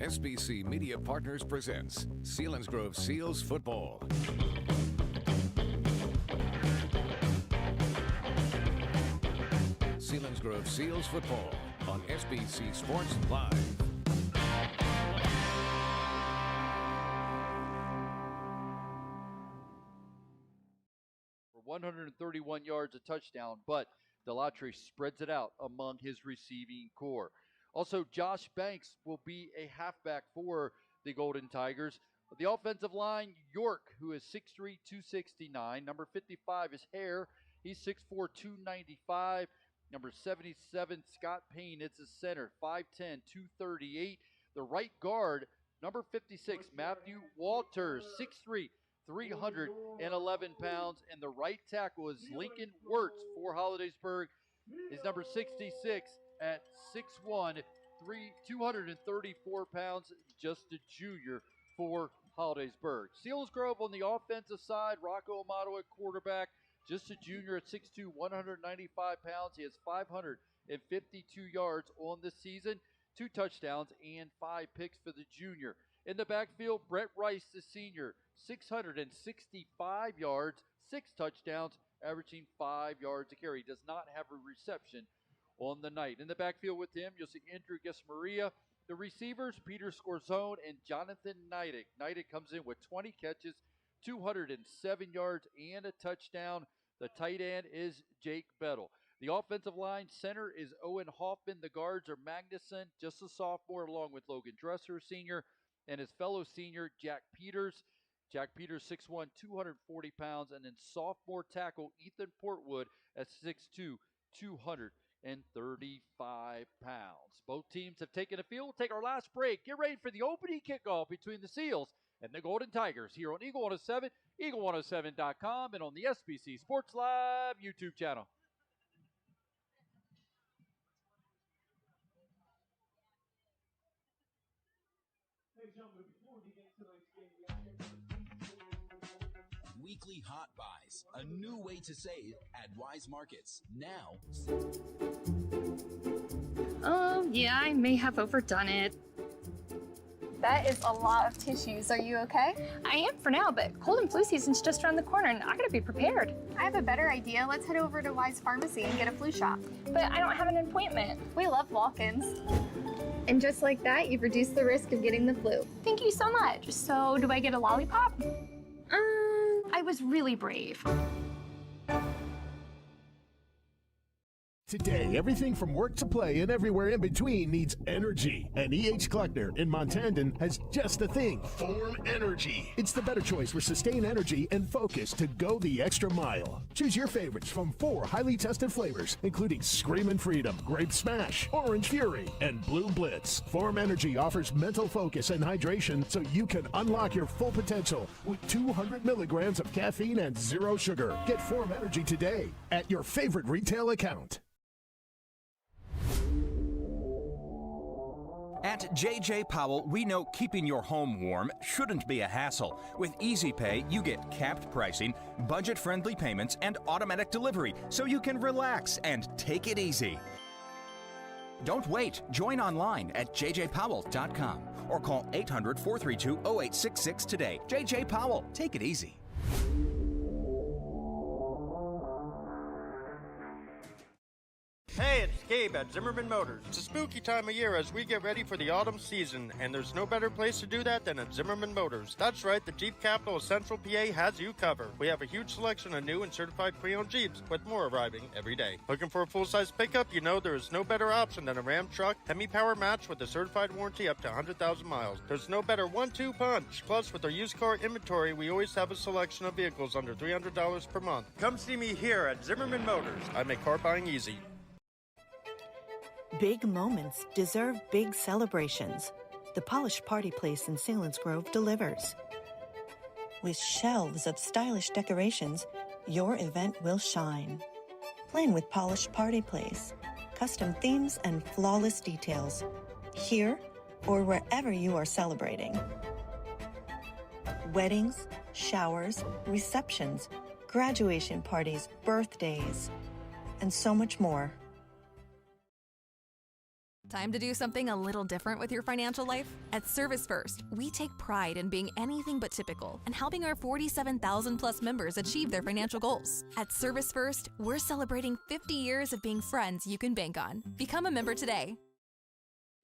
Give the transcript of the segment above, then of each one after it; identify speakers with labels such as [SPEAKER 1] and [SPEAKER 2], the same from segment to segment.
[SPEAKER 1] SBC Media Partners presents Selinsgrove Seals Football. Selinsgrove Seals Football on SBC Sports Live.
[SPEAKER 2] For 131 yards, a touchdown, but Delatry spreads it out among his receiving core. Also, Josh Banks will be a halfback for the Golden Tigers. The offensive line, York, who is 6'3", 269. Number 55 is Hare. He's 6'4", 295. Number 77, Scott Payne, it's a center, 5'10", 238. The right guard, number 56, Matthew Walters, 6'3", 311 pounds. And the right tackle is Lincoln Wirtz for Holidaysburg. Is number 66 at 6'1", 234 pounds, just a junior for Hollidaysburg. Selinsgrove on the offensive side, Rocco Amato at quarterback, just a junior at 6'2", 195 pounds. He has 552 yards on the season, 2 touchdowns, and 5 picks for the junior. In the backfield, Brett Rice, the senior, 665 yards, 6 touchdowns, averaging 5 yards a carry. He does not have a reception on the night. In the backfield with him, you'll see Andrew Gesmaria. The receivers, Peter Scorzone and Jonathan Neidig. Neidig comes in with 20 catches, 207 yards, and a touchdown. The tight end is Jake Bettle. The offensive line center is Owen Hoffman. The guards are Magnuson, just a sophomore, along with Logan Dresser, senior, and his fellow senior, Jack Peters. Jack Peters, 6'1", 240 pounds, and then sophomore tackle Ethan Portwood at 6'2", 235 pounds. Both teams have taken the field. We'll take our last break. Get ready for the opening kickoff between the Seals and the Golden Tigers here on Eagle 107, Eagle107.com, and on the SBC Sports Live YouTube channel.
[SPEAKER 3] Weekly Hot Buys, a new way to save at Wise Markets. Now.
[SPEAKER 4] Oh, yeah, I may have overdone it.
[SPEAKER 5] That is a lot of tissues. Are you okay?
[SPEAKER 4] I am for now, but cold and flu season's just around the corner and I gotta be prepared.
[SPEAKER 5] I have a better idea. Let's head over to Wise Pharmacy and get a flu shot.
[SPEAKER 4] But I don't have an appointment.
[SPEAKER 5] We love walk-ins. And just like that, you've reduced the risk of getting the flu.
[SPEAKER 4] Thank you so much. So, do I get a lollipop? I was really brave.
[SPEAKER 6] Today, everything from work to play and everywhere in between needs energy. And E.H. Kleckner in Montandon has just the thing, Form Energy. It's the better choice for sustained energy and focus to go the extra mile. Choose your favorites from 4 highly tested flavors, including Screamin' Freedom, Grape Smash, Orange Fury, and Blue Blitz. Form Energy offers mental focus and hydration so you can unlock your full potential with 200 milligrams of caffeine and 0 sugar. Get Form Energy today at your favorite retail account.
[SPEAKER 7] At J.J. Powell, we know keeping your home warm shouldn't be a hassle. With Easy Pay, you get capped pricing, budget-friendly payments, and automatic delivery, so you can relax and take it easy. Don't wait. Join online at jjpowell.com or call 800-432-0866 today. J.J. Powell, take it easy.
[SPEAKER 8] Hey, it's Gabe at Zimmerman Motors. It's a spooky time of year as we get ready for the autumn season, and there's no better place to do that than at Zimmerman Motors. That's right, the Jeep capital of Central PA has you covered. We have a huge selection of new and certified pre-owned Jeeps, with more arriving every day. Looking for a full-size pickup? You know there is no better option than a Ram truck, Hemi-Power match with a certified warranty up to 100,000 miles. There's no better 1-2 punch. Plus, with our used car inventory, we always have a selection of vehicles under $300 per month. Come see me here at Zimmerman Motors. I make car buying easy.
[SPEAKER 9] Big moments deserve big celebrations. The Polished Party Place in Selinsgrove delivers. With shelves of stylish decorations, your event will shine. Plan with Polished Party Place. Custom themes and flawless details. Here or wherever you are celebrating. Weddings, showers, receptions, graduation parties, birthdays, and so much more.
[SPEAKER 10] Time to do something a little different with your financial life? At Service First, we take pride in being anything but typical and helping our 47,000 plus members achieve their financial goals. At Service First, we're celebrating 50 years of being friends you can bank on. Become a member today.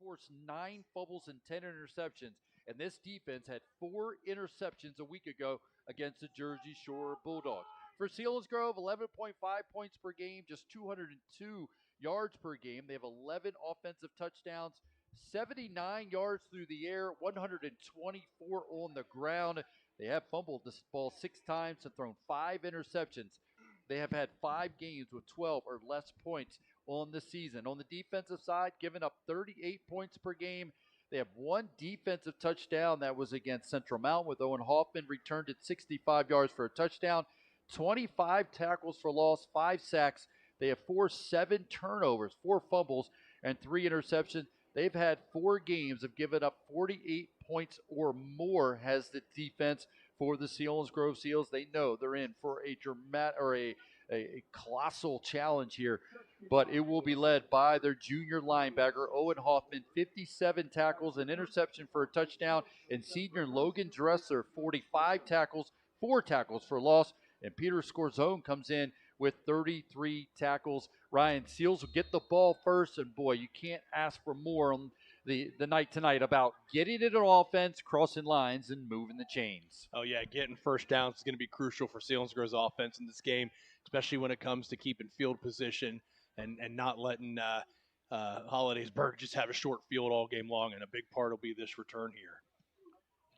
[SPEAKER 2] Forced 9 fumbles and 10 interceptions, and this defense had 4 interceptions a week ago against the Jersey Shore Bulldogs. For Selinsgrove, 11.5 points per game, just 202 yards per game. They have 11 offensive touchdowns, 79 yards through the air, 124 on the ground. They have fumbled this ball 6 times and thrown 5 interceptions. They have had 5 games with 12 or less points on the season. On the defensive side, giving up 38 points per game. They have 1 defensive touchdown. That was against Central Mountain with Owen Hoffman, returned it 65 yards for a touchdown. 25 tackles for loss, 5 sacks. They have 7 turnovers, 4 fumbles, and 3 interceptions. They've had 4 games of giving up 48 points or more has the defense for the Selinsgrove Seals. They know they're in for a colossal challenge here, but it will be led by their junior linebacker, Owen Hoffman, 57 tackles, an interception for a touchdown, and senior Logan Dresser, 45 tackles, 4 tackles for loss. And Peter Scorzone comes in with 33 tackles. Ryan, Seals will get the ball first, and boy, you can't ask for more on the night tonight about getting it on offense, crossing lines, and moving the chains.
[SPEAKER 11] Oh, yeah, getting first downs is going to be crucial for Selinsgrove's offense in this game, especially when it comes to keeping field position and not letting Hollidaysburg just have a short field all game long, and a big part will be this return here.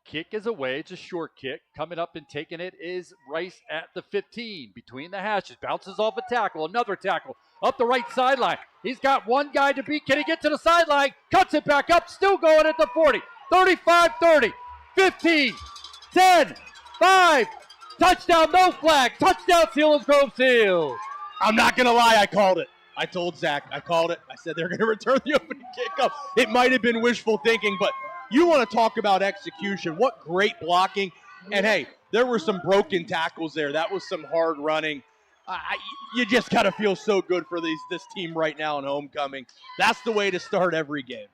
[SPEAKER 2] Kick is away. It's a short kick. Coming up and taking it is Rice at the 15. Between the hashes. Bounces off a tackle. Another tackle. Up the right sideline. He's got one guy to beat. Can he get to the sideline? Cuts it back up. Still going at the 40. 35-30. 15. 10. 5. Touchdown. No flag. Touchdown Selinsgrove Seals.
[SPEAKER 11] I'm not going to lie. I called it. I told Zach. I called it. I said they're going to return the opening kickoff. It might have been wishful thinking, but you want to talk about execution. What great blocking. And, hey, there were some broken tackles there. That was some hard running. You just got to feel so good for this team right now in homecoming. That's the way to start every game.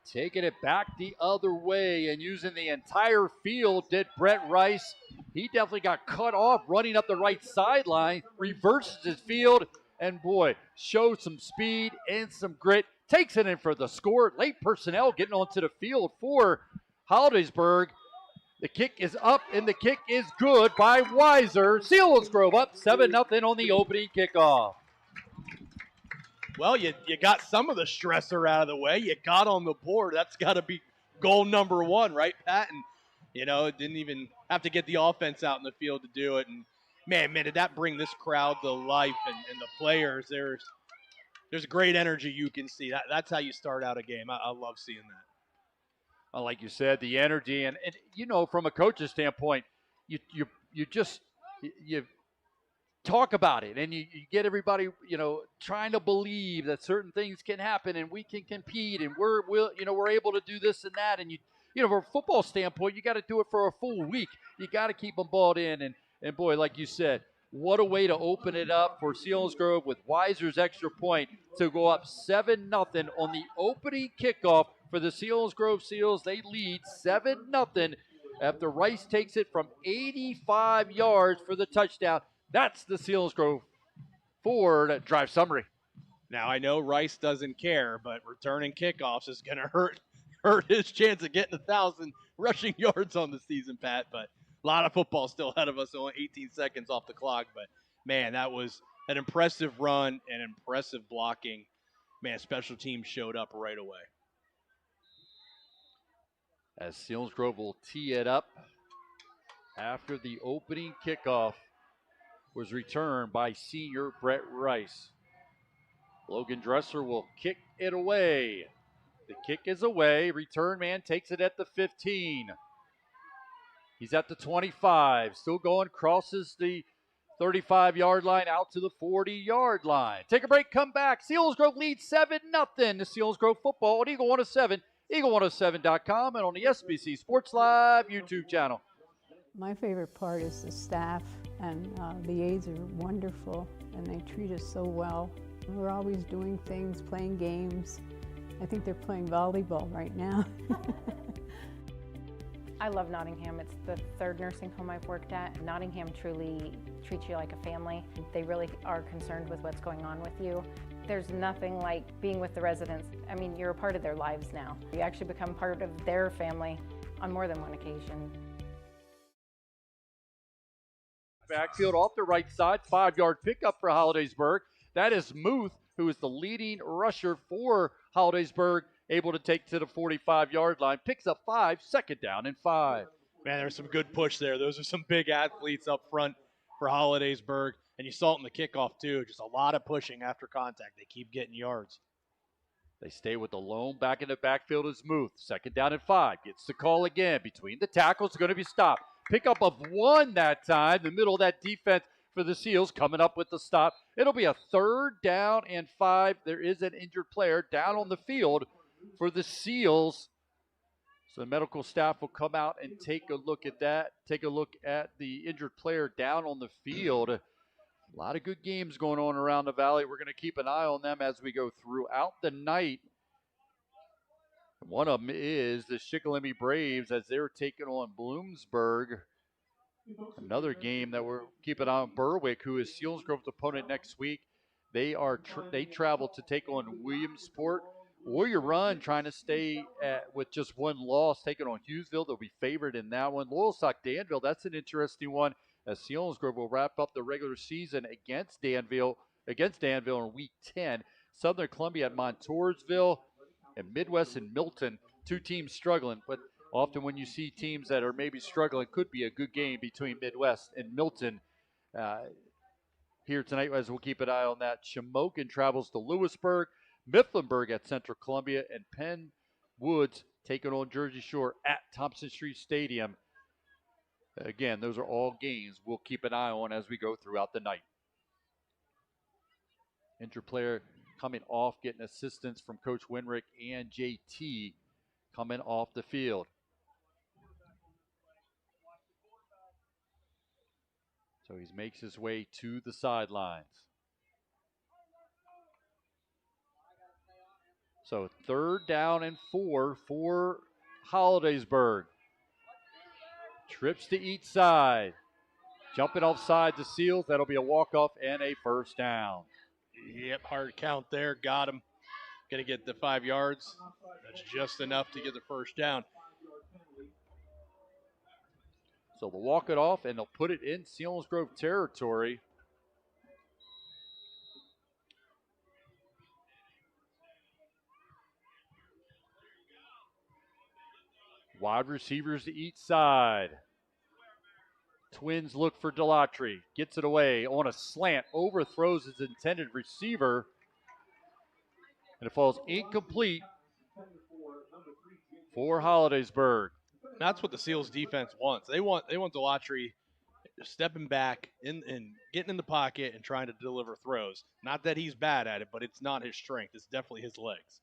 [SPEAKER 2] Taking it back the other way and using the entire field did Brett Rice. He definitely got cut off running up the right sideline, reverses his field, and, boy, showed some speed and some grit. Takes it in for the score. Late personnel getting onto the field for Hollidaysburg. The kick is up, and the kick is good by Weiser. Selinsgrove up 7-0 on the opening kickoff.
[SPEAKER 11] Well, you got some of the stressor out of the way. You got on the board. That's got to be goal number 1, right, Pat? And, it didn't even have to get the offense out in the field to do it. And, man, did that bring this crowd to life and the players. There's great energy you can see. That's how you start out a game. I love seeing that.
[SPEAKER 2] Well, like you said, the energy. And from a coach's standpoint, you talk about it. And you get everybody, trying to believe that certain things can happen and we can compete. And we're able to do this and that. And, from a football standpoint, you got to do it for a full week. You got to keep them balled in. And boy, like you said, what a way to open it up for Selinsgrove with Weiser's extra point to go up 7-0 on the opening kickoff for the Selinsgrove Seals. They lead 7-0 after Rice takes it from 85 yards for the touchdown. That's the Selinsgrove Ford drive summary.
[SPEAKER 11] Now, I know Rice doesn't care, but returning kickoffs is going to hurt his chance of getting 1,000 rushing yards on the season, Pat, but a lot of football still ahead of us, only 18 seconds off the clock. But, man, that was an impressive run and impressive blocking. Man, special teams showed up right away.
[SPEAKER 2] As Selinsgrove will tee it up after the opening kickoff was returned by senior Brett Rice. Logan Dresser will kick it away. The kick is away. Return man takes it at the 15. He's at the 25, still going, crosses the 35-yard line out to the 40-yard line. Take a break, come back. Selinsgrove leads 7-0 to Selinsgrove football on Eagle 107, eagle107.com, and on the SBC Sports Live YouTube channel.
[SPEAKER 12] My favorite part is the staff, and the aides are wonderful, and they treat us so well. We're always doing things, playing games. I think they're playing volleyball right now.
[SPEAKER 13] I love Nottingham. It's the third nursing home I've worked at. Nottingham truly treats you like a family. They really are concerned with what's going on with you. There's nothing like being with the residents. I mean, you're a part of their lives now. You actually become part of their family on more than one occasion.
[SPEAKER 2] Backfield off the right side, 5-yard pickup for Holidaysburg. That is Muth, who is the leading rusher for Holidaysburg, able to take to the 45-yard line. Picks up 5, second down and 5.
[SPEAKER 11] Man, there's some good push there. Those are some big athletes up front for Holidaysburg. And you saw it in the kickoff, too. Just a lot of pushing after contact. They keep getting yards.
[SPEAKER 2] They stay with the lone back in the backfield is Muth. Second down and 5. Gets the call again. Between the tackles, going to be stopped. Pickup of 1 that time. The middle of that defense for the Seals coming up with the stop. It'll be a third down and 5. There is an injured player down on the field for the Seals. So the medical staff will come out and take a look at that. Take a look at the injured player down on the field. A lot of good games going on around the Valley. We're going to keep an eye on them as we go throughout the night. One of them is the Shikellamy Braves as they're taking on Bloomsburg. Another game that we're keeping on Berwick, who is Selinsgrove's opponent next week. They travel to take on Williamsport. Warrior Run trying to stay with just one loss, taking on Hughesville. They'll be favored in that one. Loyalsock Danville, that's an interesting one, as Selinsgrove will wrap up the regular season against Danville in Week 10. Southern Columbia at Montoursville, and Midwest and Milton, two teams struggling. But often when you see teams that are maybe struggling, could be a good game between Midwest and Milton here tonight, as we'll keep an eye on that. Shamokin travels to Lewisburg, Mifflinburg at Central Columbia, and Penn Woods taking on Jersey Shore at Thompson Street Stadium. Again, those are all games we'll keep an eye on as we go throughout the night. Injured player coming off, getting assistance from Coach Winrick and JT coming off the field. So he makes his way to the sidelines. So third down and 4 for Holidaysburg. Trips to each side. Jumping offside the Seals. That'll be a walk-off and a first down.
[SPEAKER 11] Yep, hard count there. Got him. Going to get the 5 yards. That's just enough to get the first down.
[SPEAKER 2] So they'll walk it off, and they'll put it in Selinsgrove territory. Wide receivers to each side. Twins look for Delatry. Gets it away on a slant. Overthrows his intended receiver. And it falls incomplete for Holidaysburg.
[SPEAKER 11] That's what the Seals defense wants. They want Delatry stepping back and getting in the pocket and trying to deliver throws. Not that he's bad at it, but it's not his strength. It's definitely his legs.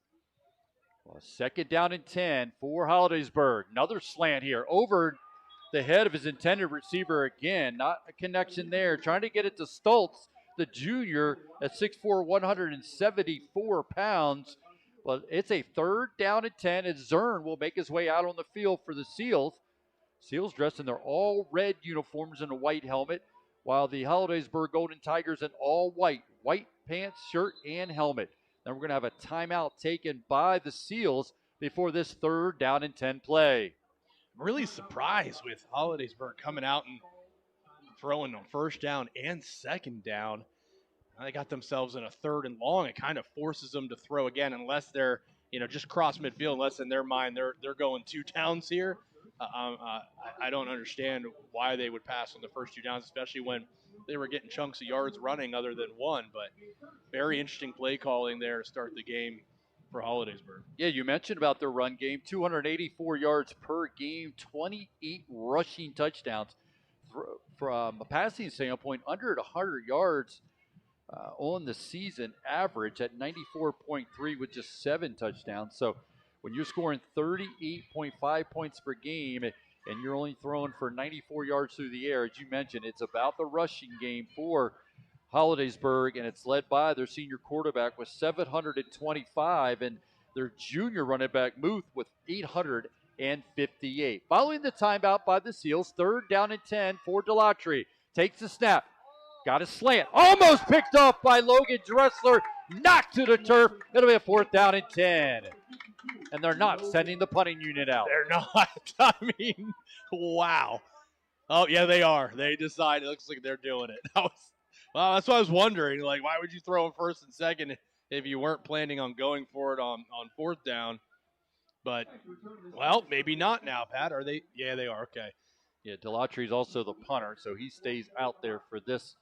[SPEAKER 2] Well, second down and 10 for Holidaysburg. Another slant here over the head of his intended receiver again. Not a connection there. Trying to get it to Stoltz, the junior, at 6'4", 174 pounds. Well, it's a third down and 10, and Zern will make his way out on the field for the Seals. Seals dressed in their all-red uniforms and a white helmet, while the Holidaysburg Golden Tigers in all white pants, shirt, and helmet. Then we're going to have a timeout taken by the Seals before this third down and 10 play.
[SPEAKER 11] I'm really surprised with Holidaysburg coming out and throwing on first down and second down. They got themselves in a third and long. It kind of forces them to throw again, unless they're, just cross midfield, unless in their mind they're going 2 downs here. I don't understand why they would pass on the first 2 downs, especially when they were getting chunks of yards running other than one. But very interesting play calling there to start the game for Holidaysburg.
[SPEAKER 2] Yeah, you mentioned about their run game, 284 yards per game, 28 rushing touchdowns. From a passing standpoint, under 100 yards on the season average at 94.3 with just 7 touchdowns. So when you're scoring 38.5 points per game and you're only throwing for 94 yards through the air, as you mentioned, it's about the rushing game for Holidaysburg, and it's led by their senior quarterback with 725, and their junior running back Muth with 858. Following the timeout by the Seals, 3rd down and 10 for Delatry. Takes the snap. Got a slant. Almost picked off by Logan Dressler. Knocked to the turf. It'll be a 4th down and 10. And they're not sending the punting unit out.
[SPEAKER 11] They're not. I mean, wow. Oh, yeah, they are. They decide. It looks like they're doing it. Well, that's what I was wondering. Like, why would you throw in 1st and 2nd if you weren't planning on going for it on 4th down? But, well, maybe not now, Pat. Are they? Yeah, they are. Okay.
[SPEAKER 2] Yeah, Delatry's also the punter, so he stays out there for this.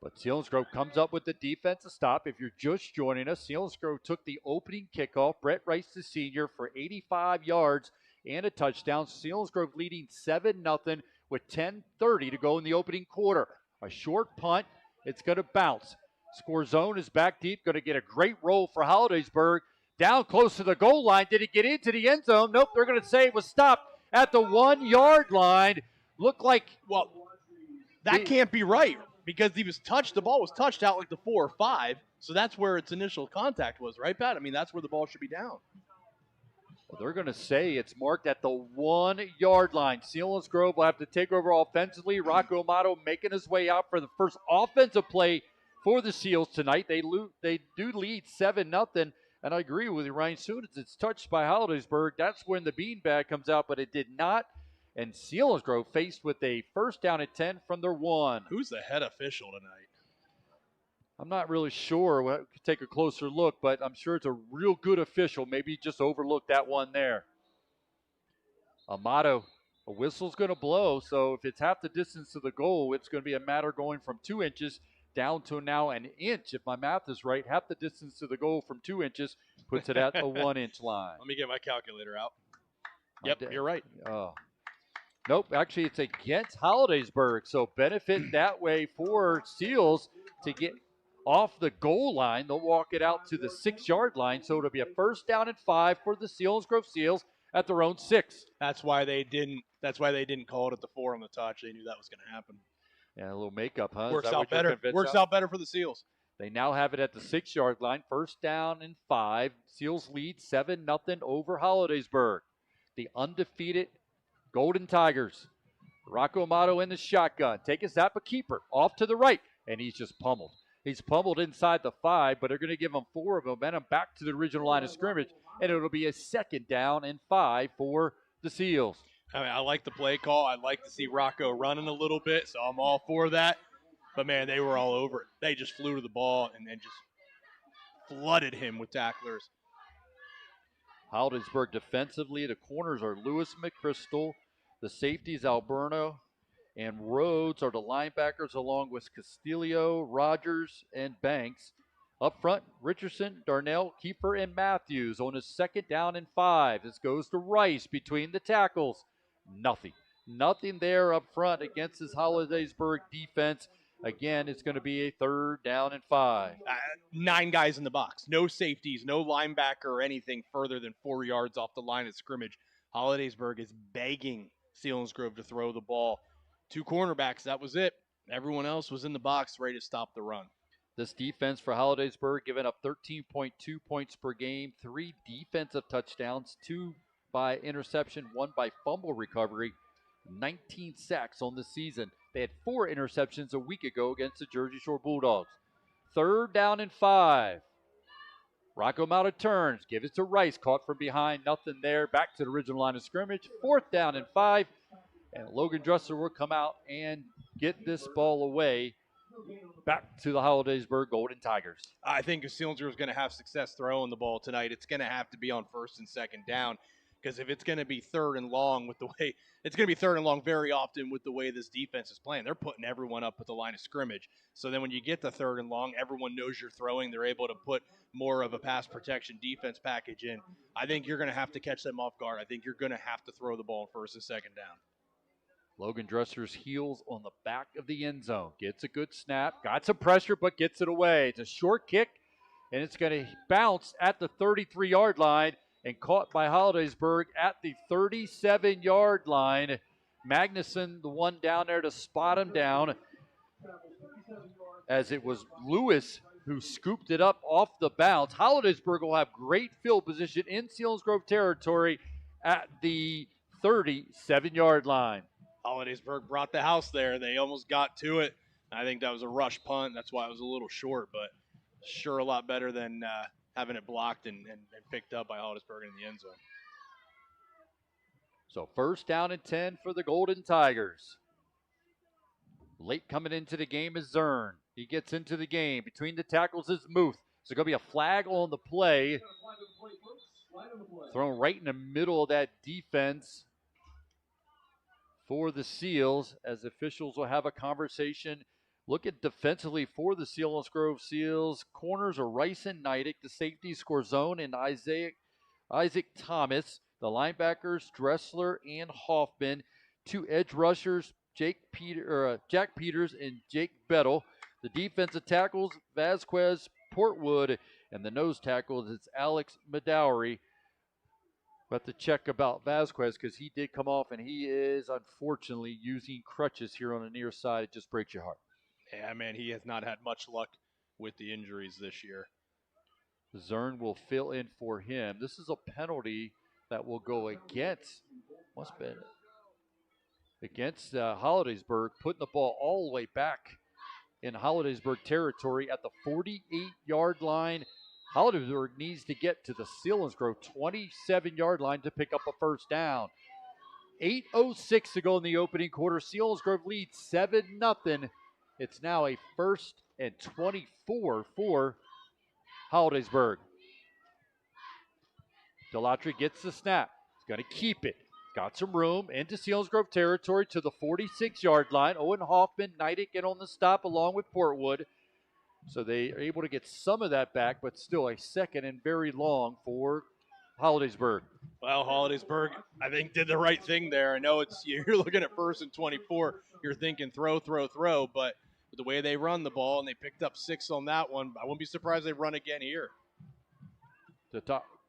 [SPEAKER 2] But Selinsgrove comes up with the defensive stop. If you're just joining us, Selinsgrove took the opening kickoff. Brett Rice, the senior, for 85 yards and a touchdown. Selinsgrove leading 7-0 with 10:30 to go in the opening quarter. A short punt. It's going to bounce. Score zone is back deep. Going to get a great roll for Holidaysburg. Down close to the goal line. Did it get into the end zone? Nope. They're going to say it was stopped at the 1-yard line. Looked like,
[SPEAKER 11] well, that can't be right. Because the ball was touched out like the 4 or 5, so that's where its initial contact was, right, Pat? I mean, that's where the ball should be down.
[SPEAKER 2] Well, they're going to say it's marked at the 1-yard line. Selinsgrove will have to take over offensively. Rocco Amato making his way out for the first offensive play for the Seals tonight. They do lead 7-0, and I agree with you, Ryan. Soon as it's touched by Holidaysburg, that's when the beanbag comes out, but it did not. And Selinsgrove faced with a 1st down and 10 from their 1.
[SPEAKER 11] Who's the head official tonight?
[SPEAKER 2] I'm not really sure. We'll take a closer look, but I'm sure it's a real good official. Maybe he just overlooked that one there. Amato, a whistle's going to blow, so if it's half the distance to the goal, it's going to be a matter going from 2 inches down to now an inch. If my math is right, half the distance to the goal from 2 inches puts it at the 1-inch line.
[SPEAKER 11] Let me get my calculator out. Yep, you're right.
[SPEAKER 2] Nope, actually it's against Holidaysburg, so benefit that way for Seals to get off the goal line. They'll walk it out to the 6-yard line, so it'll be a 1st down and 5 for the Selinsgrove Seals at their own 6.
[SPEAKER 11] That's why they didn't call it at the 4 on the touch. They knew that was going to happen.
[SPEAKER 2] Yeah, a little makeup, huh?
[SPEAKER 11] Works out better. Works out better for the Seals.
[SPEAKER 2] They now have it at the 6-yard line, 1st down and 5. Seals lead 7-0 over Holidaysburg. The undefeated Golden Tigers. Rocco Amato in the shotgun. Take a snap, a keeper. Off to the right, and he's just pummeled. He's pummeled inside the 5, but they're going to give him 4 of momentum back to the original line of scrimmage, and it'll be a 2nd down and 5 for the Seals.
[SPEAKER 11] I mean, I like the play call. I'd like to see Rocco running a little bit, so I'm all for that. But, man, they were all over it. They just flew to the ball and then just flooded him with tacklers.
[SPEAKER 2] Holidaysburg defensively, the corners are Lewis McChrystal. The safeties, Alberno and Rhodes, are the linebackers, along with Castillo, Rogers, and Banks. Up front, Richardson, Darnell, Kiefer, and Matthews on his 2nd down and 5. This goes to Rice between the tackles. Nothing there up front against this Holidaysburg defense. Again, it's going to be a 3rd down and 5.
[SPEAKER 11] 9 guys in the box. No safeties, no linebacker or anything further than 4 yards off the line of scrimmage. Holidaysburg is begging Selinsgrove to throw the ball. 2 cornerbacks, that was it. Everyone else was in the box ready to stop the run.
[SPEAKER 2] This defense for Holidaysburg giving up 13.2 points per game, 3 defensive touchdowns, 2 by interception, 1 by fumble recovery, 19 sacks on the season. They had 4 interceptions a week ago against the Jersey Shore Bulldogs. 3rd down and 5. Rocco Amato turns, give it to Rice, caught from behind, nothing there. Back to the original line of scrimmage, 4th down and 5. And Logan Dressler will come out and get this ball away back to the Holidaysburg Golden Tigers.
[SPEAKER 11] I think if Selinsgrove is going to have success throwing the ball tonight, it's going to have to be on 1st and 2nd down. Because if it's going to be 3rd and long it's going to be 3rd and long very often with the way this defense is playing. They're putting everyone up at the line of scrimmage. So then when you get to 3rd and long, everyone knows you're throwing. They're able to put more of a pass protection defense package in. I think you're going to have to catch them off guard. I think you're going to have to throw the ball on 1st and 2nd down.
[SPEAKER 2] Logan Dressler's heels on the back of the end zone. Gets a good snap. Got some pressure, but gets it away. It's a short kick, and it's going to bounce at the 33-yard line and caught by Holidaysburg at the 37-yard line. Magnuson, the one down there to spot him down. as it was Lewis who scooped it up off the bounce. Hollidaysburg will have great field position in Selinsgrove territory at the 37-yard line.
[SPEAKER 11] Hollidaysburg brought the house there. They almost got to it. I think that was a rush punt. That's why it was a little short, but sure a lot better than having it blocked and picked up by Hollidaysburg in the end zone.
[SPEAKER 2] So first down and 10 for the Golden Tigers. Late coming into the game is Zern. He gets into the game. Between the tackles is Muth. So going to be a flag on the play. Thrown right in the middle of that defense for the Seals, as officials will have a conversation. Look at defensively for the Selinsgrove Seals. Corners are Rice and Neidick. The safety Scorzone and Isaac Thomas. The linebackers Dressler and Hoffman. Two edge rushers, Jack Peters and Jake Bettle. The defensive tackles, Vasquez, Portwood, and the nose tackles, it's Alex Medowery. But to check about Vasquez, because he did come off and he is unfortunately using crutches here on the near side. It just breaks your heart.
[SPEAKER 11] Yeah, man, he has not had much luck with the injuries this year.
[SPEAKER 2] Zern will fill in for him. This is a penalty that will go against, against Hollidaysburg, putting the ball all the way back in Hollidaysburg territory at the 48-yard line. Hollidaysburg needs to get to the Selinsgrove 27-yard line to pick up a first down. 8:06 to go in the opening quarter. Selinsgrove leads 7-0. It's now a 1st and 24 for Hollidaysburg. Delatry gets the snap. He's going to keep it. Got some room into Selinsgrove territory to the 46-yard line. Owen Hoffman, Neidick in on the stop along with Portwood. So they are able to get some of that back, but still a second and very long for Hollidaysburg.
[SPEAKER 11] Well, Hollidaysburg, I think, did the right thing there. I know you're looking at 1st and 24. You're thinking throw, but with the way they run the ball, and they picked up 6 on that one, I wouldn't be surprised they run again here.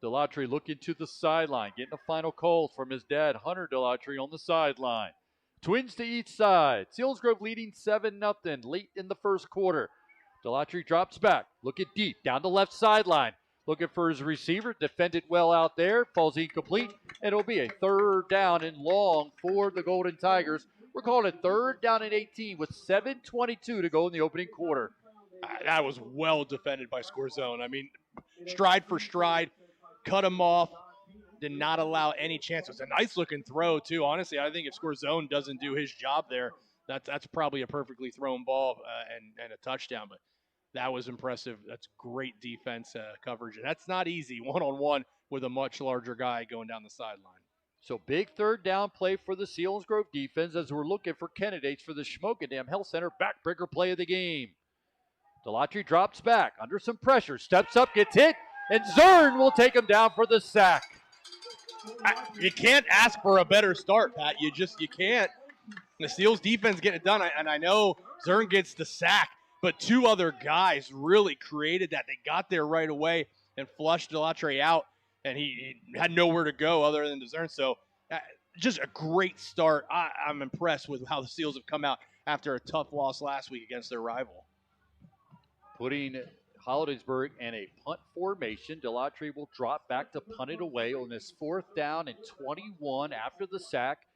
[SPEAKER 2] Delatry looking to the sideline, getting a final call from his dad, Hunter Delatry, on the sideline. Twins to each side. Selinsgrove leading 7-0 late in the first quarter. Delatry drops back, looking deep, down the left sideline. Looking for his receiver, defended well out there, falls incomplete, and it'll be a 3rd down and long for the Golden Tigers. We're calling it 3rd down and 18 with 7:22 to go in the opening quarter.
[SPEAKER 11] That was well defended by Scorzone. I mean, stride for stride, cut him off, did not allow any chance. It was a nice-looking throw, too. Honestly, I think if Scorzone doesn't do his job there, that's probably a perfectly thrown ball and a touchdown. But that was impressive. That's great defense coverage. And that's not easy, one-on-one with a much larger guy going down the sideline.
[SPEAKER 2] So big 3rd down play for the Selinsgrove defense as we're looking for candidates for the Schmokendam Health Center backbreaker play of the game. Delatry drops back under some pressure, steps up, gets hit, and Zern will take him down for the sack.
[SPEAKER 11] You can't ask for a better start, Pat. You can't. The Seals defense getting it done, and I know Zern gets the sack, but 2 other guys really created that. They got there right away and flushed Delatry out, and he had nowhere to go other than to Zern. So just a great start. I'm impressed with how the Seals have come out after a tough loss last week against their rival.
[SPEAKER 2] Putting Hollidaysburg in a punt formation. Delatry will drop back to punt it away on this 4th down and 21 after the sack.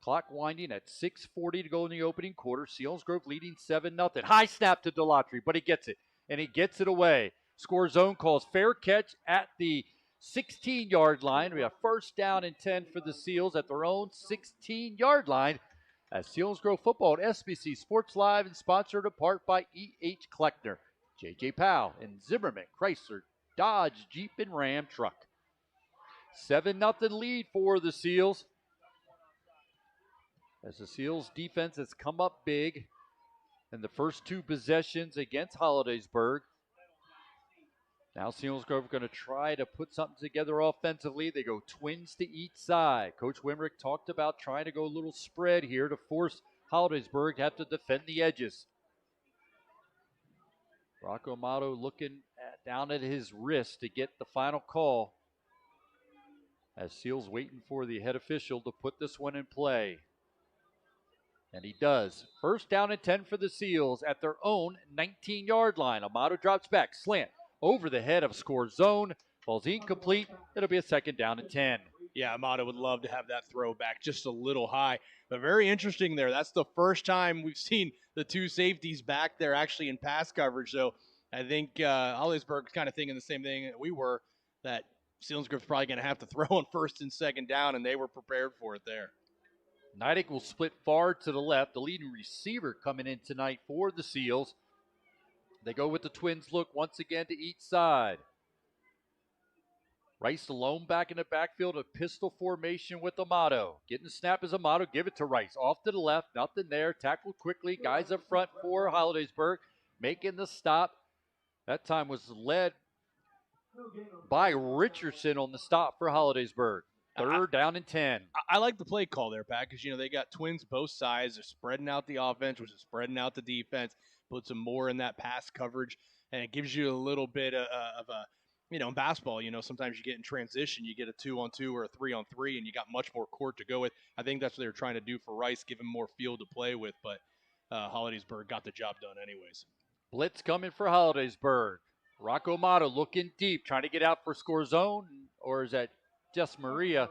[SPEAKER 2] Clock winding at 6:40 to go in the opening quarter. Selinsgrove leading 7-0. High snap to Delatry, but he gets it, and he gets it away. Scorzone calls fair catch at the 16-yard line. We have 1st down and 10 for the Seals at their own 16-yard line. As Selinsgrove football at SBC Sports Live and sponsored in part by E.H. Kleckner, J.J. Powell, and Zimmerman, Chrysler, Dodge, Jeep, and Ram truck. 7-0 lead for the Seals. As the Seals defense has come up big in the first 2 possessions against Hollidaysburg. Now Selinsgrove going to try to put something together offensively. They go twins to each side. Coach Wimrick talked about trying to go a little spread here to force Hollidaysburg to have to defend the edges. Rocco Amato looking down at his wrist to get the final call. As Seals waiting for the head official to put this one in play. And he does. First down and 10 for the Seals at their own 19-yard line. Amato drops back, slant, over the head of score zone. Falls incomplete. It'll be a second down and 10.
[SPEAKER 11] Yeah, Amato would love to have that throw back just a little high. But very interesting there. That's the first time we've seen the two safeties back there actually in pass coverage. So I think Hollidaysburg's kind of thinking the same thing that we were, that Selinsgrove's probably going to have to throw on first and second down, and they were prepared for it there.
[SPEAKER 2] Neidig will split far to the left. The leading receiver coming in tonight for the Seals. They go with the Twins look once again to each side. Rice alone back in the backfield, a pistol formation with Amato. Getting the snap is Amato, give it to Rice. Off to the left, nothing there. Tackled quickly. Guys up front for Hollidaysburg, making the stop. That time was led by Richardson on the stop for Hollidaysburg. Third down and 10.
[SPEAKER 11] I like the play call there, Pat, because, they got twins both sides. They're spreading out the offense, which is spreading out the defense, puts them more in that pass coverage, and it gives you a little bit of a, in basketball, sometimes you get in transition, you get a 2-on-2 or a 3-on-3, and you got much more court to go with. I think that's what they're trying to do for Rice, give him more field to play with, but Hollidaysburg got the job done anyways.
[SPEAKER 2] Blitz coming for Hollidaysburg. Rocco Amato looking deep, trying to get out for score zone, or is that Gus Maria?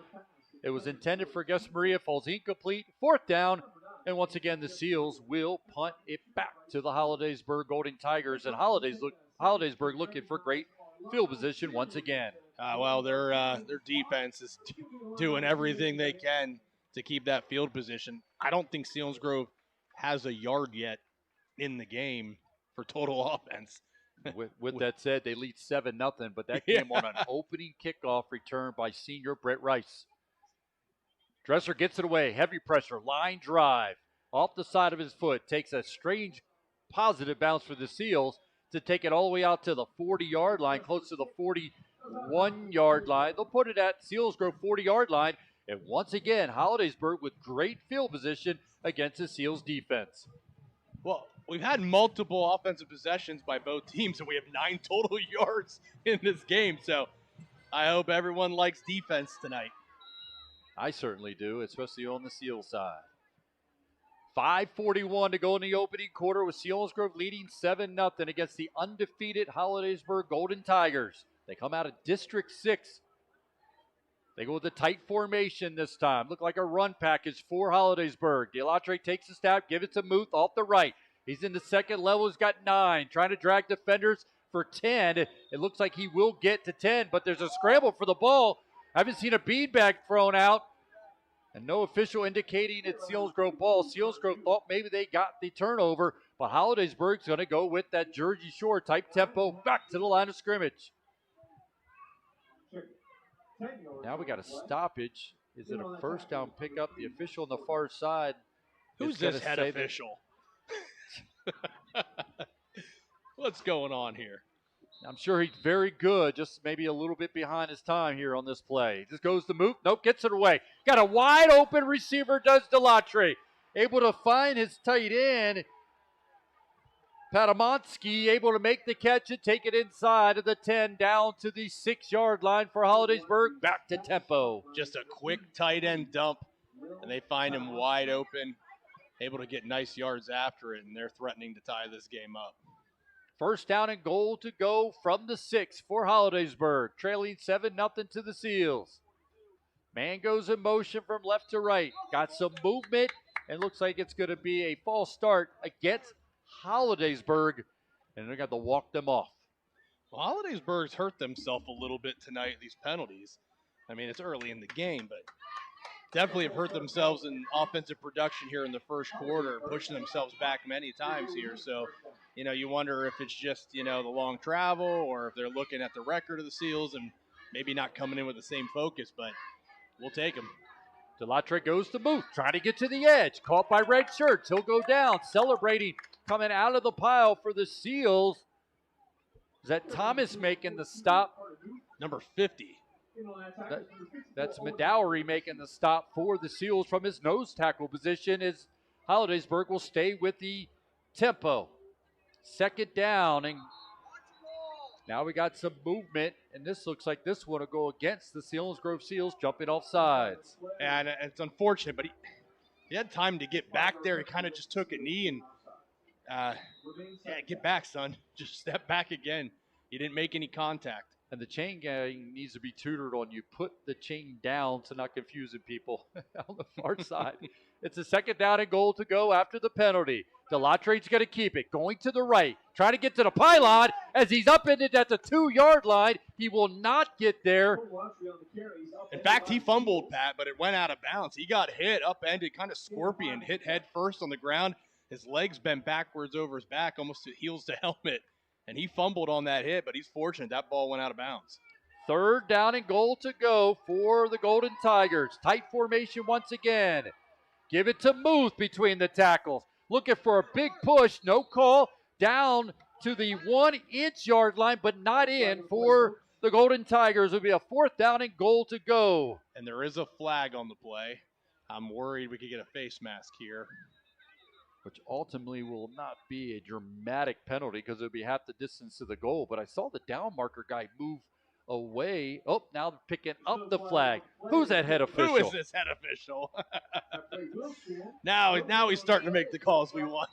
[SPEAKER 2] It was intended for Gus Maria, falls incomplete. Fourth down, and once again the Seals will punt it back to the Hollidaysburg Golden Tigers, and Hollidaysburg looking for great field position once again.
[SPEAKER 11] Their defense is doing everything they can to keep that field position. I don't think Selinsgrove has a yard yet in the game for total offense.
[SPEAKER 2] With that said, they lead 7-0, but that came on an opening kickoff return by senior Brett Rice. Dresser gets it away, heavy pressure, line drive, off the side of his foot, takes a strange positive bounce for the Seals to take it all the way out to the 40-yard line, close to the 41-yard line. They'll put it at Selinsgrove 40-yard line, and once again, Hollidaysburg with great field position against the Seals defense.
[SPEAKER 11] Well, we've had multiple offensive possessions by both teams, and we have 9 total yards in this game. So I hope everyone likes defense tonight.
[SPEAKER 2] I certainly do, especially on the Seal side. 5:41 to go in the opening quarter with Selinsgrove leading 7-0 against the undefeated Hollidaysburg Golden Tigers. They come out of District 6. They go with a tight formation this time. Look like a run package for Hollidaysburg. DeLatre takes a stab, give it to Muth off the right. He's in the second level. He's got 9. Trying to drag defenders for 10. It looks like he will get to 10, but there's a scramble for the ball. I haven't seen a beanbag thrown out. And no official indicating it's Selinsgrove ball. Selinsgrove thought maybe they got the turnover, but Hollidaysburg's going to go with that Jersey Shore type tempo back to the line of scrimmage. Now we got a stoppage. Is it a first down pickup? The official on the far side.
[SPEAKER 11] Who's this head official? What's going on here?
[SPEAKER 2] I'm sure he's very good, just maybe a little bit behind his time here on this play. Just goes to move. Nope, gets it away. Got a wide open receiver, does DeLatre. Able to find his tight end. Patamonski able to make the catch and take it inside of the 10 down to the 6-yard line for Hollidaysburg. Back to tempo.
[SPEAKER 11] Just a quick tight end dump, and they find him wide open. Able to get nice yards after it, and they're threatening to tie this game up.
[SPEAKER 2] First down and goal to go from the 6 for Hollidaysburg, trailing 7-0 to the Seals. Man goes in motion from left to right. Got some movement, and looks like it's going to be a false start against Hollidaysburg, and they're going to walk them off.
[SPEAKER 11] Well, Hollidaysburg's hurt themselves a little bit tonight, these penalties. I mean, it's early in the game, but definitely have hurt themselves in offensive production here in the first quarter, pushing themselves back many times here. So, you wonder if it's just, the long travel or if they're looking at the record of the Seals and maybe not coming in with the same focus, but we'll take them.
[SPEAKER 2] DeLatre goes to Muth, trying to get to the edge. Caught by red shirts. He'll go down. Celebrating, coming out of the pile for the Seals. Is that Thomas making the stop?
[SPEAKER 11] Number 50.
[SPEAKER 2] That's Medowery making the stop for the Seals from his nose tackle position, as Hollidaysburg will stay with the tempo. Second down, and now we got some movement, and this looks like this one will go against the Selinsgrove Seals jumping off sides.
[SPEAKER 11] And it's unfortunate, but He had time to get back there. He kind of just took a knee and, get back, son. Just step back again. He didn't make any contact.
[SPEAKER 2] And the chain gang needs to be tutored on you. Put the chain down to not confusing people on the far side. It's a 2nd down and goal to go after the penalty. Delatre's going to keep it. Going to the right. Trying to get to the pylon as he's upended at the 2-yard line. He will not get there.
[SPEAKER 11] In fact, he fumbled, Pat, but it went out of bounds. He got hit, upended, kind of scorpion, hit head first on the ground. His legs bent backwards over his back, almost to heels to helmet. And he fumbled on that hit, but he's fortunate that ball went out of bounds.
[SPEAKER 2] 3rd down and goal to go for the Golden Tigers. Tight formation once again. Give it to Muth between the tackles. Looking for a big push. No call. Down to the 1-inch yard line, but not in for the Golden Tigers. It'll be a 4th down and goal to go.
[SPEAKER 11] And there is a flag on the play. I'm worried we could get a face mask here.
[SPEAKER 2] Which ultimately will not be a dramatic penalty because it'll be half the distance to the goal. But I saw the down marker guy move away. Oh, now they're picking up the flag. Who's that head official?
[SPEAKER 11] Who is this head official? Now he's starting to make the calls we want.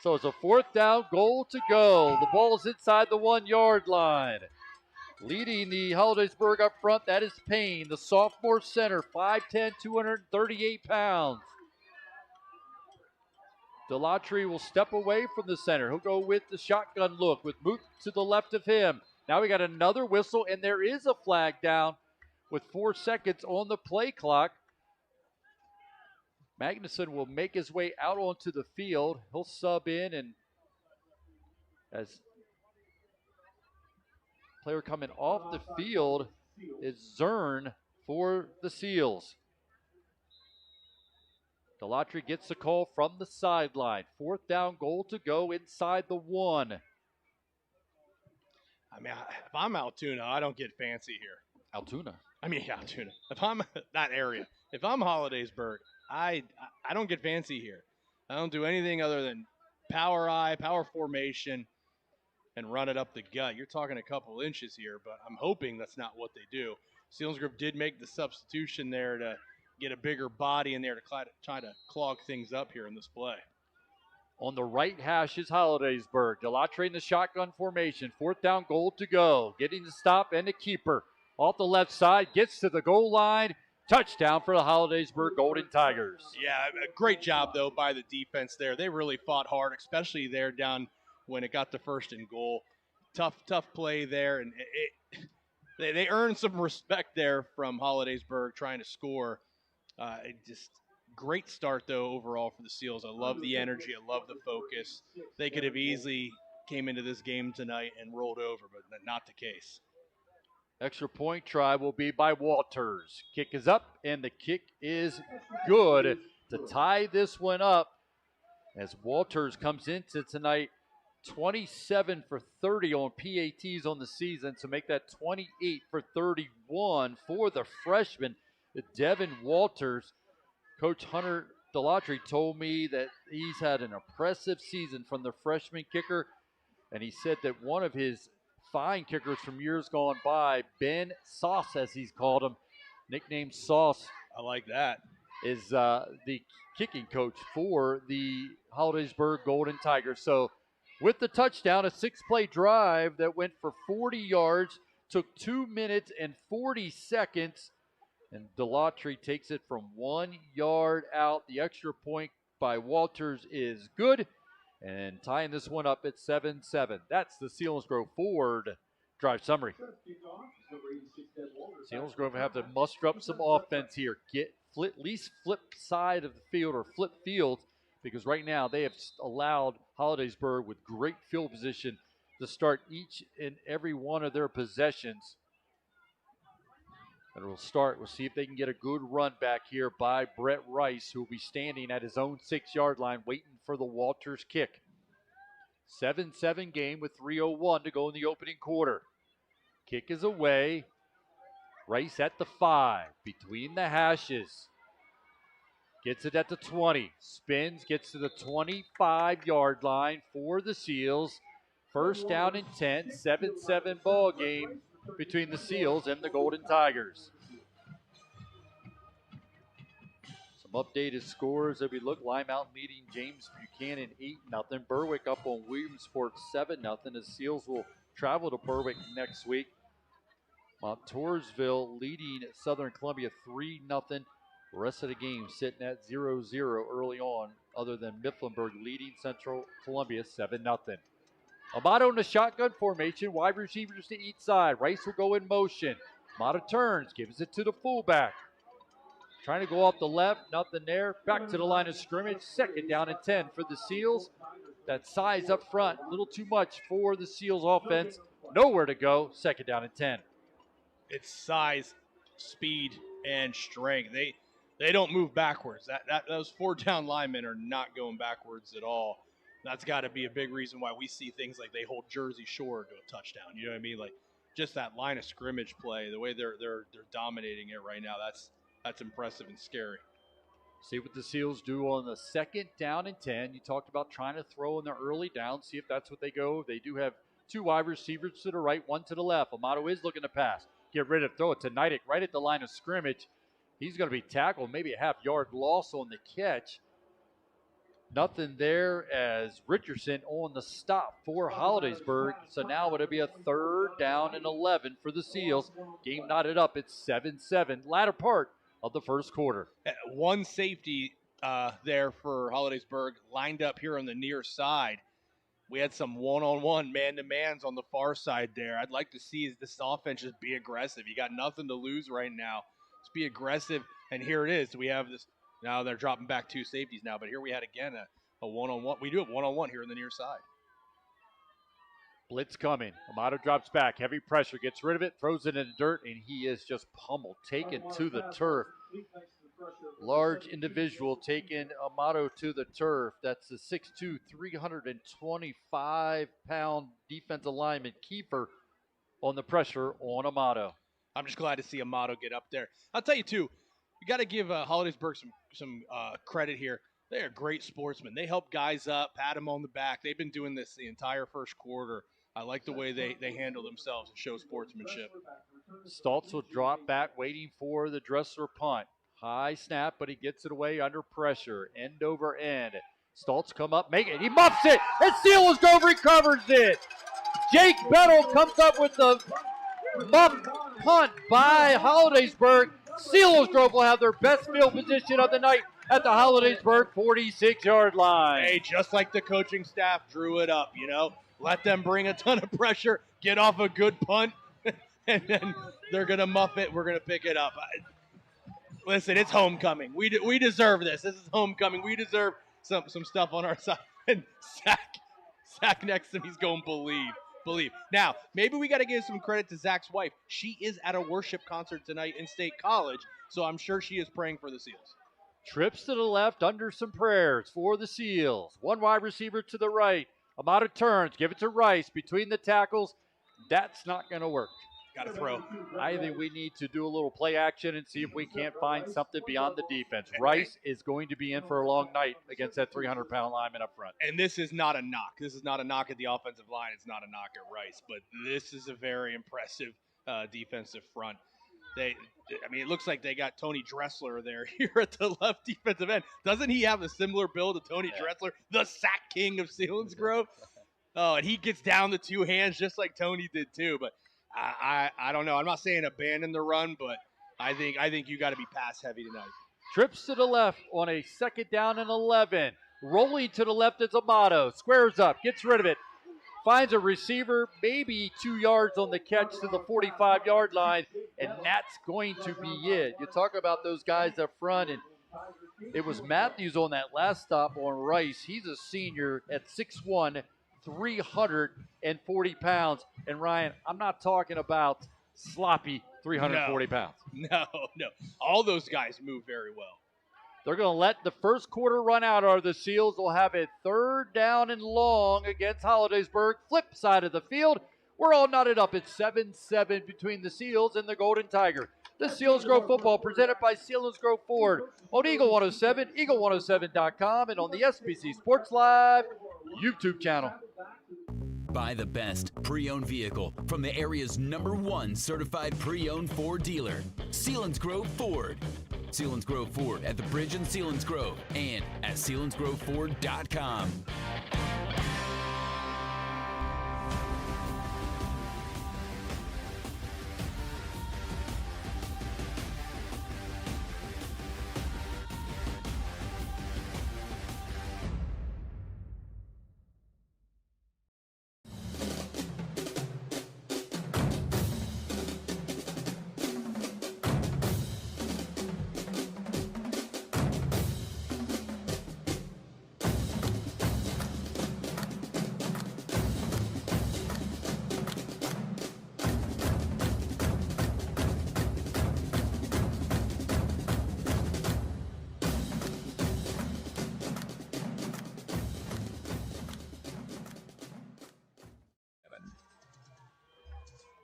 [SPEAKER 2] So it's a 4th down, goal to go. The ball's inside the 1-yard line. Leading the Holidaysburg up front, that is Payne, the sophomore center, 5'10", 238 pounds. Delatry will step away from the center. He'll go with the shotgun look with Moot to the left of him. Now we got another whistle, and there is a flag down with 4 seconds on the play clock. Magnuson will make his way out onto the field. He'll sub in, and as player coming off the field is Zern for the Seals. Delatry gets the call from the sideline. 4th down, goal to go inside the 1.
[SPEAKER 11] I mean, if I'm Altoona, I don't get fancy here.
[SPEAKER 2] Altoona?
[SPEAKER 11] I mean, Altoona. If I'm that area, if I'm Holidaysburg, I don't get fancy here. I don't do anything other than power formation, and run it up the gut. You're talking a couple inches here, but I'm hoping that's not what they do. Selinsgrove did make the substitution there to get a bigger body in there to try to clog things up here in this play.
[SPEAKER 2] On the right hash is Holidaysburg. Delatry in the shotgun formation. 4th down, goal to go. Getting the stop and the keeper. Off the left side, gets to the goal line. Touchdown for the Holidaysburg Golden Tigers.
[SPEAKER 11] Yeah, a great job, though, by the defense there. They really fought hard, especially there down when it got to 1st and goal. Tough play there, and they earned some respect there from Holidaysburg trying to score. Just great start, though, overall for the Seals. I love the energy. I love the focus. They could have easily came into this game tonight and rolled over, but not the case.
[SPEAKER 2] Extra point try will be by Walters. Kick is up, and the kick is good to tie this one up as Walters comes into tonight 27 for 30 on PATs on the season to make that 28 for 31 for the freshman, Devin Walters. Coach Hunter Delatry told me that he's had an impressive season from the freshman kicker, and he said that one of his fine kickers from years gone by, Ben Sauce, as he's called him, nicknamed Sauce.
[SPEAKER 11] I like that.
[SPEAKER 2] Is the kicking coach for the Holidaysburg Golden Tigers. So with the touchdown, a 6-play drive that went for 40 yards, took 2 minutes and 40 seconds, and Delatry takes it from 1 yard out. The extra point by Walters is good, and tying this one up at 7-7. That's the Selinsgrove Ford drive summary. Selinsgrove have to muster up some offense here. At least flip side of the field or flip field, because right now they have allowed Holidaysburg with great field position to start each and every one of their possessions. And we'll see if they can get a good run back here by Brett Rice, who will be standing at his own 6-yard line waiting for the Walters kick. 7-7 game with 3:01 to go in the opening quarter. Kick is away. Rice at the 5, between the hashes. Gets it at the 20. Spins, gets to the 25-yard line for the Seals. 1st down and 10, 7-7 ball game between the Seals and the Golden Tigers. Updated scores as we look. Lime Mountain leading James Buchanan 8-0. Berwick up on Williamsport 7-0. The Seals will travel to Berwick next week. Montoursville leading Southern Columbia 3-0. Rest of the game sitting at 0-0 early on, other than Mifflinburg leading Central Columbia 7-0. Amato in the shotgun formation, wide receivers to each side. Rice will go in motion. Amato turns, gives it to the fullback. Trying to go off the left, nothing there. Back to the line of scrimmage, 2nd down and 10 for the Seals. That size up front, a little too much for the Seals offense. Nowhere to go, 2nd down and 10.
[SPEAKER 11] It's size, speed, and strength. They don't move backwards. Those 4-down linemen are not going backwards at all. That's got to be a big reason why we see things like they hold Jersey Shore to a touchdown. You know what I mean? Like just that line of scrimmage play, the way they're dominating it right now. That's impressive and scary.
[SPEAKER 2] See what the Seals do on the 2nd down and 10. You talked about trying to throw in the early down. See if that's what they go. They do have 2 wide receivers to the right, 1 to the left. Amato is looking to pass. Get rid of, throw it to Neidick right at the line of scrimmage. He's going to be tackled, maybe a half-yard loss on the catch. Nothing there as Richardson on the stop for Hollidaysburg. So now it'll be a 3rd down and 11 for the Seals. Game knotted up at 7-7. Latter part of the first quarter.
[SPEAKER 11] One safety there for Hollidaysburg lined up here on the near side. We had some one-on-one, man-to-mans on the far side there. I'd like to see this offense just be aggressive. You got nothing to lose right now. Just be aggressive, and here it is. We have this. Now they're dropping back 2 safeties now, but here we had, again, a one-on-one. We do have one-on-one here on the near side.
[SPEAKER 2] Blitz coming. Amato drops back. Heavy pressure. Gets rid of it. Throws it in the dirt, and he is just pummeled. Taken to the turf. Large individual taking Amato to the turf. That's the 6'2", 325-pound defensive lineman Kiefer on the pressure on Amato.
[SPEAKER 11] I'm just glad to see Amato get up there. I'll tell you, too, you got to give Hollidaysburg some credit here. They are great sportsmen. They help guys up, pat them on the back. They've been doing this the entire first quarter. I like the way they handle themselves and show sportsmanship.
[SPEAKER 2] Stoltz will drop back, waiting for the Dressler punt. High snap, but he gets it away under pressure. End over end. Stoltz come up, make it. He muffs it, and Selinsgrove recovers it. Jake Bettle comes up with the muff punt by Hollidaysburg. Selinsgrove will have their best field position of the night at the Hollidaysburg 46-yard line.
[SPEAKER 11] Hey, just like the coaching staff drew it up, you know. Let them bring a ton of pressure, get off a good punt, and then they're going to muff it. We're going to pick it up. Listen, it's homecoming. We deserve this. This is homecoming. We deserve some stuff on our side. And Zach next to me is going believe. Now, maybe we got to give some credit to Zach's wife. She is at a worship concert tonight in State College, so I'm sure she is praying for the Seals.
[SPEAKER 2] Trips to the left under some prayers for the Seals. 1 wide receiver to the right. Amato turns, give it to Rice between the tackles. That's not going to work.
[SPEAKER 11] Got to throw.
[SPEAKER 2] I think we need to do a little play action and see if we can't find something beyond the defense. Rice is going to be in for a long night against that 300-pound lineman up front.
[SPEAKER 11] And this is not a knock. This is not a knock at the offensive line. It's not a knock at Rice. But this is a very impressive defensive front. It looks like they got Tony Dressler there here at the left defensive end. Doesn't he have a similar build to Tony Dressler, the sack king of Selinsgrove? Oh, and he gets down the 2 hands just like Tony did too. But I don't know. I'm not saying abandon the run, but I think you got to be pass heavy tonight.
[SPEAKER 2] Trips to the left on a 2nd down and 11. Rolling to the left is Amato. Squares up, gets rid of it. Finds a receiver, maybe 2 yards on the catch to the 45-yard line, and that's going to be it. You talk about those guys up front, and it was Matthews on that last stop on Rice. He's a senior at 6'1", 340 pounds. And, Ryan, I'm not talking about sloppy 340 pounds.
[SPEAKER 11] No. All those guys move very well.
[SPEAKER 2] They're going to let the first quarter run out, or the Seals will have a 3rd down and long against Hollidaysburg. Flip side of the field. We're all knotted up at 7-7 between the Seals and the Golden Tiger. The Selinsgrove football presented by Selinsgrove Ford on Eagle 107, eagle107.com, and on the SBC Sports Live YouTube channel.
[SPEAKER 3] Buy the best pre-owned vehicle from the area's #1 certified pre-owned Ford dealer, Selinsgrove Ford.
[SPEAKER 1] Selinsgrove Ford at the Bridge in Selinsgrove and at selinsgroveford.com.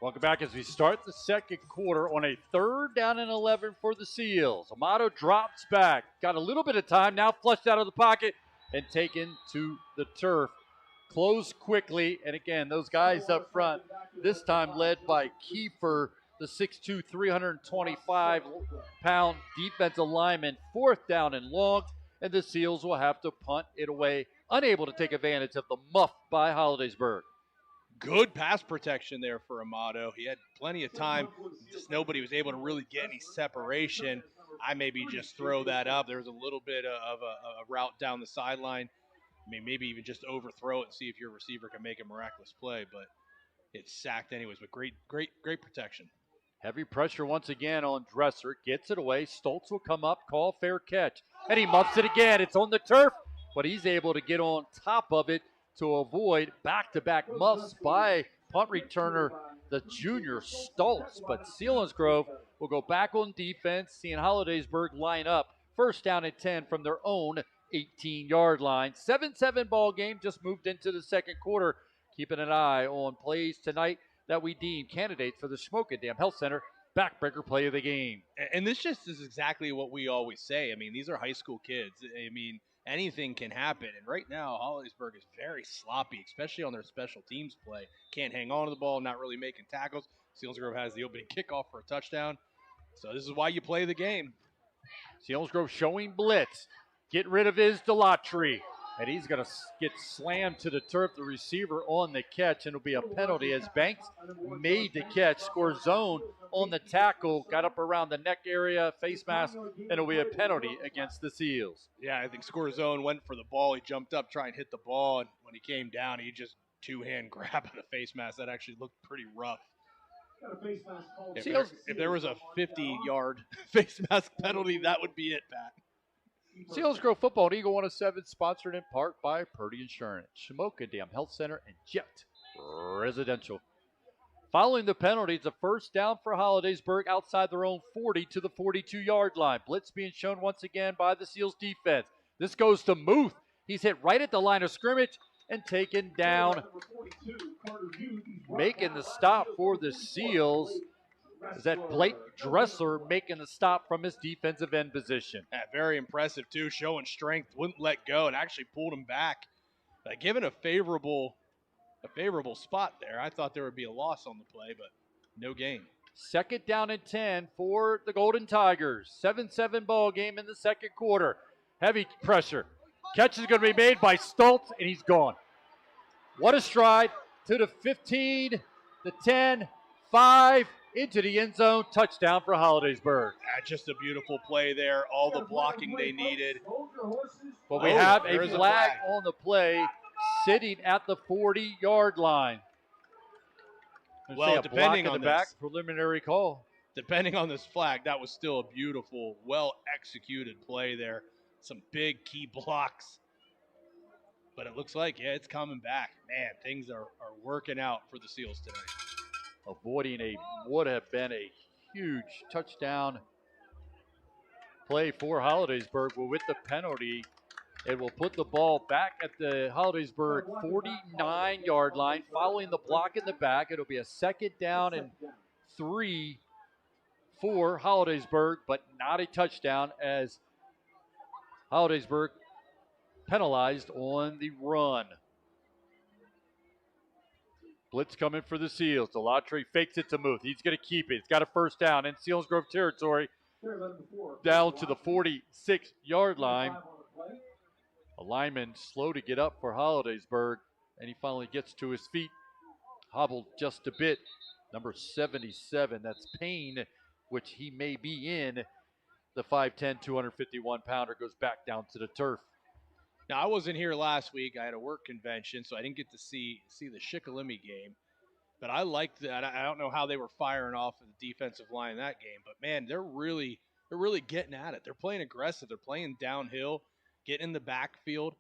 [SPEAKER 2] Welcome back as we start the second quarter on a 3rd down and 11 for the Seals. Amato drops back. Got a little bit of time, now flushed out of the pocket and taken to the turf. Closed quickly, and again, those guys up front, this time led by Kiefer, the 6'2", 325-pound defensive lineman. 4th down and long, and the Seals will have to punt it away, unable to take advantage of the muff by Holidaysburg.
[SPEAKER 11] Good pass protection there for Amato. He had plenty of time. Just nobody was able to really get any separation. I maybe just throw that up. There was a little bit of a route down the sideline. I mean, maybe even just overthrow it and see if your receiver can make a miraculous play. But it's sacked anyways. But great protection.
[SPEAKER 2] Heavy pressure once again on Dresser. Gets it away. Stoltz will come up, call fair catch. And he muffs it again. It's on the turf, but he's able to get on top of it to avoid back-to-back muffs by punt returner, the junior Stoltz. But Selinsgrove will go back on defense, seeing Holidaysburg line up 1st down and 10 from their own 18-yard line. 7-7 ball game, just moved into the second quarter. Keeping an eye on plays tonight that we deem candidates for the Schmokendam Health Center backbreaker play of the game.
[SPEAKER 11] And this just is exactly what we always say. I mean, these are high school kids. I mean, anything can happen. And right now, Hollidaysburg is very sloppy, especially on their special teams play. Can't hang on to the ball, not really making tackles. Selinsgrove has the opening kickoff for a touchdown. So this is why you play the game.
[SPEAKER 2] Selinsgrove showing blitz. Get rid of his Delatry. And he's going to get slammed to the turf. The receiver on the catch, and it'll be a penalty as Banks made the catch. Score zone on the tackle. Got up around the neck area, face mask, and it'll be a penalty against the Seals.
[SPEAKER 11] Yeah, I think Score Zone went for the ball. He jumped up, trying to hit the ball, and when he came down, he just two-hand grab at the face mask. That actually looked pretty rough. If there was a 50-yard face mask penalty, that would be it, Pat.
[SPEAKER 2] Selinsgrove Football and Eagle 107, sponsored in part by Purdy Insurance, Schmokendam Health Center, and Jet Residential. Following the penalty, it's a 1st down for Holidaysburg outside their own 40 to the 42-yard line. Blitz being shown once again by the Seals defense. This goes to Muth. He's hit right at the line of scrimmage and taken down. Making the stop for the Seals is that Blake Dressler making the stop from his defensive end position.
[SPEAKER 11] Yeah, very impressive, too, showing strength, wouldn't let go, and actually pulled him back. Given a favorable spot there. I thought there would be a loss on the play, but no gain.
[SPEAKER 2] 2nd down and 10 for the Golden Tigers. 7-7 ball game in the second quarter. Heavy pressure. Catch is going to be made by Stoltz, and he's gone. What a stride to the 15, the 10, 5, into the end zone. Touchdown for Holidaysburg.
[SPEAKER 11] Just a beautiful play there. All the blocking they needed.
[SPEAKER 2] But we have a flag on the play, sitting at the 40-yard line.
[SPEAKER 11] Well, depending on this
[SPEAKER 2] preliminary call.
[SPEAKER 11] Depending on this flag, that was still a beautiful, well-executed play there. Some big key blocks. But it looks like, it's coming back. Man, things are working out for the Seals tonight.
[SPEAKER 2] Avoiding would have been a huge touchdown play for Holidaysburg. But with the penalty, it will put the ball back at the Holidaysburg 49-yard line. Following the block in the back, it'll be a 2nd down and 3 for Holidaysburg, but not a touchdown as Holidaysburg penalized on the run. Blitz coming for the Seals. Delatry fakes it to Muth. He's going to keep it. He's got a 1st down in Selinsgrove territory. down to the 46-yard line. A lineman slow to get up for Holidaysburg, and he finally gets to his feet. Hobbled just a bit. Number 77, that's Payne, which he may be in. The 5'10", 251-pounder goes back down to the turf.
[SPEAKER 11] Now, I wasn't here last week. I had a work convention, so I didn't get to see the Shikellamy game. But I liked that. I don't know how they were firing off of the defensive line in that game. But, man, they're really getting at it. They're playing aggressive. They're playing downhill, getting in the backfield.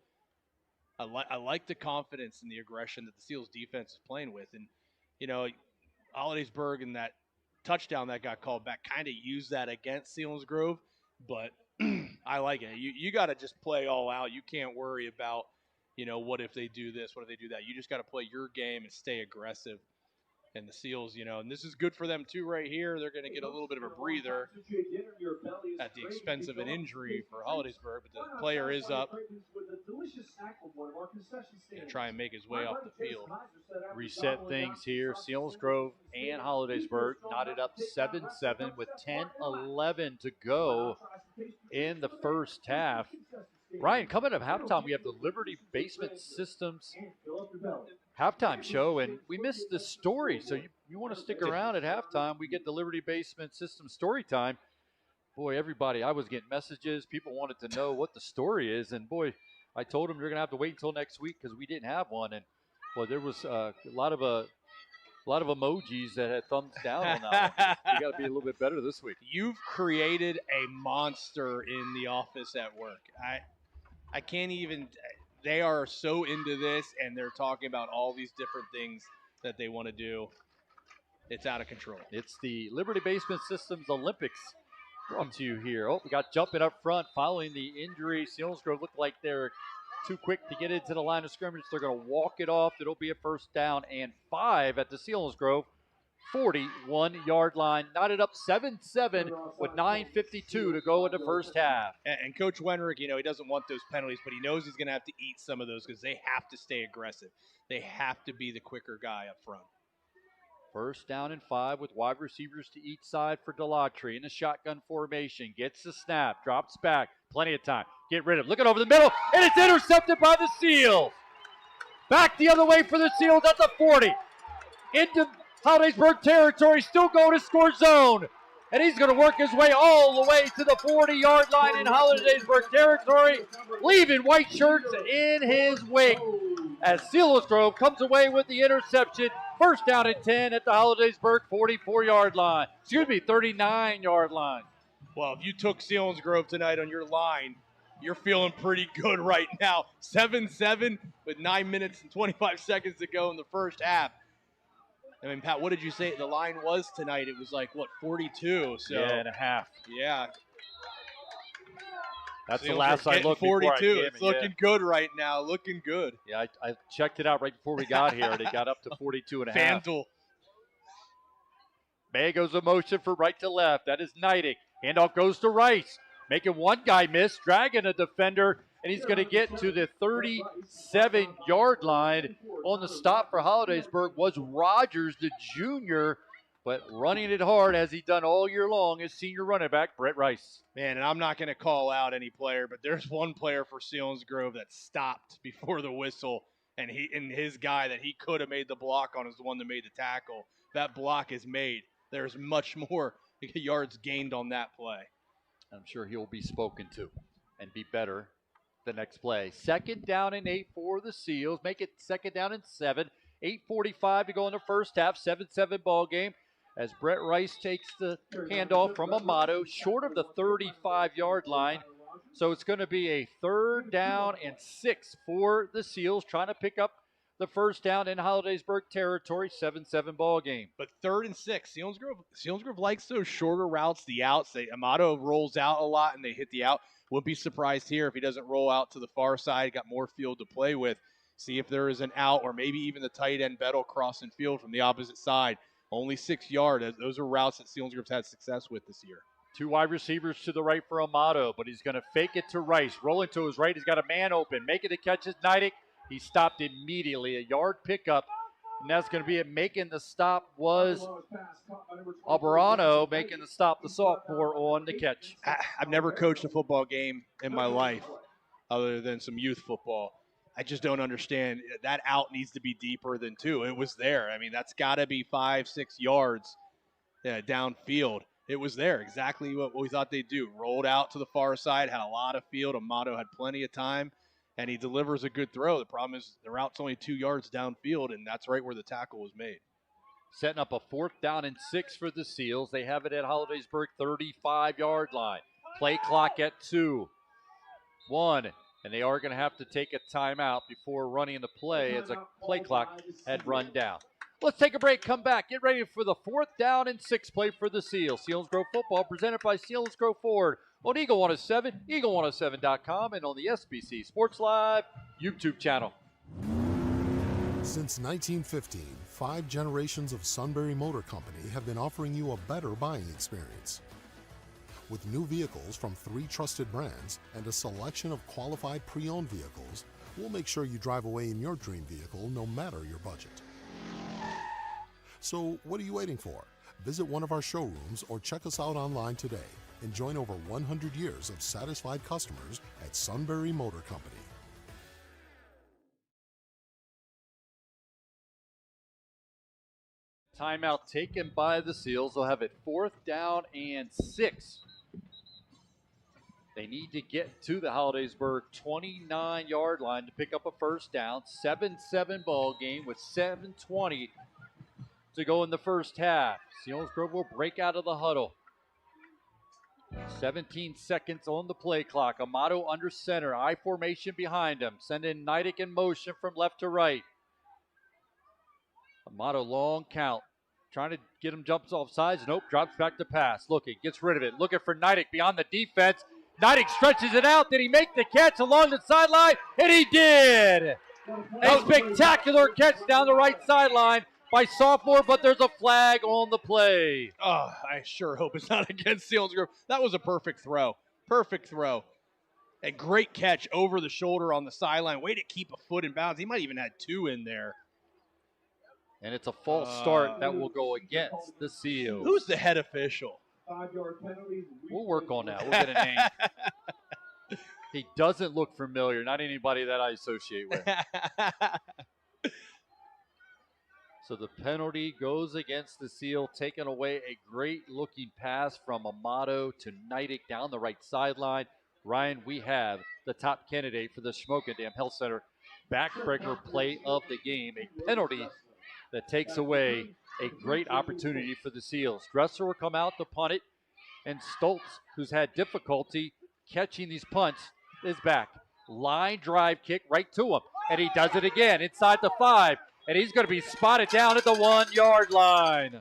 [SPEAKER 11] I like the confidence and the aggression that the Seals defense is playing with. And, you know, Hollidaysburg and that touchdown that got called back kind of used that against Selinsgrove. But I like it. You got to just play all out. You can't worry about, you know, what if they do this, what if they do that. You just got to play your game and stay aggressive. And the Seals, you know, and this is good for them too right here. They're going to get a little bit of a breather at the expense of an injury for Hollidaysburg, but the player is up. Going to try and make his way off the field.
[SPEAKER 2] Reset things here. Selinsgrove and Holidaysburg knotted up 7-7 with 10-11 to go in the first half. Ryan, coming up halftime, we have the Liberty Basement Systems halftime show, and we missed the story. So you want to stick around at halftime, we get the Liberty Basement Systems story time. Boy, everybody, I was getting messages. People wanted to know what the story is, and boy, I told them you're going to have to wait until next week because we didn't have one. And boy, there was a lot of emojis that had thumbs down on that one. We got to be a little bit better this week.
[SPEAKER 11] You've created a monster in the office at work. I can't even. They are so into this, and they're talking about all these different things that they want to do. It's out of control.
[SPEAKER 2] It's the Liberty Basement Systems Olympics brought to you here. Oh, we got jumping up front following the injury. Selinsgrove looked like they're too quick to get into the line of scrimmage. They're going to walk it off. It'll be a 1st down and 5 at the Selinsgrove 41-yard line. Knotted up 7-7 with 9:52 to go in the first half.
[SPEAKER 11] And Coach Wenrick, you know, he doesn't want those penalties, but he knows he's going to have to eat some of those because they have to stay aggressive. They have to be the quicker guy up front.
[SPEAKER 2] 1st down and 5 with wide receivers to each side for Delatry in the shotgun formation. Gets the snap, drops back, plenty of time. Get rid of it. Looking over the middle, and it's intercepted by the Seals. Back the other way for the Seals at the 40. Into Hollidaysburg territory, still going to score zone. And he's going to work his way all the way to the 40-yard line in Hollidaysburg territory, leaving white shirts in his wake as Selinsgrove comes away with the interception. 1st down and 10 at the Holidaysburg 44-yard line. 39-yard line.
[SPEAKER 11] Well, if you took Selinsgrove tonight on your line, you're feeling pretty good right now. 7-7 with 9 minutes and 25 seconds to go in the first half. I mean, Pat, what did you say the line was tonight? It was like, what, 42? So,
[SPEAKER 2] yeah, and a half.
[SPEAKER 11] Yeah.
[SPEAKER 2] That's the last I looked
[SPEAKER 11] 42. It's looking good right now. Looking good.
[SPEAKER 2] Yeah, I checked it out right before we got here, and it got up to 42 and a half.
[SPEAKER 11] FanDuel.
[SPEAKER 2] May goes a motion for right to left. That is Neidig. Handoff goes to Rice. Making one guy miss, dragging a defender, and he's going to get to the 37-yard line. On the stop for Hollidaysburg was Rogers, the junior, but running it hard as he's done all year long is senior running back Brett Rice.
[SPEAKER 11] Man, and I'm not going to call out any player, but there's one player for Selinsgrove that stopped before the whistle, and his guy that he could have made the block on is the one that made the tackle. That block is made. There's much more yards gained on that play.
[SPEAKER 2] I'm sure he'll be spoken to and be better the next play. 2nd down and 8 for the Seals. Make it 2nd down and 7. 8:45 to go in the first half. 7-7 ball game as Brett Rice takes the handoff from Amato short of the 35-yard line. So it's going to be a 3rd down and 6 for the Seals, trying to pick up the 1st down in Holidaysburg territory. 7-7 ball game.
[SPEAKER 11] But 3rd and 6. Selinsgrove likes those shorter routes, the outs. Amato rolls out a lot and they hit the out. Wouldn't be surprised here if he doesn't roll out to the far side. Got more field to play with. See if there is an out or maybe even the tight end Bettle crossing field from the opposite side. Only 6 yards. Those are routes that Selinsgrove's had success with this year.
[SPEAKER 2] 2 wide receivers to the right for Amato, but he's going to fake it to Rice. Rolling to his right. He's got a man open. Making the catch is Neidig. He stopped immediately. A yard pickup And that's going to be it. Making the stop was Albarano, making the stop, the sophomore, on the catch.
[SPEAKER 11] I've never coached a football game in my life other than some youth football. I just don't understand. That out needs to be deeper than 2. It was there. I mean, that's got to be 5-6 yards downfield. It was there, exactly what we thought they'd do. Rolled out to the far side, had a lot of field. Amato had plenty of time, and he delivers a good throw. The problem is the route's only 2 yards downfield, and that's right where the tackle was made.
[SPEAKER 2] Setting up a 4th down and 6 for the Seals. They have it at Holidaysburg 35-yard line. Play clock at 2. 1. And they are going to have to take a timeout before running the play as a play clock had run down. Let's take a break, come back, get ready for the 4th down and 6 play for the Seals. Selinsgrove football presented by Selinsgrove Ford on Eagle 107, eagle107.com, and on the SBC Sports Live YouTube channel.
[SPEAKER 14] Since 1915, 5 generations of Sunbury Motor Company have been offering you a better buying experience. With new vehicles from 3 trusted brands and a selection of qualified pre-owned vehicles, we'll make sure you drive away in your dream vehicle no matter your budget. So what are you waiting for? Visit one of our showrooms or check us out online today and join over 100 years of satisfied customers at Sunbury Motor Company.
[SPEAKER 2] Timeout taken by the Seals. They'll have it 4th down and 6. They need to get to the Holidaysburg 29-yard line to pick up a 1st down. 7-7 ball game with 7:20 to go in the first half. Selinsgrove will break out of the huddle. 17 seconds on the play clock. Amato under center. I formation behind him. Sending Neidick in motion from left to right. Amato long count. Trying to get him jumps off sides. Nope, drops back to pass. Looking, gets rid of it. Looking for Neidick beyond the defense. Neidick stretches it out. Did he make the catch along the sideline? And he did! A spectacular catch down the right sideline by sophomore, but there's a flag on the play.
[SPEAKER 11] Oh, I sure hope it's not against Selinsgrove. That was a perfect throw. Perfect throw. A great catch over the shoulder on the sideline. Way to keep a foot in bounds. He might even had 2 in there.
[SPEAKER 2] And it's a false start that will go against the Seals.
[SPEAKER 11] Who's the head official?
[SPEAKER 2] 5-yard penalties. We'll work on that. We'll get a name. He doesn't look familiar. Not anybody that I associate with. So the penalty goes against the Seal, taking away a great-looking pass from Amato to Neidick down the right sideline. Ryan, we have the top candidate for the Schmokendam Health Center backbreaker play of the game, a penalty that takes away a great opportunity for the Seals. Dresser will come out to punt it, and Stoltz, who's had difficulty catching these punts, is back. Line drive kick right to him, and he does it again inside the 5, and he's going to be spotted down at the 1-yard line.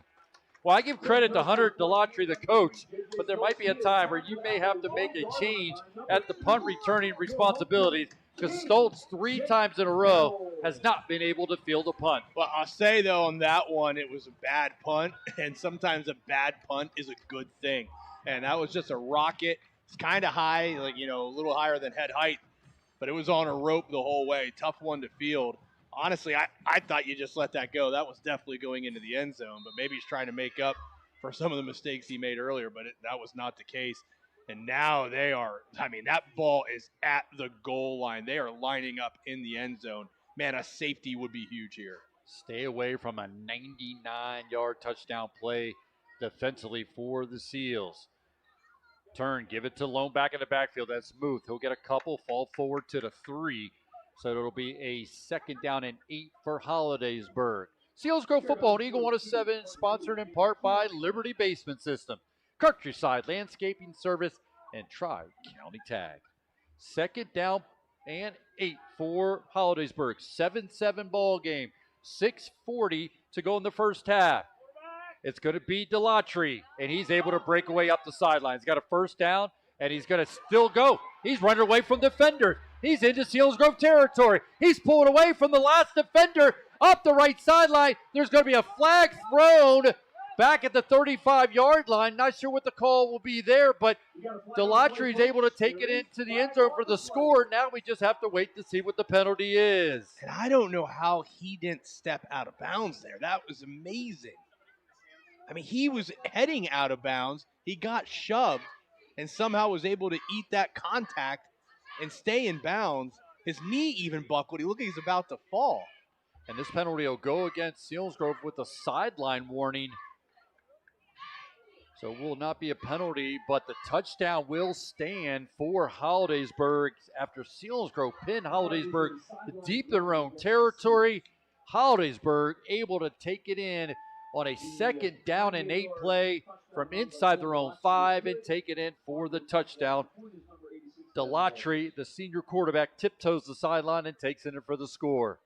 [SPEAKER 2] Well, I give credit to Hunter Delatry, the coach, but there might be a time where you may have to make a change at the punt returning responsibilities because Stoltz 3 times in a row has not been able to field a punt.
[SPEAKER 11] Well, I'll say, though, on that one, it was a bad punt, and sometimes a bad punt is a good thing. And that was just a rocket. It's kind of high, like, a little higher than head height, but it was on a rope the whole way. Tough one to field. Honestly, I thought you just let that go. That was definitely going into the end zone, but maybe he's trying to make up for some of the mistakes he made earlier, but that was not the case. And now that ball is at the goal line. They are lining up in the end zone. Man, a safety would be huge here.
[SPEAKER 2] Stay away from a 99-yard touchdown play defensively for the Seals. Turn, give it to Lone back in the backfield. That's Muth. He'll get a couple, fall forward to the 3. So it'll be a 2nd down and 8 for Holidaysburg. Selinsgrove football on Eagle 107, sponsored in part by Liberty Basement System, Countryside Landscaping Service, and Tri-County Tag. 2nd down and 8 for Holidaysburg. 7-7 ball game. 6:40 to go in the first half. It's going to be Delatry, and he's able to break away up the sideline. He's got a 1st down, and he's going to still go. He's running away from defenders. He's into Selinsgrove territory. He's pulling away from the last defender up the right sideline. There's going to be a flag thrown back at the 35-yard line. Not sure what the call will be there, but Delatry is able to take it into the end zone for the score. Now we just have to wait to see what the penalty is.
[SPEAKER 11] And I don't know how he didn't step out of bounds there. That was amazing. I mean, he was heading out of bounds. He got shoved and somehow was able to eat that contact and stay in bounds. His knee even buckled. He looked like he's about to fall.
[SPEAKER 2] And this penalty will go against Selinsgrove with a sideline warning. So it will not be a penalty, but the touchdown will stand for Holidaysburg after Selinsgrove pinned Holidaysburg deep in their own territory. Holidaysburg able to take it in on a 2nd down and 8 play from inside their own 5 and take it in for the touchdown. Delatry, the senior quarterback, tiptoes the sideline and takes it in for the score.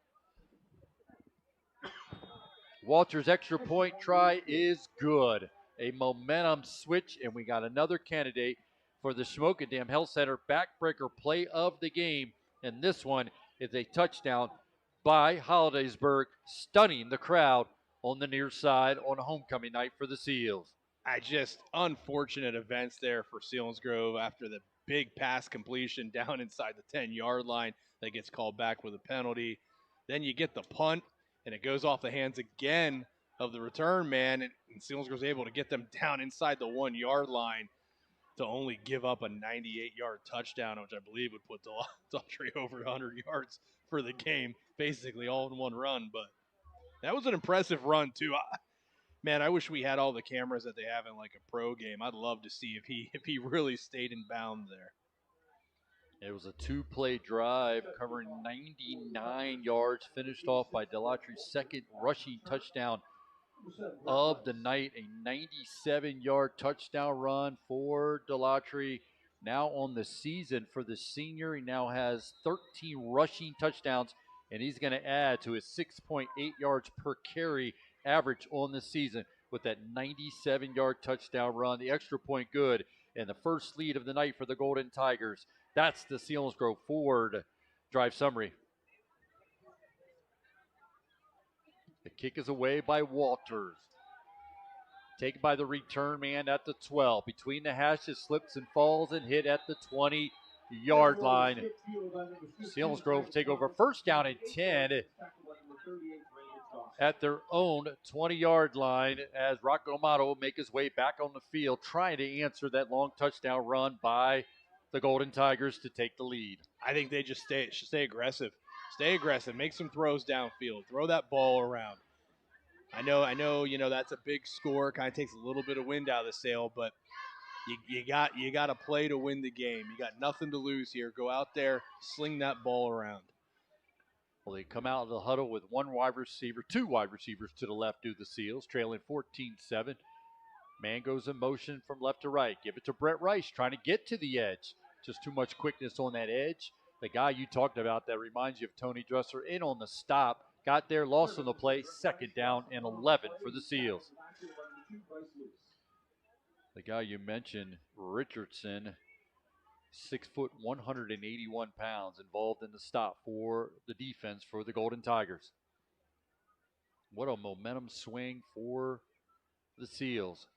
[SPEAKER 2] Walter's extra point try is good. A momentum switch, and we got another candidate for the Schmokendam Health Center backbreaker play of the game. And this one is a touchdown by Holidaysburg, stunning the crowd on the near side on homecoming night for the Seals.
[SPEAKER 11] Unfortunate events there for Selinsgrove after the big pass completion down inside the 10-yard line that gets called back with a penalty. Then you get the punt, and it goes off the hands again of the return man, and Selinsgrove's able to get them down inside the 1-yard line to only give up a 98-yard touchdown, which I believe would put Delatry over 100 yards for the game, basically all in one run. But that was an impressive run, too. Man, I wish we had all the cameras that they have in like a pro game. I'd love to see if he really stayed in bounds there.
[SPEAKER 2] It was a 2-play drive covering 99 yards, finished off by Delatry's 2nd rushing touchdown of the night. A 97-yard touchdown run for Delatry. Now on the season for the senior, he now has 13 rushing touchdowns, and he's going to add to his 6.8 yards per carry average on the season with that 97-yard touchdown run. The extra point good, and the first lead of the night for the Golden Tigers. That's the Selinsgrove Ford drive summary. The kick is away by Walters. Taken by the return man at the 12. Between the hashes, slips and falls and hit at the 20-yard line. Selinsgrove take over 1st down and 10 at their own 20-yard line as Rocco Amato will make his way back on the field, trying to answer that long touchdown run by the Golden Tigers to take the lead.
[SPEAKER 11] I think they just should stay aggressive. Stay aggressive. Make some throws downfield. Throw that ball around. I know, that's a big score. Kind of takes a little bit of wind out of the sail, but you got to play to win the game. You got nothing to lose here. Go out there, sling that ball around.
[SPEAKER 2] Well, they come out of the huddle with two wide receivers to the left do the Seals, trailing 14-7. Man goes in motion from left to right. Give it to Brett Rice, trying to get to the edge. Just too much quickness on that edge. The guy you talked about that reminds you of Tony Dresser in on the stop. Got there, lost on the play, 2nd down and 11 for the Seals. The guy you mentioned, Richardson, 6 foot, 181 pounds, involved in the stop for the defense for the Golden Tigers. What a momentum swing for the Seals.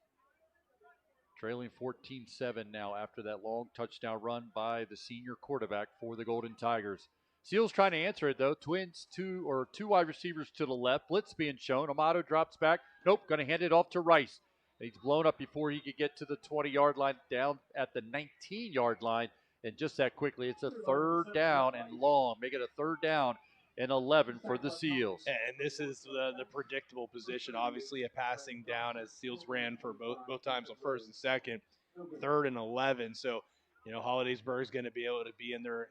[SPEAKER 2] Trailing 14-7 now after that long touchdown run by the senior quarterback for the Golden Tigers. Seals trying to answer it, though. Two wide receivers to the left. Blitz being shown. Amato drops back. Nope, going to hand it off to Rice. He's blown up before he could get to the 20-yard line, down at the 19-yard line. And just that quickly, it's a 3rd down and long. Make it a 3rd down and 11 for the Seals.
[SPEAKER 11] And this is the predictable position. Obviously, a passing down as Seals ran for both times on 1st and 2nd, 3rd and 11. So, Holidaysburg is going to be able to be in their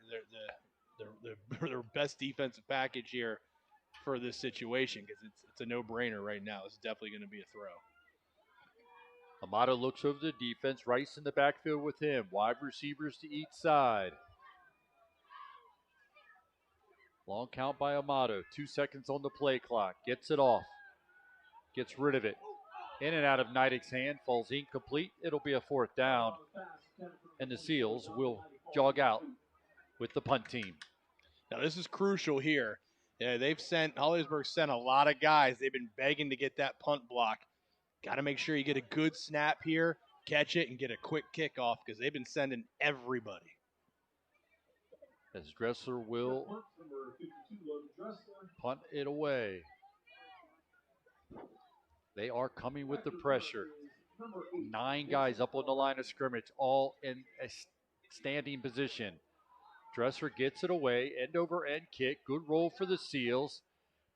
[SPEAKER 11] best defensive package here for this situation because it's a no-brainer right now. It's definitely going to be a throw.
[SPEAKER 2] Amato looks over the defense. Rice in the backfield with him. Wide receivers to each side. Long count by Amato. 2 seconds on the play clock. Gets it off. Gets rid of it. In and out of Nidek's hand. Falls incomplete. It'll be a 4th down. And the Seals will jog out with the punt team.
[SPEAKER 11] Now this is crucial here. Yeah, Holidaysburg sent a lot of guys. They've been begging to get that punt block. Got to make sure you get a good snap here, catch it, and get a quick kickoff because they've been sending everybody.
[SPEAKER 2] As Dresser will punt it away. They are coming with the pressure. 9 guys up on the line of scrimmage, all in a standing position. Dresser gets it away, end over end kick. Good roll for the Seals.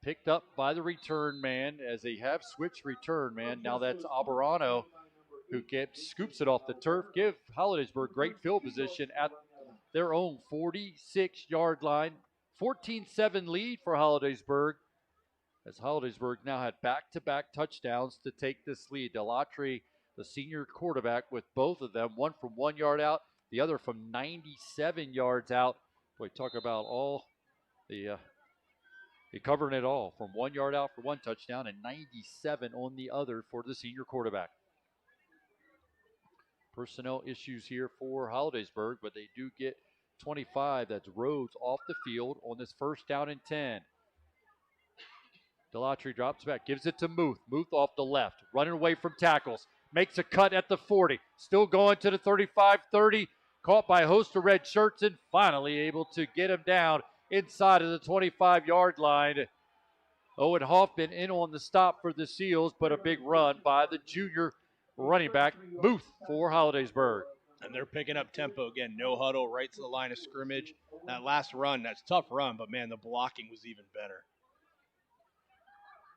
[SPEAKER 2] Picked up by the return man as they have switched return man. Now that's Albarano who scoops it off the turf. Give Hollidaysburg great field position at their own 46-yard line. 14-7 lead for Hollidaysburg, as Hollidaysburg now had back-to-back touchdowns to take this lead. Delatry, the senior quarterback, with both of them, one from 1 yard out, the other from 97 yards out. Boy, talk about all the covering it all, from 1 yard out for one touchdown and 97 on the other for the senior quarterback. Personnel issues here for Hollidaysburg, but they do get 25. That's Rhodes off the field on this 1st down and 10. Delatry drops back, gives it to Muth. Muth off the left, running away from tackles. Makes a cut at the 40. Still going to the 35-30. Caught by a host of red shirts and finally able to get him down inside of the 25-yard line. Owen Hoffman in on the stop for the Seals, but a big run by the junior running back, Muth, for Hollidaysburg.
[SPEAKER 11] And they're picking up tempo again. No huddle, right to the line of scrimmage. That last run, that's a tough run, but man, the blocking was even better.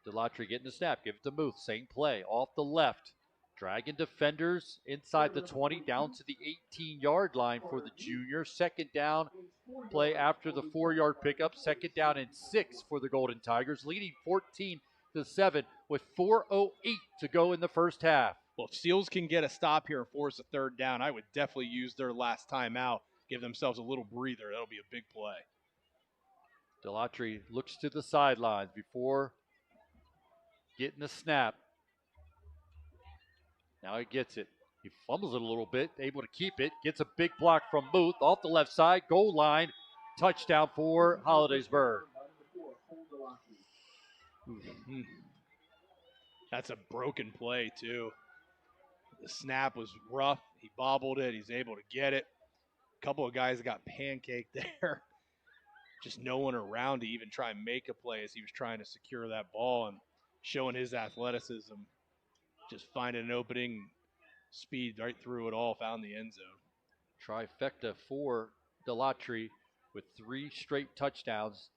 [SPEAKER 2] Delatry getting the snap, give it to Muth, same play, off the left. Dragging defenders inside the 20, down to the 18-yard line for the junior. 2nd down play after the 4-yard pickup. 2nd down and 6 for the Golden Tigers, leading 14-7 with 4:08 to go in the first half.
[SPEAKER 11] Well, if Seals can get a stop here and force a 3rd down, I would definitely use their last time out, give themselves a little breather. That'll be a big play.
[SPEAKER 2] Delatry looks to the sidelines before getting the snap. Now he gets it. He fumbles it a little bit, able to keep it. Gets a big block from Muth off the left side. Goal line. Touchdown for Hollidaysburg.
[SPEAKER 11] That's a broken play, too. The snap was rough. He bobbled it. He's able to get it. A couple of guys got pancaked there. Just no one around to even try and make a play as he was trying to secure that ball and showing his athleticism. Just finding an opening, speed right through it all, found the end zone.
[SPEAKER 2] Trifecta for Delatry with 3 straight touchdowns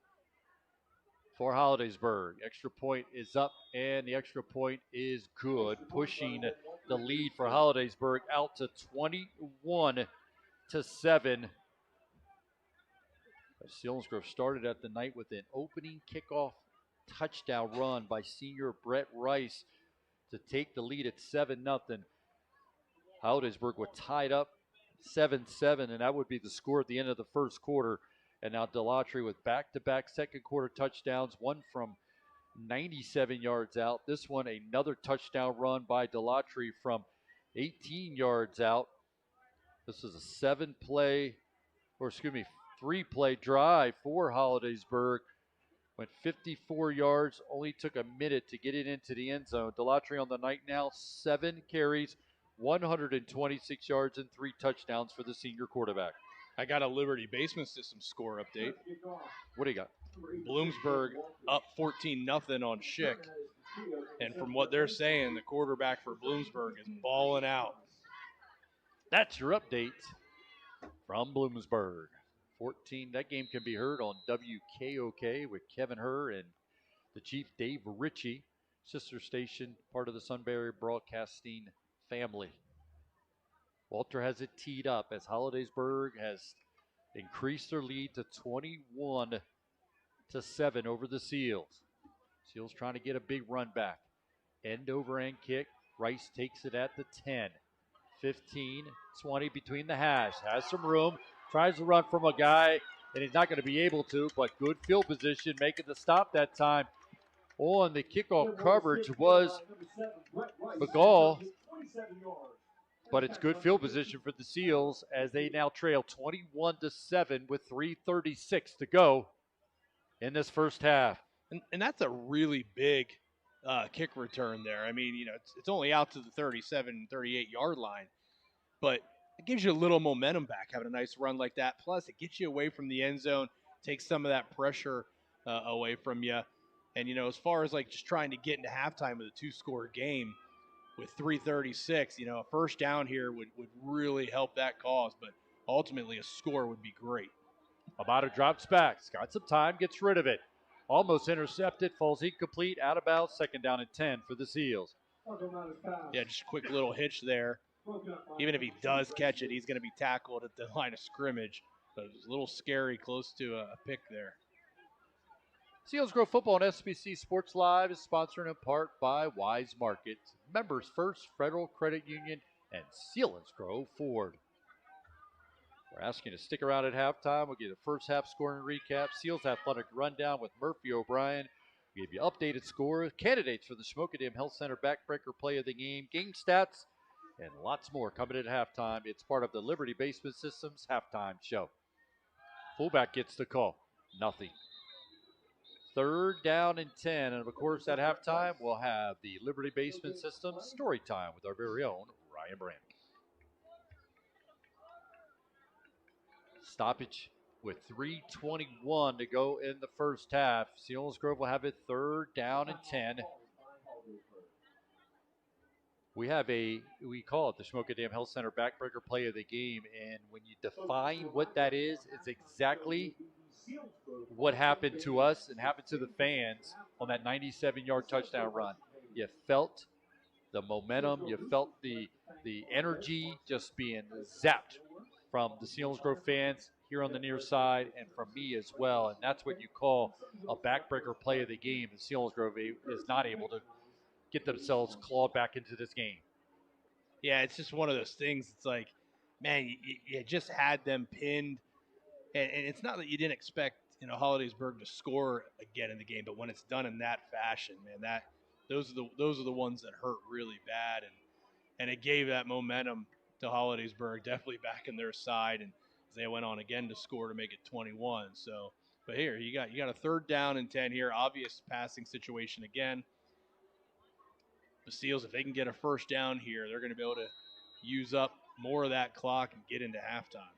[SPEAKER 2] for Hollidaysburg. Extra point is up, and the extra point is good, pushing the lead for Hollidaysburg out to 21-7. Selinsgrove started at the night with an opening kickoff touchdown run by senior Brett Rice to take the lead at 7-0. Hollidaysburg was tied up 7-7, and that would be the score at the end of the first quarter. And now Delatry with back-to-back second quarter touchdowns, one from 97 yards out. This one, another touchdown run by Delatry from 18 yards out. This is a 3-play drive for Hollidaysburg. Went 54 yards, only took a minute to get it into the end zone. Delatry on the night now, 7 carries, 126 yards, and 3 touchdowns for the senior quarterback.
[SPEAKER 11] I got a Liberty Basement System score update.
[SPEAKER 2] What do you got?
[SPEAKER 11] Bloomsburg up 14-0 on Schick. And from what they're saying, the quarterback for Bloomsburg is balling out.
[SPEAKER 2] That's your update from Bloomsburg. 14. That game can be heard on WKOK with Kevin Herr and the Chief Dave Ritchie, sister station, part of the Sunbury Broadcasting family. Walter has it teed up as Hollidaysburg has increased their lead to 21-7 over the Seals. Seals trying to get a big run back. End over end kick. Rice takes it at the 10. 15, 20 between the hash. Has some room. Tries to run from a guy, and he's not going to be able to, but good field position, making the stop that time. On the kickoff coverage was McGall, but it's good field position for the Seals as they now trail 21-7 with 3:36 to go in this first half.
[SPEAKER 11] And that's a really big kick return there. I mean, it's only out to the 37, 38-yard line, but it gives you a little momentum back having a nice run like that. Plus, it gets you away from the end zone, takes some of that pressure away from you. And, as far as like just trying to get into halftime with a 2-score game with 3:36, a first down here would really help that cause. But ultimately, a score would be great.
[SPEAKER 2] Amato drops back. He's got some time, gets rid of it. Almost intercepted, falls incomplete, out of bounds, 2nd down and 10 for the Seals.
[SPEAKER 11] Yeah, just a quick little hitch there. Even if he does catch it, he's going to be tackled at the line of scrimmage. But it was a little scary, close to a pick there.
[SPEAKER 2] Selinsgrove Football on SBC Sports Live is sponsored in part by Wise Market, Members First Federal Credit Union, and Selinsgrove Ford. We're asking you to stick around at halftime. We'll give you the first half scoring recap, Seals Athletic Rundown with Murphy O'Brien. We'll give you updated scores, candidates for the Schmokadam Health Center Backbreaker Play of the Game, game stats, and lots more coming at halftime. It's part of the Liberty Basement Systems halftime show. Fullback gets the call. Nothing. 3rd down and 10. And, of course, at halftime, we'll have the Liberty Basement Systems story time with our very own Ryan Brand. Stoppage with 3:21 to go in the first half. Selinsgrove will have it 3rd down and 10. We call it the Schmokadam Health Center Backbreaker Play of the Game. And when you define what that is, it's exactly what happened to us and happened to the fans on that 97-yard touchdown run. You felt the momentum, you felt the energy just being zapped from the Selinsgrove fans here on the near side and from me as well. And that's what you call a backbreaker play of the game. And Selinsgrove is not able to get themselves clawed back into this game.
[SPEAKER 11] Yeah, it's just one of those things. It's like, man, you just had them pinned. And it's not that you didn't expect, Holidaysburg to score again in the game, but when it's done in that fashion, man, those are the ones that hurt really bad, and it gave that momentum to Holidaysburg, definitely back in their side, and they went on again to score to make it 21. So, but here you got a 3rd down and 10 here, obvious passing situation again. The Seals, if they can get a first down here, they're going to be able to use up more of that clock and get into halftime.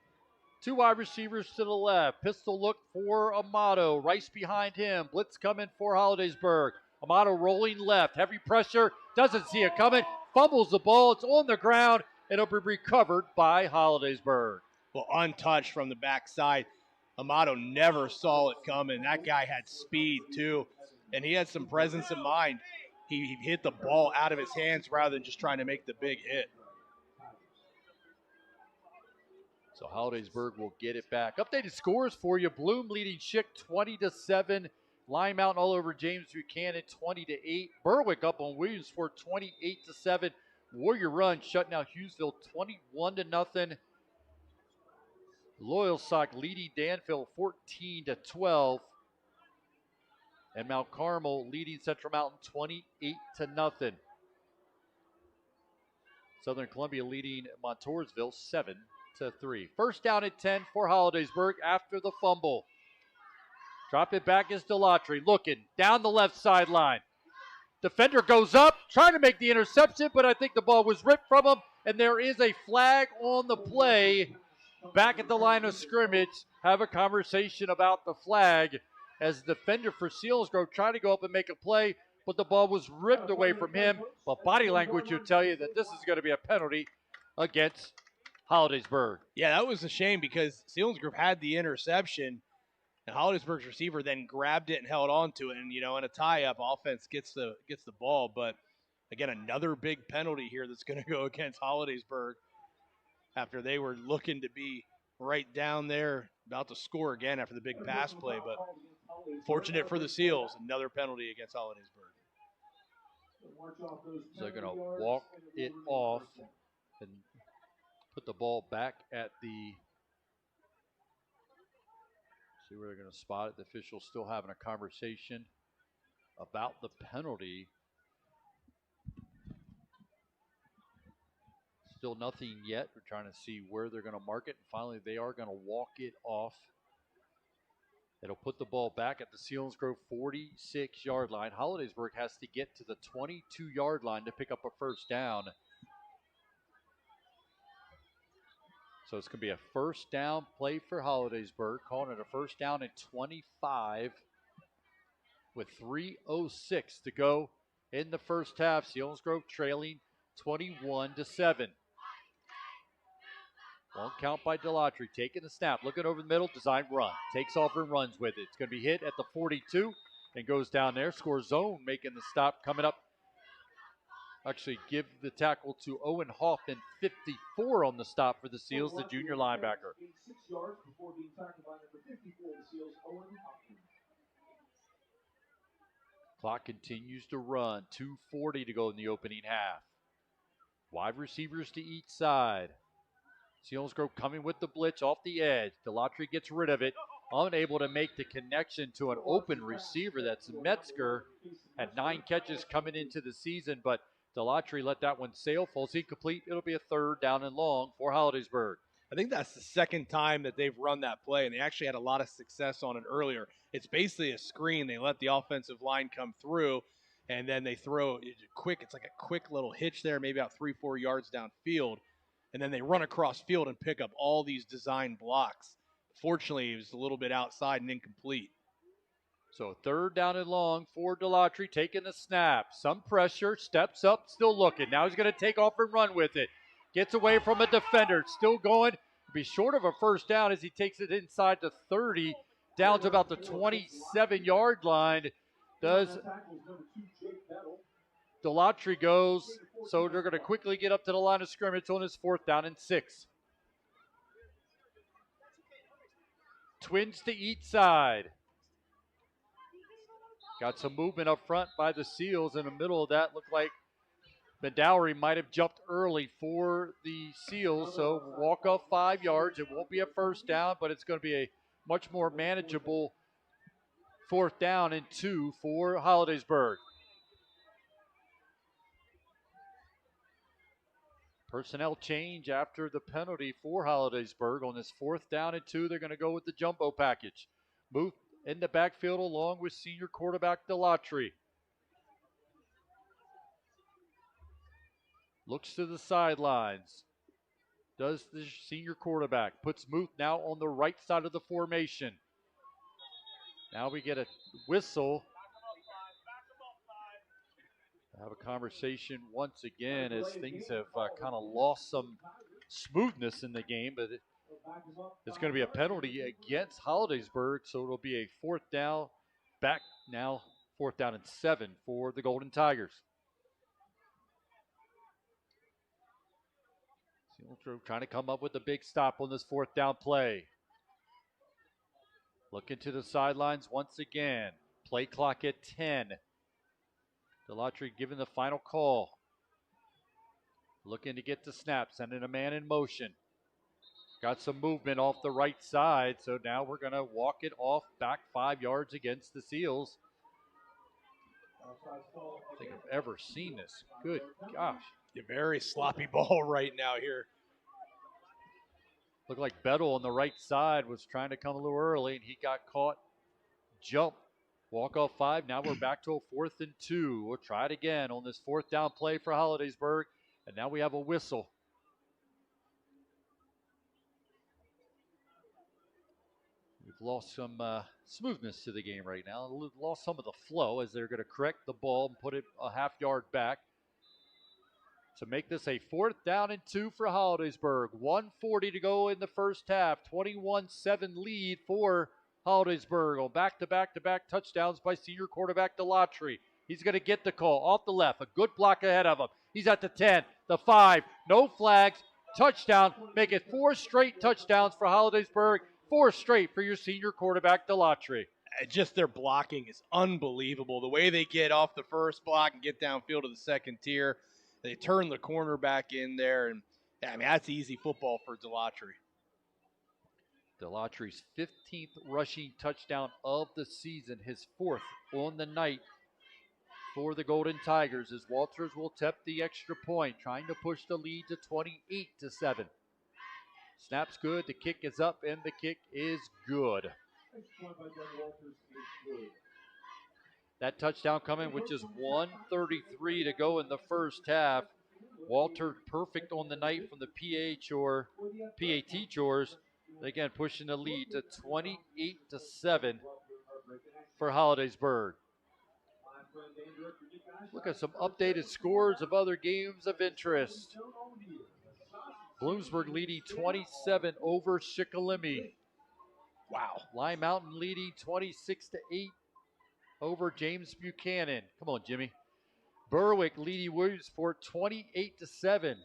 [SPEAKER 2] 2 wide receivers to the left. Pistol look for Amato. Rice behind him. Blitz coming for Holidaysburg. Amato rolling left. Heavy pressure. Doesn't see it coming. Fumbles the ball. It's on the ground. It'll be recovered by Holidaysburg.
[SPEAKER 11] Well, untouched from the backside. Amato never saw it coming. That guy had speed, too. And he had some presence of mind. He hit the ball out of his hands rather than just trying to make the big hit.
[SPEAKER 2] So Holidaysburg will get it back. Updated scores for you. Bloom leading Schick 20-7. Lime Mountain all over James Buchanan 20-8. Berwick up on Williamsport 28-7. Warrior Run shutting out Hughesville 21-0. Loyal Sock leading Danville 14-12. And Mount Carmel leading Central Mountain 28-0. Southern Columbia leading Montoursville 7-3. 1st down and 10 for Holidaysburg after the fumble. Drop it back is Delatry looking down the left sideline. Defender goes up, trying to make the interception, but I think the ball was ripped from him, and there is a flag on the play. Back at the line of scrimmage, have a conversation about the flag as the defender for Selinsgrove trying to go up and make a play, but the ball was ripped away from him. But body language will tell you that this is going to be a penalty against Holidaysburg.
[SPEAKER 11] Yeah, that was a shame because Selinsgrove had the interception, and Holidaysburg's receiver then grabbed it and held on to it. And, in a tie-up, offense gets the ball. But, again, another big penalty here that's going to go against Holidaysburg after they were looking to be right down there, about to score again after the big pass play. But fortunate for the Seals, another penalty against Holidaysburg.
[SPEAKER 2] So they're going to walk it off and put the ball back at the, see where they're going to spot it. The officials still having a conversation about the penalty. Still nothing yet. We're trying to see where they're going to mark it. And finally, they are going to walk it off. It'll put the ball back at the Selinsgrove 46-yard line. Holidaysburg has to get to the 22-yard line to pick up a first down. So it's going to be a first down play for Holidaysburg, calling it a first down and 25 with 3:06 to go in the first half. Selinsgrove trailing 21-7. One count by Delatry, taking the snap, looking over the middle, design run. Takes off and runs with it. It's going to be hit at the 42 and goes down there. Scores zone, making the stop coming up. Actually give the tackle to Owen Hoffman, 54 on the stop for the Seals, the junior linebacker.
[SPEAKER 15] 6 yards before being tackled by number 54 of the Seals, Owen Hoffman.
[SPEAKER 2] Clock continues to run. 2:40 to go in the opening half. Wide receivers to each side. Selinsgrove coming with the blitz off the edge. Delatry gets rid of it. Unable to make the connection to an open receiver. That's Metzger. Had 9 catches coming into the season, but Delatry let that one sail. Falls incomplete. It'll be a third down and long for Holidaysburg.
[SPEAKER 11] I think that's the second time that they've run that play, and they actually had a lot of success on it earlier. It's basically a screen. They let the offensive line come through, and then they throw it quick. It's like a quick little hitch there, maybe about 3-4 yards downfield, and then they run across field and pick up all these design blocks. Fortunately, it was a little bit outside and incomplete.
[SPEAKER 2] So third down and long for Delatry, taking the snap. Some pressure, steps up, still looking. Now he's going to take off and run with it. Gets away from a defender, still going. Be short of a first down as he takes it inside the 30, down to about the 27-yard line. Does Delatry goes, so they're going to quickly get up to the line of scrimmage on his fourth down and 6. Twins to each side. Got some movement up front by the Seals. In the middle of that, looked like Medowery might have jumped early for the Seals, so walk off 5 yards. It won't be a first down, but it's going to be a much more manageable fourth down and 2 for Holidaysburg. Personnel change after the penalty for Holidaysburg. On this fourth down and 2, they're going to go with the jumbo package. Move in the backfield along with senior quarterback Delatry. Looks to the sidelines. Does the senior quarterback. Puts Muth now on the right side of the formation. Now we get a whistle. Have a conversation once again as things have kind of lost some smoothness in the game, but it's going to be a penalty against Holidaysburg, so it'll be a fourth down, back now, fourth down and 7 for the Golden Tigers. Trying to come up with a big stop on this fourth down play. Looking to the sidelines once again. Play clock at 10. Delatry giving the final call. Looking to get the snap, sending a man in motion. Got some movement off the right side, so now we're going to walk it off back 5 yards against the Seals. I don't think I've ever seen this. Good gosh.
[SPEAKER 11] A very sloppy ball right now here.
[SPEAKER 2] Looked like Bettle on the right side was trying to come a little early, and he got caught. Jump. Walk off 5. Now we're back to a 4th and 2. We'll try it again on this fourth down play for Holidaysburg. And now we have a whistle. We've lost some smoothness to the game right now. Lost some of the flow as they're going to correct the ball and put it a half yard back to make this a fourth down and 2 for Holidaysburg. 1:40 to go in the first half. 21-7 lead for Holidaysburg on back-to-back-to-back touchdowns by senior quarterback Delatry. He's going to get the call off the left. A good block ahead of him. He's at the 10, the 5, no flags, touchdown. Make it 4 straight touchdowns for Holidaysburg. 4 straight for your senior quarterback Delatry.
[SPEAKER 11] Just their blocking is unbelievable. The way they get off the first block and get downfield to the second tier. They turn the cornerback in there, and I mean, that's easy football for Delatry.
[SPEAKER 2] Delatry's 15th rushing touchdown of the season, his 4th on the night for the Golden Tigers, as Walters will tap the extra point, trying to push the lead to 28-7. Snap's good, the kick is up, and the kick is good. That touchdown coming with just 1:33 to go in the first half. Walter perfect on the night from the PAT chores. Again, pushing the lead to 28-7 for Holidaysburg. Look at some updated scores of other games of interest. Bloomsburg leading 27 over Shikellamy.
[SPEAKER 11] Wow.
[SPEAKER 2] Lime Mountain leading 26-8 over James Buchanan. Come on, Jimmy. Berwick leading Williamsport 28-7.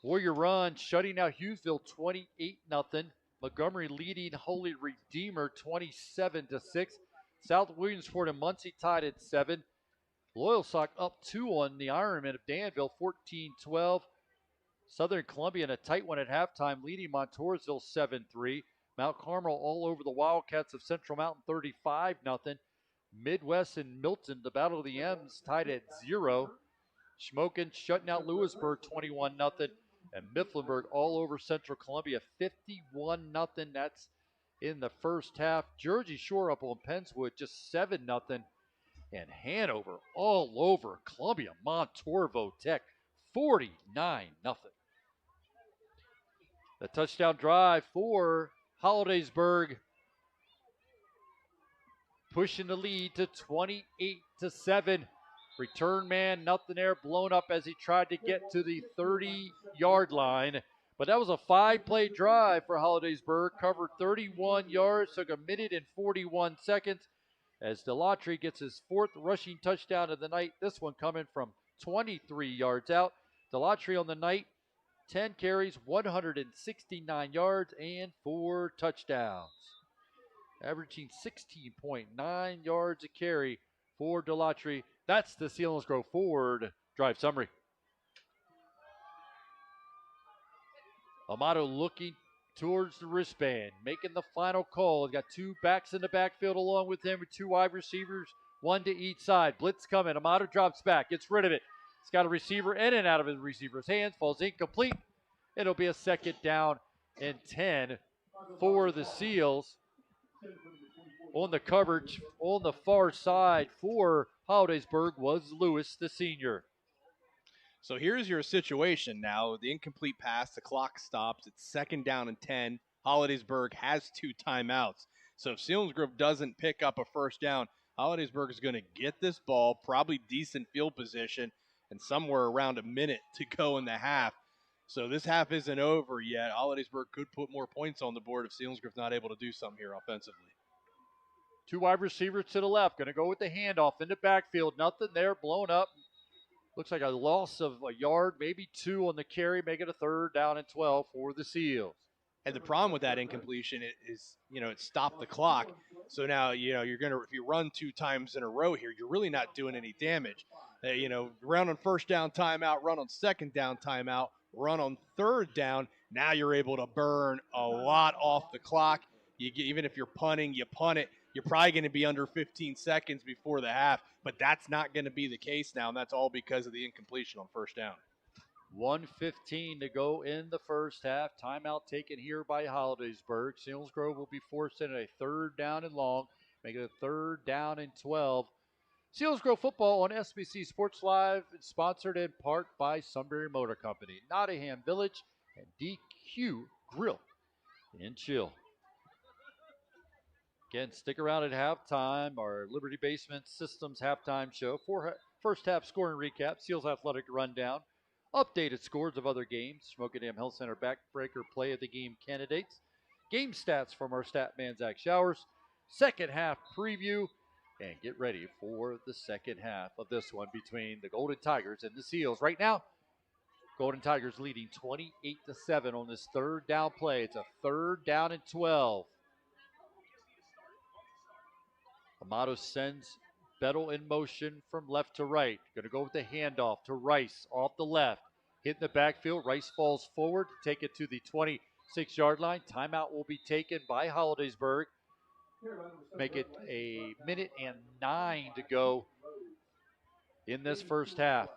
[SPEAKER 2] Warrior Run shutting out Hughesville 28-0. Montgomery leading Holy Redeemer 27-6. South Williamsport and Muncie tied at 7. Loyalsock up 2 on the Ironman of Danville 14-12. Southern Columbia in a tight one at halftime, leading Montoursville 7-3. Mount Carmel all over the Wildcats of Central Mountain 35-0. Midwest and Milton, the Battle of the M's, tied at 0. Schmoken shutting out Lewisburg 21-0. And Mifflinburg all over Central Columbia 51-0. That's in the first half. Jersey Shore up on Pennswood just 7-0. And Hanover all over Columbia Montorvo Tech 49-0. The touchdown drive for Holidaysburg, pushing the lead to 28-7. Return man, nothing there, blown up as he tried to get to the 30-yard line. But that was a 5-play drive for Holidaysburg, covered 31 yards, took a minute and 41 seconds as Delatry gets his 4th rushing touchdown of the night. This one coming from 23 yards out. Delatry on the night, 10 carries, 169 yards, and 4 touchdowns. Averaging 16.9 yards a carry for Delatry. That's the Selinsgrove Ford drive summary. Amato looking towards the wristband, making the final call. He's got 2 backs in the backfield along with him with 2 wide receivers, 1 to each side. Blitz coming. Amato drops back, gets rid of it. He's got a receiver in and out of his receiver's hands, falls incomplete. It'll be a 2nd down and 10 for the Seals. On the coverage on the far side for Holidaysburg was Lewis, the senior.
[SPEAKER 11] So here's your situation now. The incomplete pass, the clock stops. It's 2nd down and 10. Holidaysburg has 2 timeouts. So if Selinsgrove doesn't pick up a 1st down, Holidaysburg is going to get this ball, probably decent field position, and somewhere around a minute to go in the half. So this half isn't over yet. Holidaysburg could put more points on the board if Selinsgrove's not able to do something here offensively.
[SPEAKER 2] 2 wide receivers to the left. Going to go with the handoff in the backfield. Nothing there. Blown up. Looks like a loss of a yard, maybe 2 on the carry. Make it a 3rd down and 12 for the Seals.
[SPEAKER 11] And the problem with that incompletion is, it stopped the clock. So now, you're going to, if you run 2 times in a row here, you're really not doing any damage. Run on 1st down timeout, run on 2nd down timeout, run on 3rd down. Now you're able to burn a lot off the clock. Even if you're punting, you punt it. You're probably going to be under 15 seconds before the half, but that's not going to be the case now, and that's all because of the incompletion on 1st down.
[SPEAKER 2] 1:15 to go in the first half. Timeout taken here by Holidaysburg. Selinsgrove will be forced in a 3rd down and long, make it a 3rd down and 12. Selinsgrove football on SBC Sports Live, sponsored in part by Sunbury Motor Company, Nottingham Village, and DQ Grill and Chill. Again, stick around at halftime. Our Liberty Basement Systems halftime show. First half scoring recap, Seals Athletic rundown, updated scores of other games, Smoky Dam Health Center backbreaker play of the game candidates, game stats from our stat man Zach Showers, 2nd half preview, and get ready for the 2nd half of this one between the Golden Tigers and the Seals. Right now, Golden Tigers leading 28-7 on this 3rd down play. It's a 3rd down and 12. Amato sends Bettle in motion from left to right. Going to go with the handoff to Rice off the left. Hit in the backfield. Rice falls forward to take it to the 26-yard line. Timeout will be taken by Holidaysburg. Make it a 1:09 to go in this first half.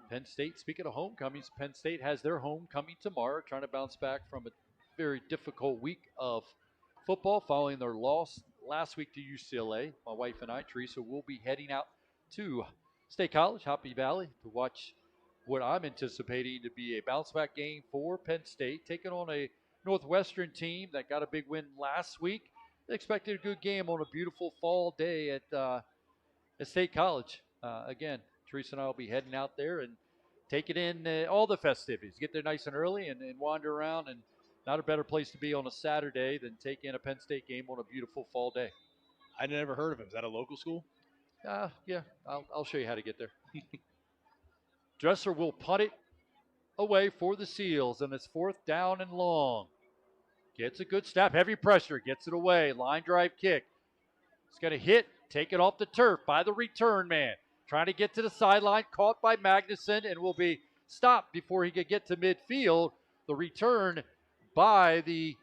[SPEAKER 2] Penn State, speaking of homecomings, Penn State has their homecoming tomorrow, trying to bounce back from a very difficult week of football following their loss last week to UCLA. My wife and I, Teresa, will be heading out to State College, Happy Valley, to watch what I'm anticipating to be a bounce-back game for Penn State, taking on a Northwestern team that got a big win last week. They expected a good game on a beautiful fall day at State College. Again, Teresa and I will be heading out there and taking in all the festivities. Get there nice and early and wander around, and not a better place to be on a Saturday than take in a Penn State game on a beautiful fall day.
[SPEAKER 11] I never heard of him. Is that a local school?
[SPEAKER 2] Yeah, I'll show you how to get there. Dresser will punt it away for the Seals, and it's 4th down and long. Gets a good snap, heavy pressure, gets it away, line drive kick. It's going to hit, taken off the turf by the return man. Trying to get to the sideline, caught by Magnuson, and will be stopped before he could get to midfield. The return by the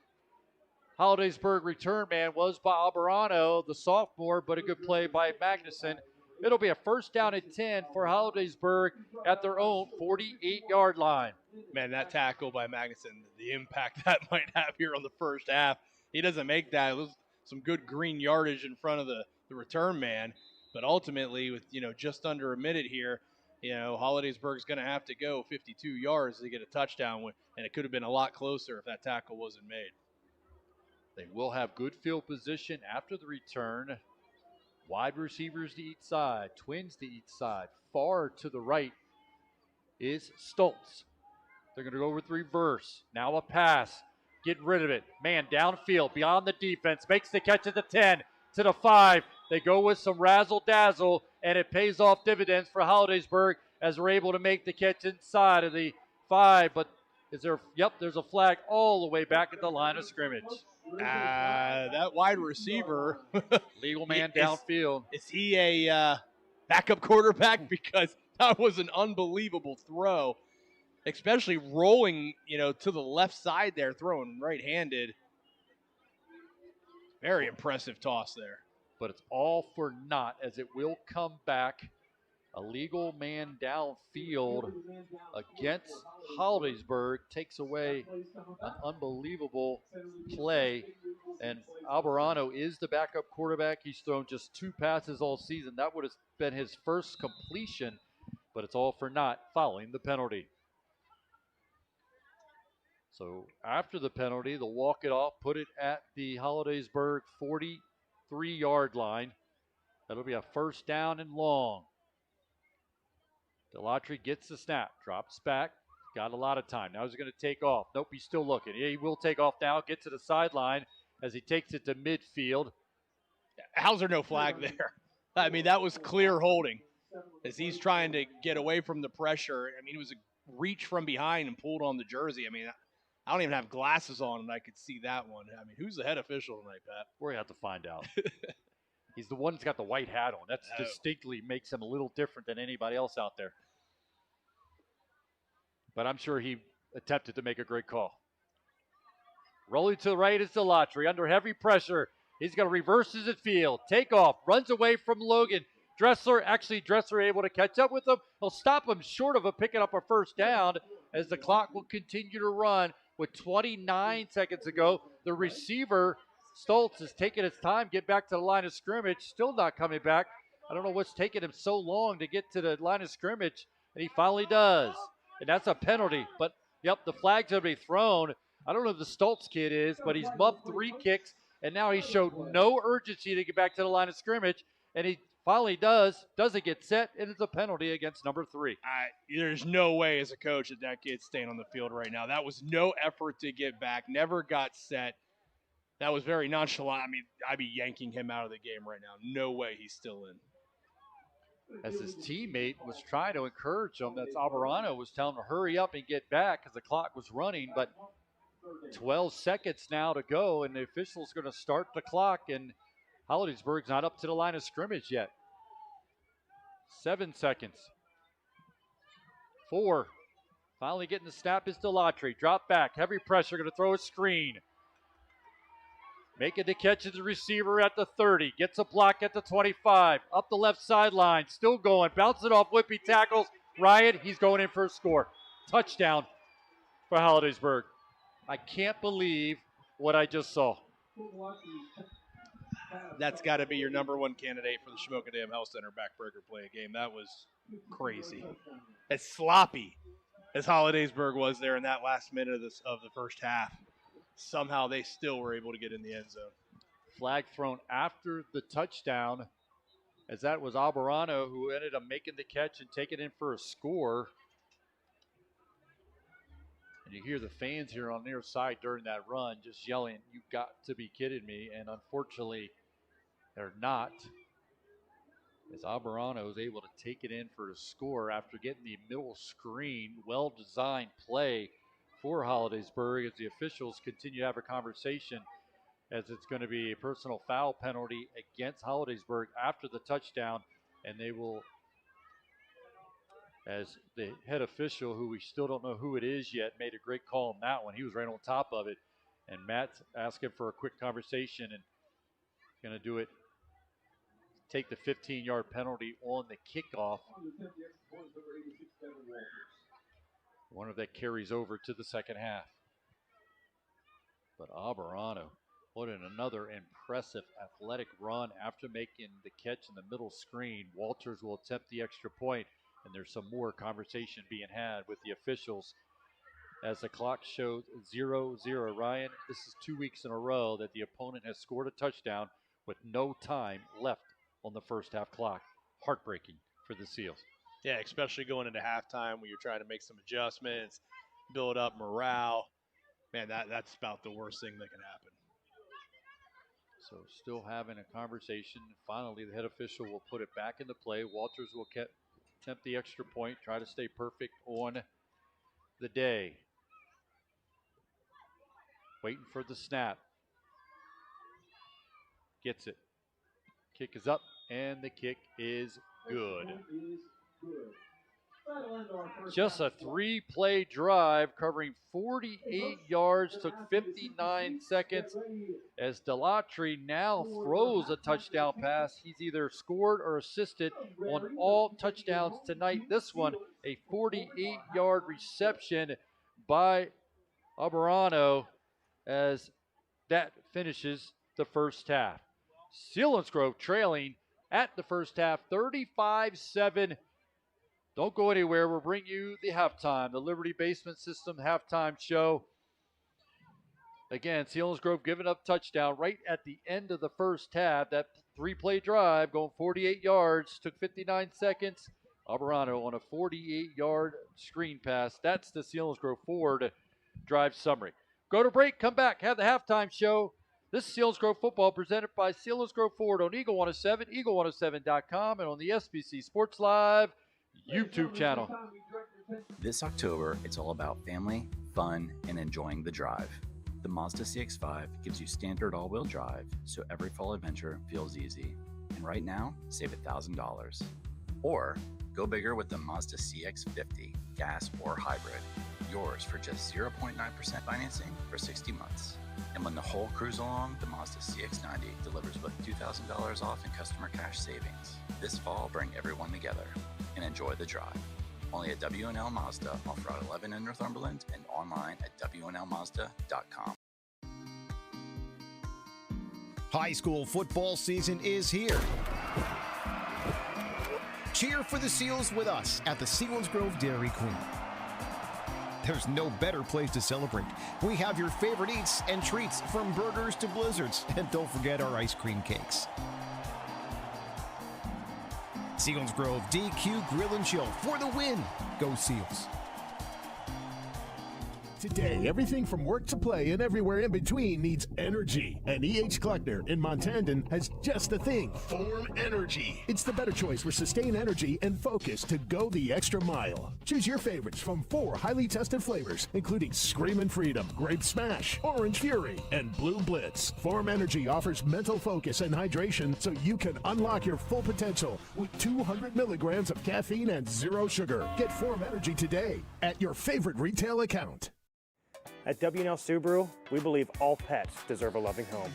[SPEAKER 2] Holidaysburg return man was by Albarano, the sophomore, but a good play by Magnuson. It'll be a 1st down and 10 for Holidaysburg at their own 48-yard line.
[SPEAKER 11] Man, that tackle by Magnuson, the impact that might have here on the first half. He doesn't make that. It was some good green yardage in front of the return man. But ultimately, with just under a minute here, Holidaysburg's going to have to go 52 yards to get a touchdown, and it could have been a lot closer if that tackle wasn't made.
[SPEAKER 2] They will have good field position after the return. Wide receivers to each side, twins to each side. Far to the right is Stoltz. They're going to go with reverse. Now a pass. Get rid of it. Man downfield, beyond the defense. Makes the catch at the 10, to the 5. They go with some razzle-dazzle, and it pays off dividends for Holidaysburg as we're able to make the catch inside of the 5. But there's a flag all the way back at the line of scrimmage.
[SPEAKER 11] That wide receiver.
[SPEAKER 2] Legal man downfield.
[SPEAKER 11] Is he a backup quarterback? Because that was an unbelievable throw, especially rolling, to the left side there, throwing right-handed. Very impressive toss there.
[SPEAKER 2] But it's all for naught as it will come back. A legal man downfield against Holidaysburg takes away an unbelievable play. And Albarano is the backup quarterback. He's thrown just 2 passes all season. That would have been his first completion, but it's all for naught following the penalty. So after the penalty, they'll walk it off, put it at the Holidaysburg 43-yard line. That'll be a 1st down and long. Delatry gets the snap, drops back, got a lot of time. Now he's going to take off. Nope, he's still looking. Yeah, he will take off now, get to the sideline as he takes it to midfield.
[SPEAKER 11] How's there no flag there? I mean, that was clear holding as he's trying to get away from the pressure. I mean, it was a reach from behind and pulled on the jersey. I mean, I don't even have glasses on and I could see that one. I mean, who's the head official tonight, Pat?
[SPEAKER 2] We're going to have to find out. He's the one that's got the white hat on. That distinctly makes him a little different than anybody else out there. But I'm sure he attempted to make a great call. Rolling to the right is Delatry under heavy pressure. He's going to reverse his field, take off, runs away from Logan. Dressler able to catch up with him. He'll stop him short of picking up a 1st down as the clock will continue to run with 29 seconds to go. The receiver, Stoltz, is taking his time, get back to the line of scrimmage, still not coming back. I don't know what's taking him so long to get to the line of scrimmage, and he finally does. And that's a penalty. But, the flag's going to be thrown. I don't know who the Stoltz kid is, but he's muffed 3 kicks, and now he showed no urgency to get back to the line of scrimmage, and he finally doesn't get set, and it's a penalty against number 3.
[SPEAKER 11] There's no way as a coach that kid's staying on the field right now. That was no effort to get back, never got set. That was very nonchalant. I mean, I'd be yanking him out of the game right now. No way he's still in.
[SPEAKER 2] As his teammate was trying to encourage him, that's Albarano was telling him to hurry up and get back because the clock was running, but 12 seconds now to go, and the official's going to start the clock, and Holidaysburg's not up to the line of scrimmage yet. 7 seconds. 4. Finally getting the snap is Delatry. Drop back, heavy pressure, going to throw a screen. Making the catch is the receiver at the 30. Gets a block at the 25. Up the left sideline. Still going. Bounce it off. Whippy tackles. Ryan, he's going in for a score. Touchdown for Holidaysburg. I can't believe what I just saw.
[SPEAKER 11] That's got to be your number one candidate for the Shamokin Dam Health Center backbreaker play game. That was crazy. As sloppy as Hollidaysburg was there in that last minute of the first half, somehow they still were able to get in the end zone.
[SPEAKER 2] Flag thrown after the touchdown, as that was Albarano who ended up making the catch and taking in for a score. And you hear the fans here on their side during that run just yelling, "You got to be kidding me." And unfortunately, they're not. As Albarano is able to take it in for a score after getting the middle screen. Well-designed play for Hollidaysburg as the officials continue to have a conversation, as it's going to be a personal foul penalty against Hollidaysburg after the touchdown. And they will, as the head official, who we still don't know who it is yet, made a great call on that one. He was right on top of it. And Matt's asking for a quick conversation and going to do it. Take the 15-yard penalty on the kickoff. One of that carries over to the second half. But Albarano, what another impressive athletic run after making the catch in the middle screen. Walters will attempt the extra point, and there's some more conversation being had with the officials as the clock shows 0-0. Ryan, this is 2 weeks in a row that the opponent has scored a touchdown with no time left on the first half clock. Heartbreaking for the Seals.
[SPEAKER 11] Yeah, especially going into halftime when you're trying to make some adjustments, build up morale. Man, that's about the worst thing that can happen.
[SPEAKER 2] So still having a conversation. Finally, the head official will put it back into play. Walters will attempt the extra point, try to stay perfect on the day. Waiting for the snap. Gets it. Kick is up, and the kick is good. Just a 3-play drive covering 48 yards, took 59 seconds as Delatry now throws a touchdown pass. He's either scored or assisted on all touchdowns tonight. This one, a 48-yard reception by Albarano as that finishes the first half. Selinsgrove trailing at the first half, 35-7. Don't go anywhere. We'll bring you the halftime, the Liberty Basement System halftime show. Again, Selinsgrove giving up touchdown right at the end of the first half. That 3-play drive going 48 yards, took 59 seconds. Albarano on a 48-yard screen pass. That's the Selinsgrove Ford drive summary. Go to break, come back, have the halftime show. This is Selinsgrove football presented by Selinsgrove Ford on Eagle 107, eagle107.com, and on the SBC Sports Live YouTube channel.
[SPEAKER 16] This October, it's all about family, fun, and enjoying the drive. The Mazda CX-5 gives you standard all-wheel drive, so every fall adventure feels easy. And right now, save $1,000. Or go bigger with the Mazda CX-50, gas or hybrid. Yours for just 0.9% financing for 60 months. And when the whole cruise along, the Mazda CX-90 delivers with $2,000 off in customer cash savings. This fall, bring everyone together and enjoy the drive. Only at W&L Mazda off Route 11 in Northumberland and online at WNLMazda.com.
[SPEAKER 17] High school football season is here. Cheer for the Seals with us at the Selinsgrove Dairy Queen. There's no better place to celebrate. We have your favorite eats and treats, from burgers to blizzards, and don't forget our ice cream cakes. Selinsgrove DQ Grill and Chill for the win. Go Seals.
[SPEAKER 6] Today, everything from work to play and everywhere in between needs energy. And E.H. Kleckner in Montandon has just the thing, Form Energy. It's the better choice for sustained energy and focus to go the extra mile. Choose your favorites from 4 highly tested flavors, including Screamin' Freedom, Grape Smash, Orange Fury, and Blue Blitz. Form Energy offers mental focus and hydration so you can unlock your full potential with 200 milligrams of caffeine and 0 sugar. Get Form Energy today at your favorite retail account.
[SPEAKER 18] At W&L Subaru, we believe all pets deserve a loving home.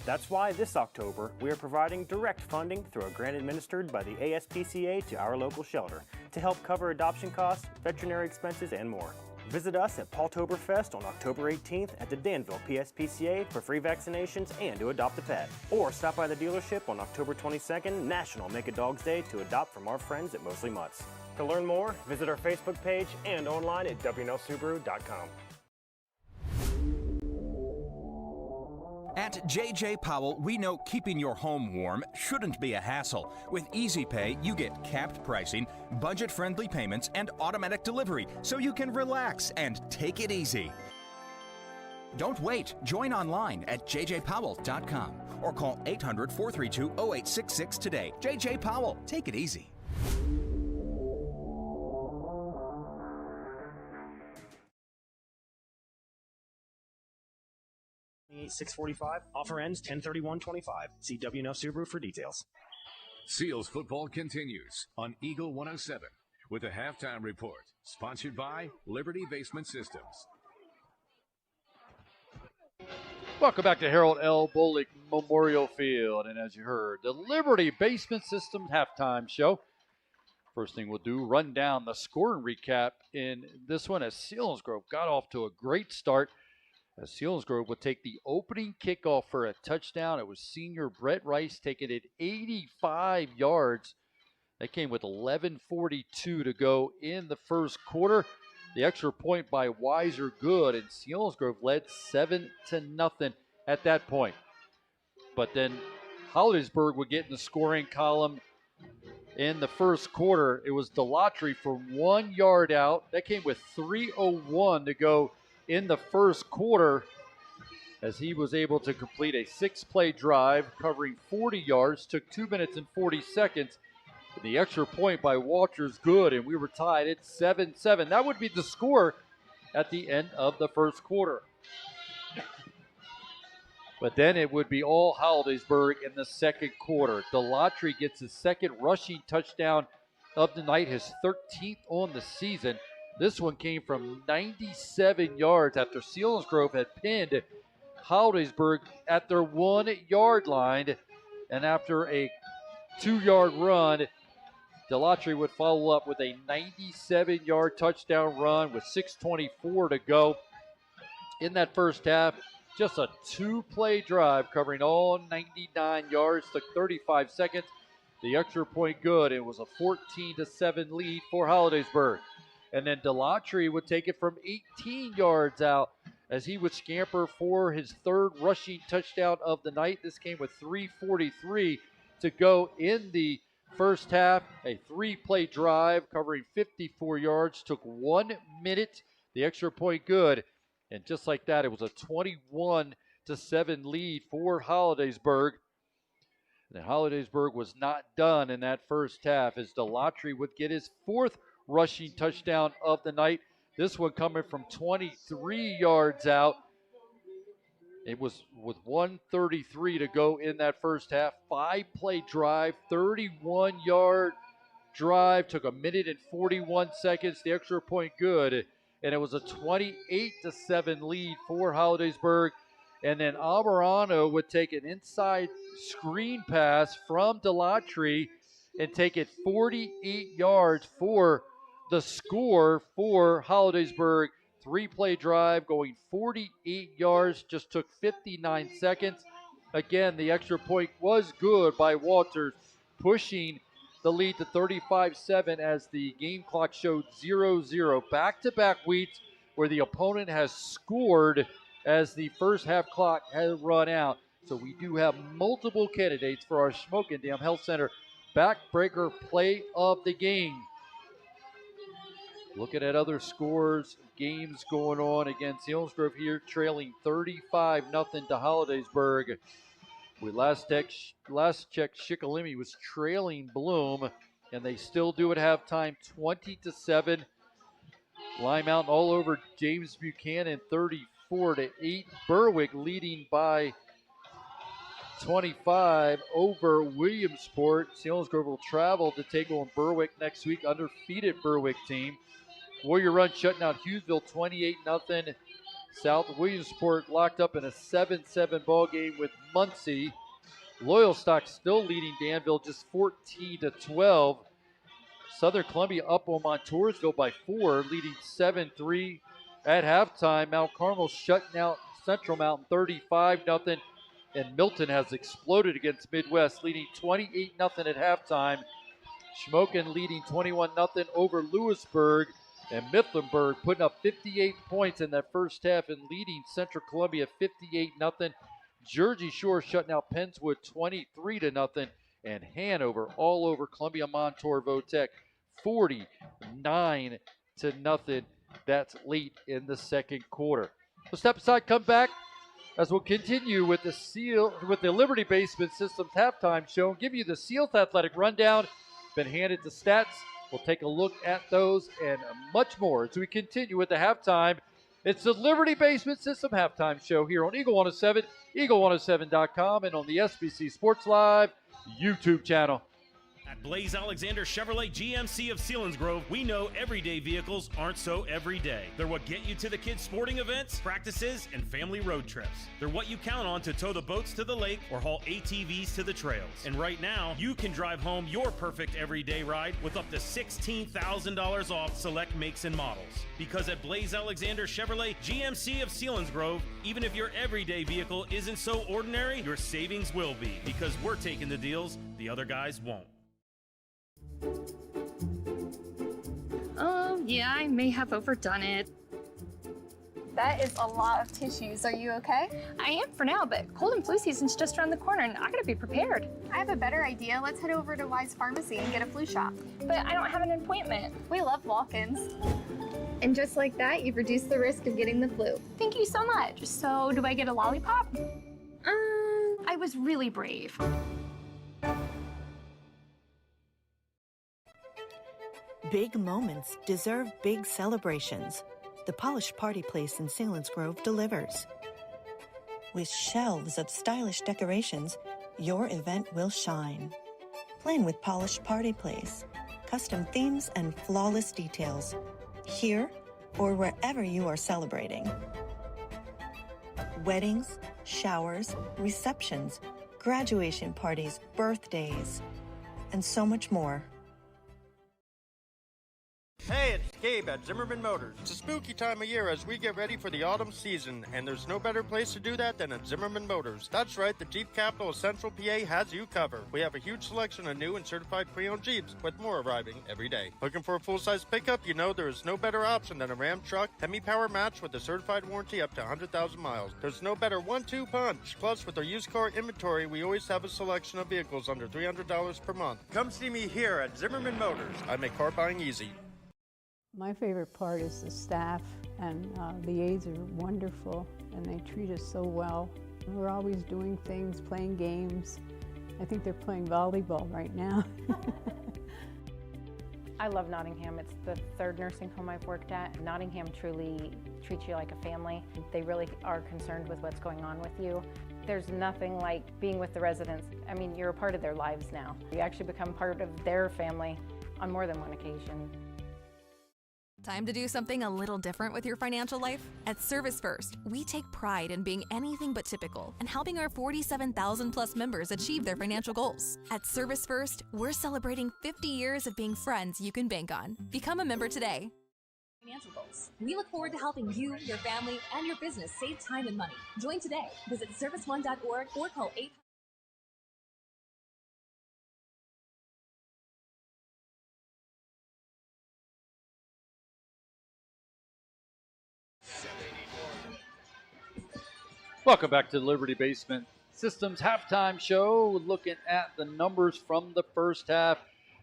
[SPEAKER 18] That's why this October, we are providing direct funding through a grant administered by the ASPCA to our local shelter to help cover adoption costs, veterinary expenses, and more. Visit us at Paultoberfest on October 18th at the Danville PSPCA for free vaccinations and to adopt a pet. Or stop by the dealership on October 22nd, National Make a Dog's Day, to adopt from our friends at Mosley Mutts. To learn more, visit our Facebook page and online at WNLSubaru.com.
[SPEAKER 7] At J.J. Powell, we know keeping your home warm shouldn't be a hassle. With Easy Pay, you get capped pricing, budget-friendly payments, and automatic delivery, so you can relax and take it easy. Don't wait. Join online at jjpowell.com or call 800-432-0866 today. J.J. Powell, take it easy.
[SPEAKER 18] $645. Offer ends 10/31/25. See WNL Subaru for details.
[SPEAKER 1] Seals football continues on Eagle 107 with a halftime report sponsored by Liberty Basement Systems.
[SPEAKER 2] Welcome back to Harold L. Bolick Memorial Field. And as you heard, the Liberty Basement Systems halftime show. First thing we'll do, run down the scoring recap in this one as Selinsgrove got off to a great start. As Selinsgrove would take the opening kickoff for a touchdown. It was senior Brett Rice taking it 85 yards. That came with 11:42 to go in the first quarter. The extra point by Weiser good, and Selinsgrove led 7-0 at that point. But then Hollidaysburg would get in the scoring column in the first quarter. It was Delatry from 1 yard out. That came with 3:01 to go in the first quarter, as he was able to complete a 6-play drive covering 40 yards, took 2 minutes and 40 seconds. And the extra point by Walters good, and we were tied at 7-7. That would be the score at the end of the first quarter. But then it would be all Holidaysburg in the second quarter. Delatry gets his second rushing touchdown of the night, his 13th on the season. This one came from 97 yards after Selinsgrove had pinned Hollidaysburg at their 1 yard line. And after a 2-yard run, Delatry would follow up with a 97-yard touchdown run with 6:24 to go in that first half. Just a 2-play drive covering all 99 yards, took 35 seconds. The extra point good. It was a 14-7 lead for Holidaysburg. And then Delatry would take it from 18 yards out as he would scamper for his third rushing touchdown of the night. This came with 3:43 to go in the first half. A 3-play drive covering 54 yards, took 1 minute. The extra point good. And just like that, it was a 21-7 lead for Holidaysburg. And Holidaysburg was not done in that first half as Delatry would get his 4th rushing touchdown of the night. This one coming from 23 yards out. It was with 1:33 to go in that first half. 5-play drive, 31-yard drive, took 1 minute and 41 seconds. The extra point good, and it was a 28-7 lead for Holidaysburg. And then Almirano would take an inside screen pass from Delatry and take it 48 yards for the score for Holidaysburg. 3-play drive going 48 yards, just took 59 seconds. Again, the extra point was good by Walters, pushing the lead to 35-7 as the game clock showed 0-0. Back-to-back weeks where the opponent has scored as the first half clock has run out. So we do have multiple candidates for our Smoking Dam Health Center backbreaker play of the game. Looking at other scores, games going on. Again, Selinsgrove here trailing 35-0 to Holidaysburg. We last checked, Shikellamy was trailing Bloom, and they still do at halftime 20-7. Lime Mountain all over James Buchanan 34-8. Berwick leading by 25 over Williamsport. Selinsgrove will travel to take on Berwick next week, undefeated Berwick team. Warrior Run shutting out Hughesville 28-0. South Williamsport locked up in a 7-7 ball game with Muncie. Loyalstock still leading Danville just 14-12. Southern Columbia up on Montoursville by 4, leading 7-3. At halftime, Mount Carmel shutting out Central Mountain 35-0, and Milton has exploded against Midwest, leading 28-0 at halftime. Schmoken leading 21-0 over Lewisburg, and Mifflinburg putting up 58 points in that first half and leading Central Columbia 58-0. Jersey Shore shutting out Pennswood 23-0, and Hanover all over Columbia Montour Votech 49-0. That's late in the second quarter. We'll step aside, come back as we'll continue with the Liberty Basement Systems halftime show and give you the Seals athletic rundown. Been handed the stats. We'll take a look at those and much more as we continue with the halftime. It's the Liberty Basement System halftime show here on Eagle 107, Eagle107.com, and on the SBC Sports Live YouTube channel.
[SPEAKER 19] At Blaze Alexander Chevrolet GMC of Selinsgrove, we know everyday vehicles aren't so everyday. They're what get you to the kids' sporting events, practices, and family road trips. They're what you count on to tow the boats to the lake or haul ATVs to the trails. And right now, you can drive home your perfect everyday ride with up to $16,000 off select makes and models. Because at Blaze Alexander Chevrolet GMC of Selinsgrove, even if your everyday vehicle isn't so ordinary, your savings will be. Because we're taking the deals the other guys won't.
[SPEAKER 4] Oh, yeah, I may have overdone it.
[SPEAKER 5] That is a lot of tissues. Are you okay?
[SPEAKER 4] I am for now, but cold and flu season's just around the corner and I gotta be prepared.
[SPEAKER 5] I have a better idea. Let's head over to Wise Pharmacy and get a flu shot.
[SPEAKER 4] But I don't have an appointment.
[SPEAKER 5] We love walk-ins. And just like that, you've reduced the risk of getting the flu.
[SPEAKER 4] Thank you so much. So, do I get a lollipop? I was really brave.
[SPEAKER 9] Big moments deserve big celebrations. The Polished Party Place in Selinsgrove delivers. With shelves of stylish decorations, your event will shine. Plan with Polished Party Place. Custom themes and flawless details. Here or wherever you are celebrating. Weddings, showers, receptions, graduation parties, birthdays, and so much more.
[SPEAKER 8] Hey, it's Gabe at Zimmerman Motors. It's a spooky time of year as we get ready for the autumn season, and there's no better place to do that than at Zimmerman Motors. That's right, the Jeep capital of Central PA has you covered. We have a huge selection of new and certified pre-owned Jeeps, with more arriving every day. Looking for a full-size pickup? You know there is no better option than a Ram truck, Hemi-Power match with a certified warranty up to 100,000 miles. There's no better 1-2 punch. Plus, with our used car inventory, we always have a selection of vehicles under $300 per month. Come see me here at Zimmerman Motors. I make car buying easy.
[SPEAKER 12] My favorite part is the staff, and the aides are wonderful, and they treat us so well. We're always doing things, playing games. I think they're playing volleyball right now.
[SPEAKER 13] I love Nottingham. It's the third nursing home I've worked at. Nottingham truly treats you like a family. They really are concerned with what's going on with you. There's nothing like being with the residents. I mean, you're a part of their lives now. You actually become part of their family on more than one occasion.
[SPEAKER 10] Time to do something a little different with your financial life? At Service First, we take pride in being anything but typical and helping our 47,000 plus members achieve their financial goals. At Service First, we're celebrating 50 years of being friends you can bank on. Become a member today.
[SPEAKER 20] Financial goals. We look forward to helping you, your family, and your business save time and money. Join today. Visit serviceone.org or call 800.
[SPEAKER 2] Welcome back to the Liberty Basement Systems halftime show. Looking at the numbers from the first half.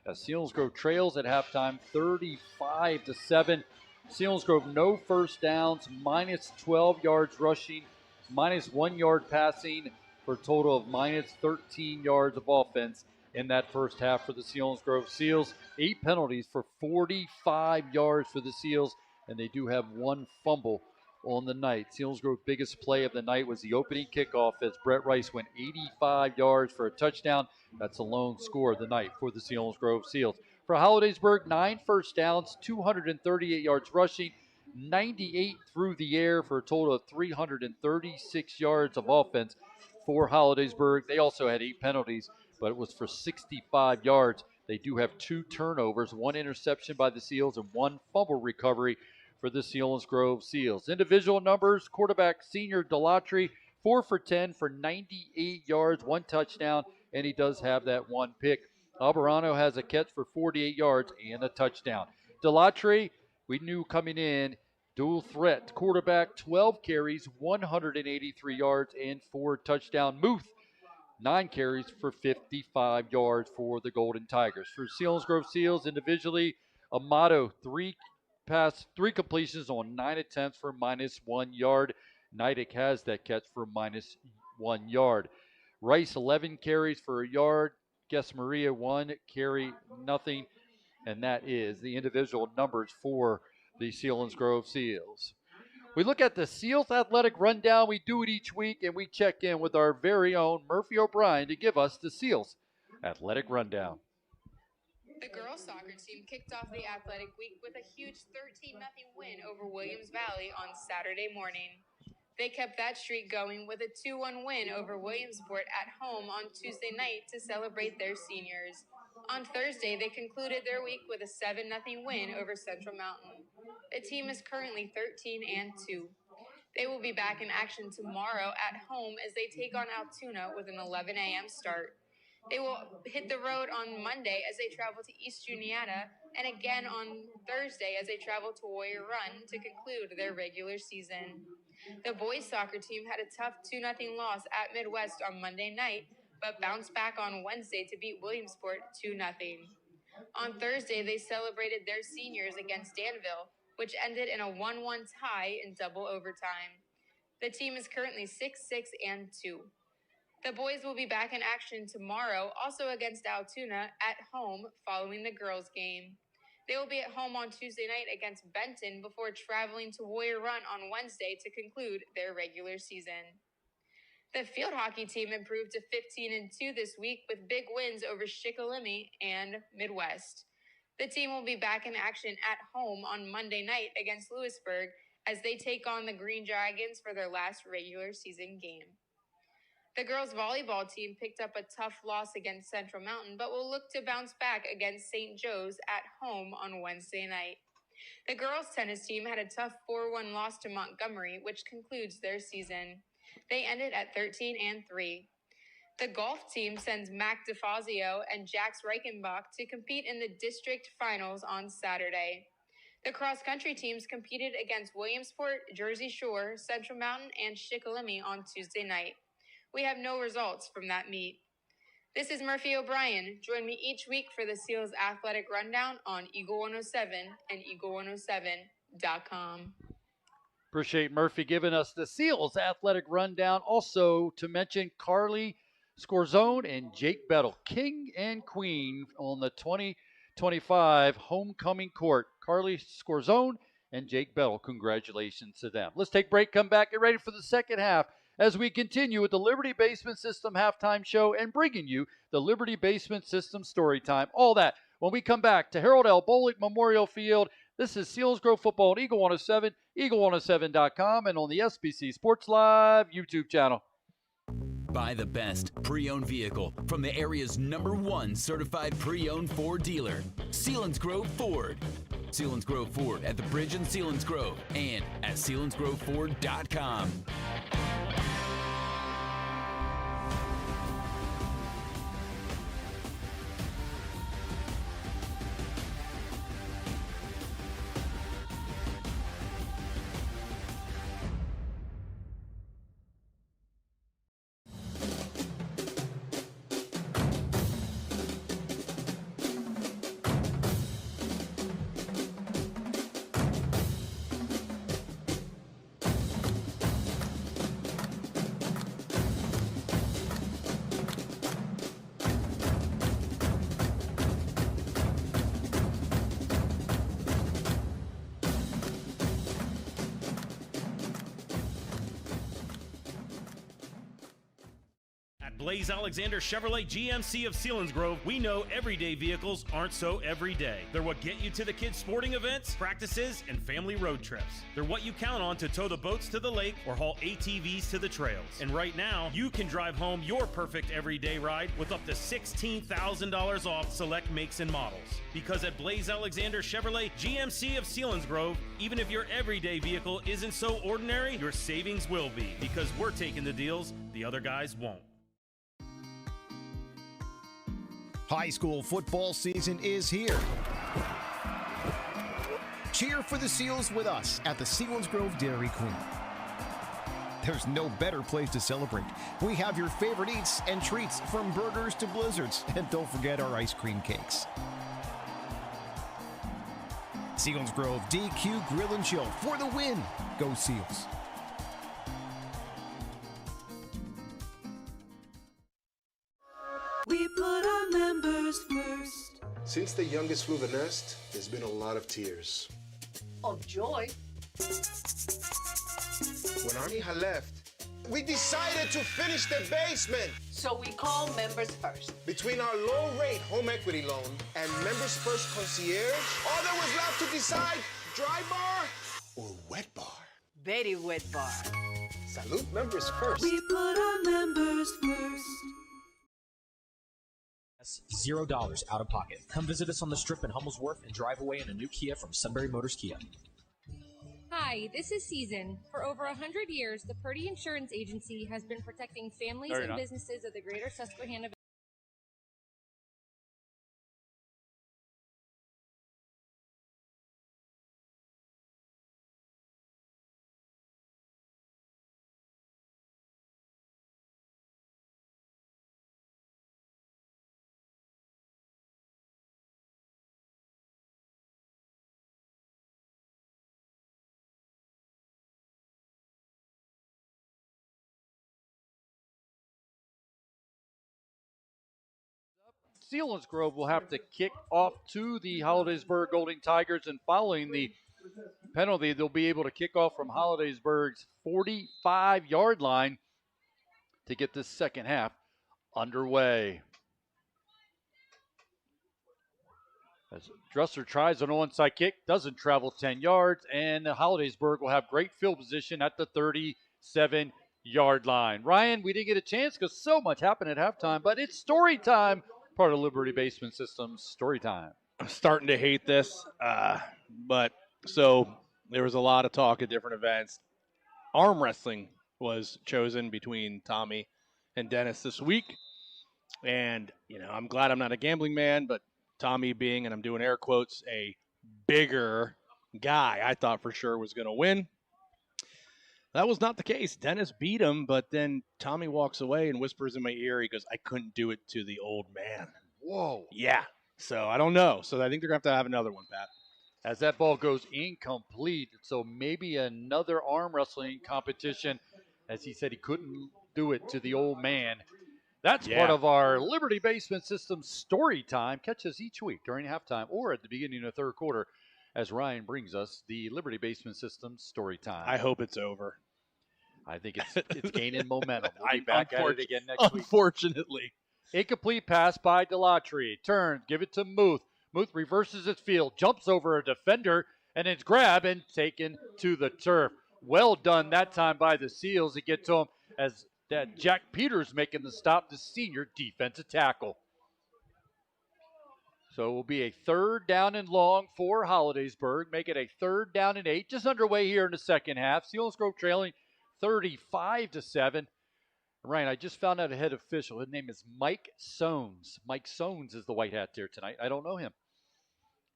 [SPEAKER 2] Selinsgrove trails at halftime 35-7. Selinsgrove no first downs, minus 12 yards rushing, minus 1 yard passing for a total of minus 13 yards of offense in that first half for the Selinsgrove Seals. 8 penalties for 45 yards for the Seals, and they do have 1 fumble on the night. Selinsgrove's biggest play of the night was the opening kickoff as Brett Rice went 85 yards for a touchdown. That's the lone score of the night for the Selinsgrove Seals. For Holidaysburg, 9 first downs, 238 yards rushing, 98 through the air for a total of 336 yards of offense for Hollidaysburg. They also had 8 penalties, but it was for 65 yards. They do have 2 turnovers, 1 interception by the Seals and 1 fumble recovery for the Selinsgrove Seals. Individual numbers, quarterback senior Delatry, 4 for 10 for 98 yards, 1 touchdown, and he does have that 1 pick. Alvarado has a catch for 48 yards and a touchdown. Delatry, we knew coming in, dual threat. Quarterback, 12 carries, 183 yards, and 4 touchdowns. Muth, 9 carries for 55 yards for the Golden Tigers. For Selinsgrove Seals individually, Amato, 3 completions on 9 attempts for -1 yard. Neidick has that catch for -1 yard. Rice, 11 carries for a yard. Guess Maria, 1 carry, nothing. And that is the individual numbers for the Selinsgrove Seals. We look at the Seals Athletic Rundown. We do it each week, and we check in with our very own Murphy O'Brien to give us the Seals Athletic Rundown.
[SPEAKER 21] The girls soccer team kicked off the athletic week with a huge 13-0 win over Williams Valley on Saturday morning. They kept that streak going with a 2-1 win over Williamsport at home on Tuesday night to celebrate their seniors. On Thursday, they concluded their week with a 7-0 win over Central Mountain. The team is currently 13-2. They will be back in action tomorrow at home as they take on Altoona with an 11 a.m. start. They will hit the road on Monday as they travel to East Juniata, and again on Thursday as they travel to Warrior Run to conclude their regular season. The boys soccer team had a tough 2-0 loss at Midwest on Monday night, but bounced back on Wednesday to beat Williamsport 2-0. On Thursday, they celebrated their seniors against Danville, which ended in a 1-1 tie in double overtime. The team is currently 6-2. The boys will be back in action tomorrow, also against Altoona, at home following the girls' game. They will be at home on Tuesday night against Benton before traveling to Warrior Run on Wednesday to conclude their regular season. The field hockey team improved to 15-2 this week with big wins over Shikellamy and Midwest. The team will be back in action at home on Monday night against Lewisburg as they take on the Green Dragons for their last regular season game. The girls' volleyball team picked up a tough loss against Central Mountain, but will look to bounce back against St. Joe's at home on Wednesday night. The girls' tennis team had a tough 4-1 loss to Montgomery, which concludes their season. They ended at 13-3. The golf team sends Mac DeFazio and Jax Reichenbach to compete in the district finals on Saturday. The cross-country teams competed against Williamsport, Jersey Shore, Central Mountain, and Shikellamy on Tuesday night. We have no results from that meet. This is Murphy O'Brien. Join me each week for the Seals Athletic Rundown on Eagle 107 and Eagle107.com.
[SPEAKER 2] Appreciate Murphy giving us the Seals Athletic Rundown. Also to mention Carly Scorzone and Jake Bettle, king and queen on the 2025 homecoming court. Carly Scorzone and Jake Bettle, congratulations to them. Let's take a break, come back, get ready for the second half as we continue with the Liberty Basement System halftime show and bringing you the Liberty Basement System story time. All that when we come back to Harold L. Bolick Memorial Field. This is Selinsgrove Football on Eagle 107, Eagle107.com, and on the SBC Sports Live YouTube channel.
[SPEAKER 3] Buy the best pre-owned vehicle from the area's #1 certified pre-owned Ford dealer, Selinsgrove Ford. Selinsgrove Ford at the Bridge in Selinsgrove and at Selinsgroveford.com.
[SPEAKER 19] Blaze Alexander Chevrolet GMC of Selinsgrove, we know everyday vehicles aren't so everyday. They're what get you to the kids' sporting events, practices, and family road trips. They're what you count on to tow the boats to the lake or haul ATVs to the trails. And right now, you can drive home your perfect everyday ride with up to $16,000 off select makes and models. Because at Blaze Alexander Chevrolet GMC of Selinsgrove, even if your everyday vehicle isn't so ordinary, your savings will be, because we're taking the deals the other guys won't.
[SPEAKER 17] High school football season is here. Cheer for the Seals with us at the Selinsgrove Dairy Queen. There's no better place to celebrate. We have your favorite eats and treats, from burgers to blizzards, and don't forget our ice cream cakes. Selinsgrove DQ Grill and Chill for the win. Go Seals.
[SPEAKER 14] We put our members first.
[SPEAKER 22] Since the youngest flew the nest, there's been a lot of tears.
[SPEAKER 14] Of joy.
[SPEAKER 22] When Arnie had left, we decided to finish the basement.
[SPEAKER 14] So we call members first.
[SPEAKER 22] Between our low-rate home equity loan and Members First Concierge, all there was left to decide, dry bar or wet bar.
[SPEAKER 14] Very wet bar.
[SPEAKER 22] Salute Members First.
[SPEAKER 14] We put our members first.
[SPEAKER 23] $0 out of pocket. Come visit us on the Strip in Hummel's Wharf and drive away in a new Kia from Sunbury Motors Kia.
[SPEAKER 24] Hi, this is Season. For over 100 years, the Purdy Insurance Agency has been protecting families and businesses of the greater Susquehanna.
[SPEAKER 2] Selinsgrove will have to kick off to the Holidaysburg Golden Tigers, and following the penalty, they'll be able to kick off from Holidaysburg's 45-yard line to get this second half underway. As Dresser tries an onside kick, doesn't travel 10 yards, and Holidaysburg will have great field position at the 37-yard line. Ryan, we didn't get a chance because so much happened at halftime, but it's story time. Part of Liberty Basement Systems story time.
[SPEAKER 11] I'm starting to hate this, but so there was a lot of talk at different events. Arm wrestling was chosen between Tommy and Dennis this week, and I'm glad I'm not a gambling man, but Tommy being, and I'm doing air quotes, a bigger guy, I thought for sure was going to win. That was not the case. Dennis beat him, but then Tommy walks away and whispers in my ear. He goes, "I couldn't do it to the old man."
[SPEAKER 2] Whoa.
[SPEAKER 11] Yeah. So I don't know. So I think they're going to have another one, Pat.
[SPEAKER 2] As that ball goes incomplete. So maybe another arm wrestling competition. As he said, he couldn't do it to the old man. That's part of our Liberty Basement Systems story time. Catch us each week during halftime or at the beginning of the third quarter, as Ryan brings us the Liberty Basement Systems story time.
[SPEAKER 11] I hope it's over.
[SPEAKER 2] I think it's gaining momentum. We'll be back at it again next week.
[SPEAKER 11] Unfortunately.
[SPEAKER 2] Incomplete pass by Delatry. Turns, give it to Muth. Muth reverses his field, jumps over a defender, and it's grabbed and taken to the turf. Well done that time by the Seals to get to him, as that Jack Peters making the stop, the senior defensive tackle. So it will be a third down and long for Holidaysburg. Make it a third down and 8. Just underway here in the second half. Selinsgrove trailing 35-7. Ryan, I just found out a head official. His name is Mike Sones. Mike Sones is the white hat there tonight. I don't know him.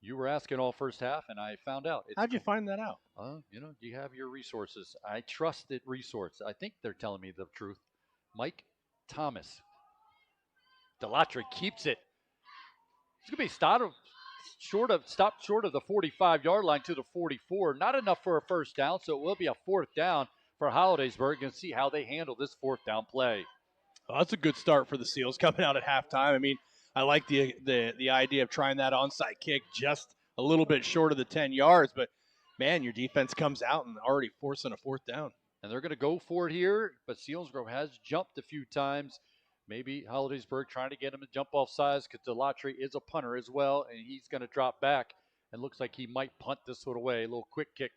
[SPEAKER 2] You were asking all first half, and I found out.
[SPEAKER 11] How'd you find that out?
[SPEAKER 2] You have your resources. I trust that resource. I think they're telling me the truth. Mike Thomas. Delatry keeps it. It's going to be stopped short of the 45-yard line to the 44. Not enough for a first down, so it will be a fourth down for Holidaysburg, and see how they handle this fourth down play.
[SPEAKER 11] Well, that's a good start for the Seals coming out at halftime. I mean, I like the idea of trying that onside kick just a little bit short of the 10 yards, but, man, your defense comes out and already forcing a fourth down.
[SPEAKER 2] And they're going to go for it here, but Selinsgrove has jumped a few times. maybe Holidaysburg trying to get him to jump off sides because Delatry is a punter as well, and he's going to drop back. And looks like he might punt this one away. A little quick kick.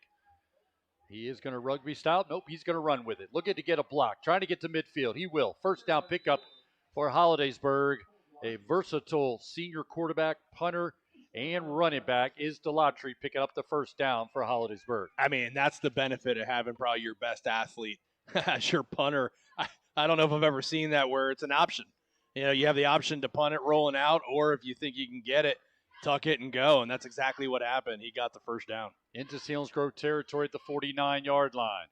[SPEAKER 2] He is going to rugby style. Nope, he's going to run with it. Looking to get a block. Trying to get to midfield. He will. First down pickup for Holidaysburg. A versatile senior quarterback, punter, and running back is Delatry picking up the first down for Holidaysburg.
[SPEAKER 11] I mean, that's the benefit of having probably your best athlete as your punter. I don't know if I've ever seen that where it's an option. You know, you have the option to punt it rolling out, or if you think you can get it, tuck it and go, and that's exactly what happened. He got the first down.
[SPEAKER 2] Into Selinsgrove territory at the 49-yard line.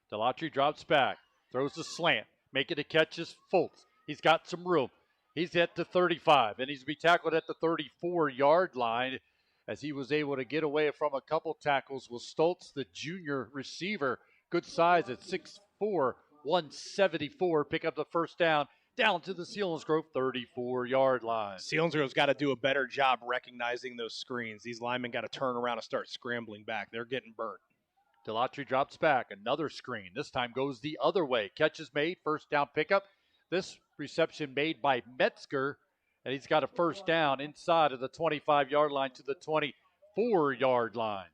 [SPEAKER 2] Delatry drops back, throws the slant, making the catch is Fultz. He's got some room. He's at the 35, and he's to be tackled at the 34-yard line as he was able to get away from a couple tackles with Stoltz, the junior receiver. Good size at 6'4", 174. Pick up the first down to the Selinsgrove 34-yard line.
[SPEAKER 11] Selinsgrove's got to do a better job recognizing those screens. These linemen got to turn around and start scrambling back. They're getting burnt.
[SPEAKER 2] Delatry drops back. Another screen. This time goes the other way. Catch is made. First down pickup. This reception made by Metzger, and he's got a first down inside of the 25-yard line to the 24-yard line.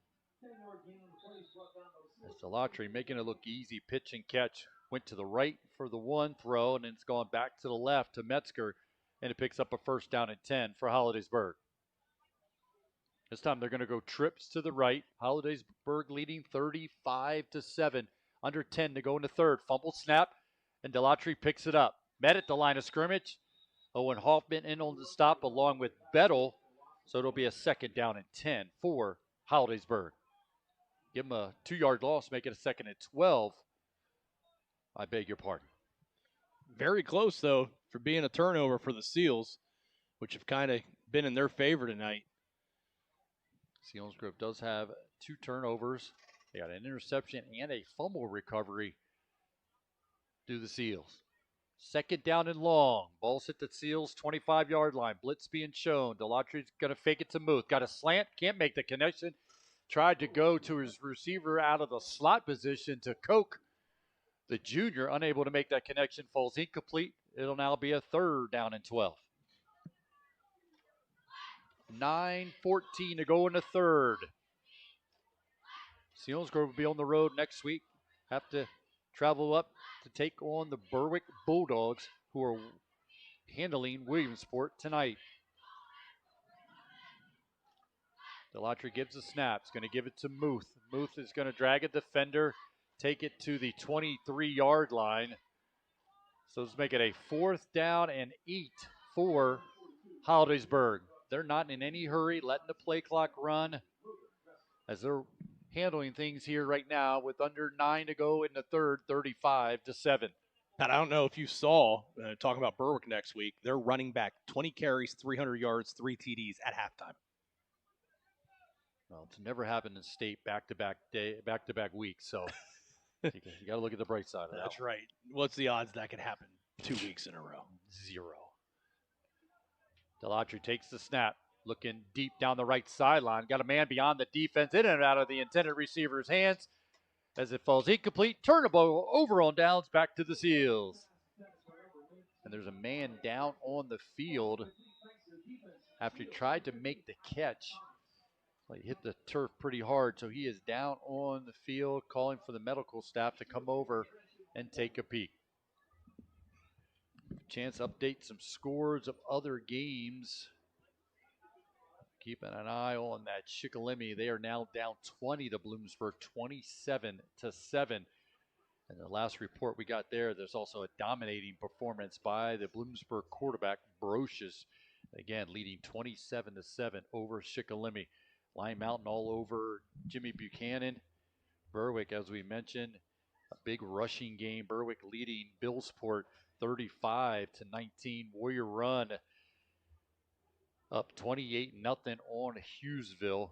[SPEAKER 2] As Delatry making it look easy. Pitch and catch. Went to the right for the one throw, and then it's gone back to the left to Metzger, and it picks up a first down and 10 for Holidaysburg. This time they're going to go trips to the right. Holidaysburg leading 35-7. Under 10 to go in the third. Fumble snap, and Delatry picks it up. Met at the line of scrimmage. Owen Hoffman in on the stop along with Bettel, so it'll be a second down and 10 for Holidaysburg. Give him a 2-yard loss, make it a second and 12. I beg your pardon.
[SPEAKER 11] Very close, though, for being a turnover for the Seals, which have kind of been in their favor tonight.
[SPEAKER 2] Selinsgrove does have 2 turnovers. They got an interception and a fumble recovery to the Seals. Second down and long. Ball's hit the Seals 25-yard line. Blitz being shown. Delatry's going to fake it to Muth. Got a slant. Can't make the connection. Tried to go to his receiver out of the slot position to Koch. The junior, unable to make that connection, falls incomplete. It'll now be a third down and 12. 9:14 to go in the third. Selinsgrove will be on the road next week. Have to travel up to take on the Berwick Bulldogs, who are handling Williamsport tonight. Delatry gives the snap. He's going to give it to Muth. Muth is going to drag a defender, take it to the 23-yard line. So let's make it a 4th down and 8 for Holidaysburg. They're not in any hurry, letting the play clock run as they're handling things here right now with under 9 to go in the third, 35-7.
[SPEAKER 11] And I don't know if you saw, talking about Berwick next week, they're running back 20 carries, 300 yards, 3 TDs at halftime.
[SPEAKER 2] Well, it's never happened in state back-to-back weeks, so you got to look at the bright side of that.
[SPEAKER 11] That's right. What's the odds that could happen 2 weeks in a row?
[SPEAKER 2] 0. Delatry takes the snap, looking deep down the right sideline. Got a man beyond the defense, in and out of the intended receiver's hands as it falls incomplete. Turnover over on downs, back to the Seals. And there's a man down on the field after he tried to make the catch. Well, he hit the turf pretty hard, so he is down on the field, calling for the medical staff to come over and take a peek. Chance to update some scores of other games. Keeping an eye on that Shikellamy. They are now down 20 to Bloomsburg, 27-7. And the last report we got there's also a dominating performance by the Bloomsburg quarterback, Brocious. Again, leading 27-7 over Shikellamy. Lime Mountain all over Jimmy Buchanan. Berwick, as we mentioned, a big rushing game. Berwick leading Billsport 35-19. Warrior Run up 28-0 on Hughesville.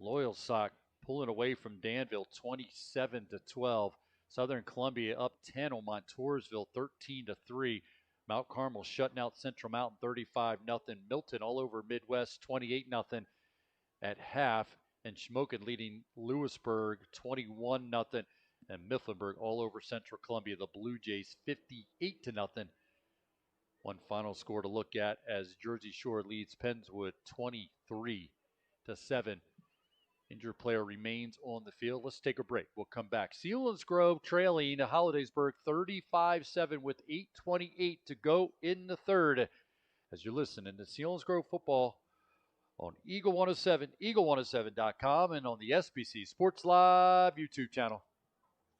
[SPEAKER 2] Loyalsock pulling away from Danville 27-12. Southern Columbia up 10 on Montoursville 13-3. Mount Carmel shutting out Central Mountain 35-0. Milton all over Midwest 28-0 at half. And Shamokin leading Lewisburg 21-0. and Mifflinburg all over Central Columbia. The Blue Jays 58-0. One final score to look at as Jersey Shore leads Pennswood 23-7. Injured player remains on the field. Let's take a break. We'll come back. Selinsgrove trailing Hollidaysburg 35-7 with 8:28 to go in the third. As you're listening to Selinsgrove football on Eagle 107, eagle107.com, and on the SBC Sports Live YouTube channel.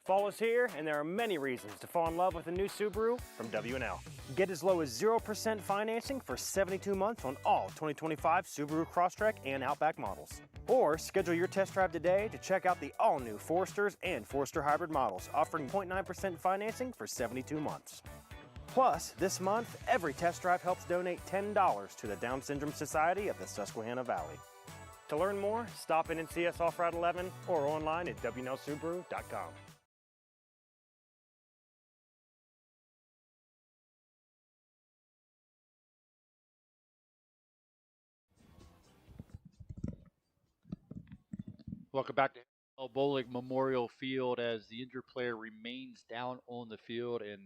[SPEAKER 18] Fall is here, and there are many reasons to fall in love with a new Subaru from W&L. Get as low as 0% financing for 72 months on all 2025 Subaru Crosstrek and Outback models. Or schedule your test drive today to check out the all-new Foresters and Forester Hybrid models, offering 0.9% financing for 72 months. Plus, this month, every test drive helps donate $10 to the Down Syndrome Society of the Susquehanna Valley. To learn more, stop in and see us off Route 11 or online at WNLSubaru.com.
[SPEAKER 2] Welcome back to Bolig Memorial Field as the injured player remains down on the field. And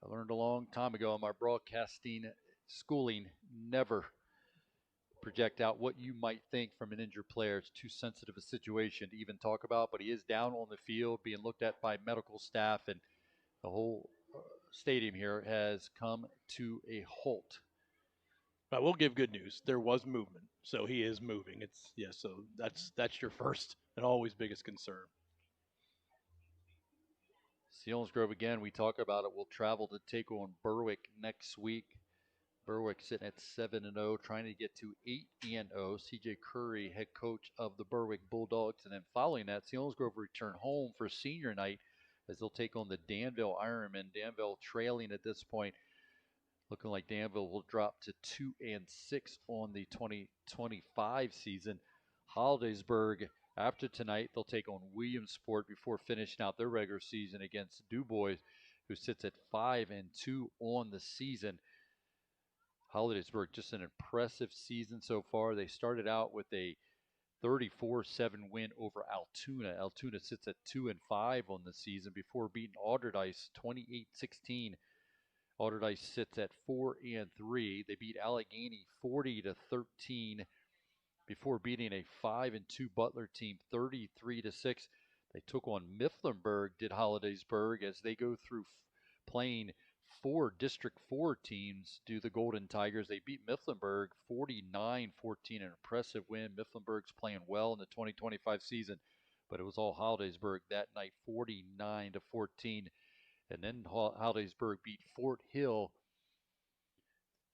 [SPEAKER 2] I learned a long time ago in my broadcasting schooling, never project out what you might think from an injured player. It's too sensitive a situation to even talk about, but he is down on the field being looked at by medical staff, and the whole stadium here has come to a halt.
[SPEAKER 11] I will give good news. There was movement, so he is moving. So that's your first and always biggest concern.
[SPEAKER 2] Selinsgrove, again, we talk about it, will travel to take on Berwick next week. Berwick sitting at 7-0, trying to get to 8-0. CJ Curry, head coach of the Berwick Bulldogs. And then following that, Selinsgrove return home for senior night as they'll take on the Danville Ironmen. Danville trailing at this point. Looking like Danville will drop to 2-6 on the 2025 season. Hollidaysburg, after tonight, they'll take on Williamsport before finishing out their regular season against DuBois, who sits at 5-2 on the season. Hollidaysburg, just an impressive season so far. They started out with a 34-7 win over Altoona. Altoona sits at 2-5 on the season before beating Alderdice 28-16. Alderdice sits at 4-3. They beat Allegheny 40-13 before beating a 5-2 Butler team 33-6. They took on Mifflinburg, did Hollidaysburg, as they go through playing 4 District 4 teams, do the Golden Tigers. They beat Mifflinburg 49-14, an impressive win. Mifflinburg's playing well in the 2025 season, but it was all Hollidaysburg that night, 49-14. And then Hollidaysburg beat Fort Hill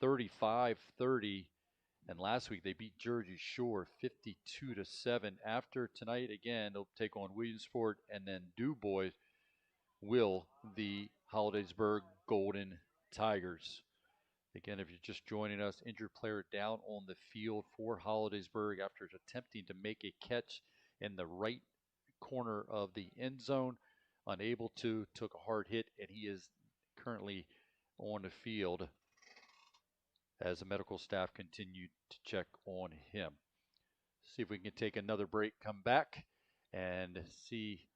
[SPEAKER 2] 35-30. And last week they beat Jersey Shore 52-7. After tonight, again, they'll take on Williamsport, and then DuBois will the Hollidaysburg Golden Tigers. Again, if you're just joining us, injured player down on the field for Hollidaysburg after attempting to make a catch in the right corner of the end zone. Unable to, took a hard hit, and he is currently on the field as the medical staff continue to check on him. See if we can take another break, come back, and see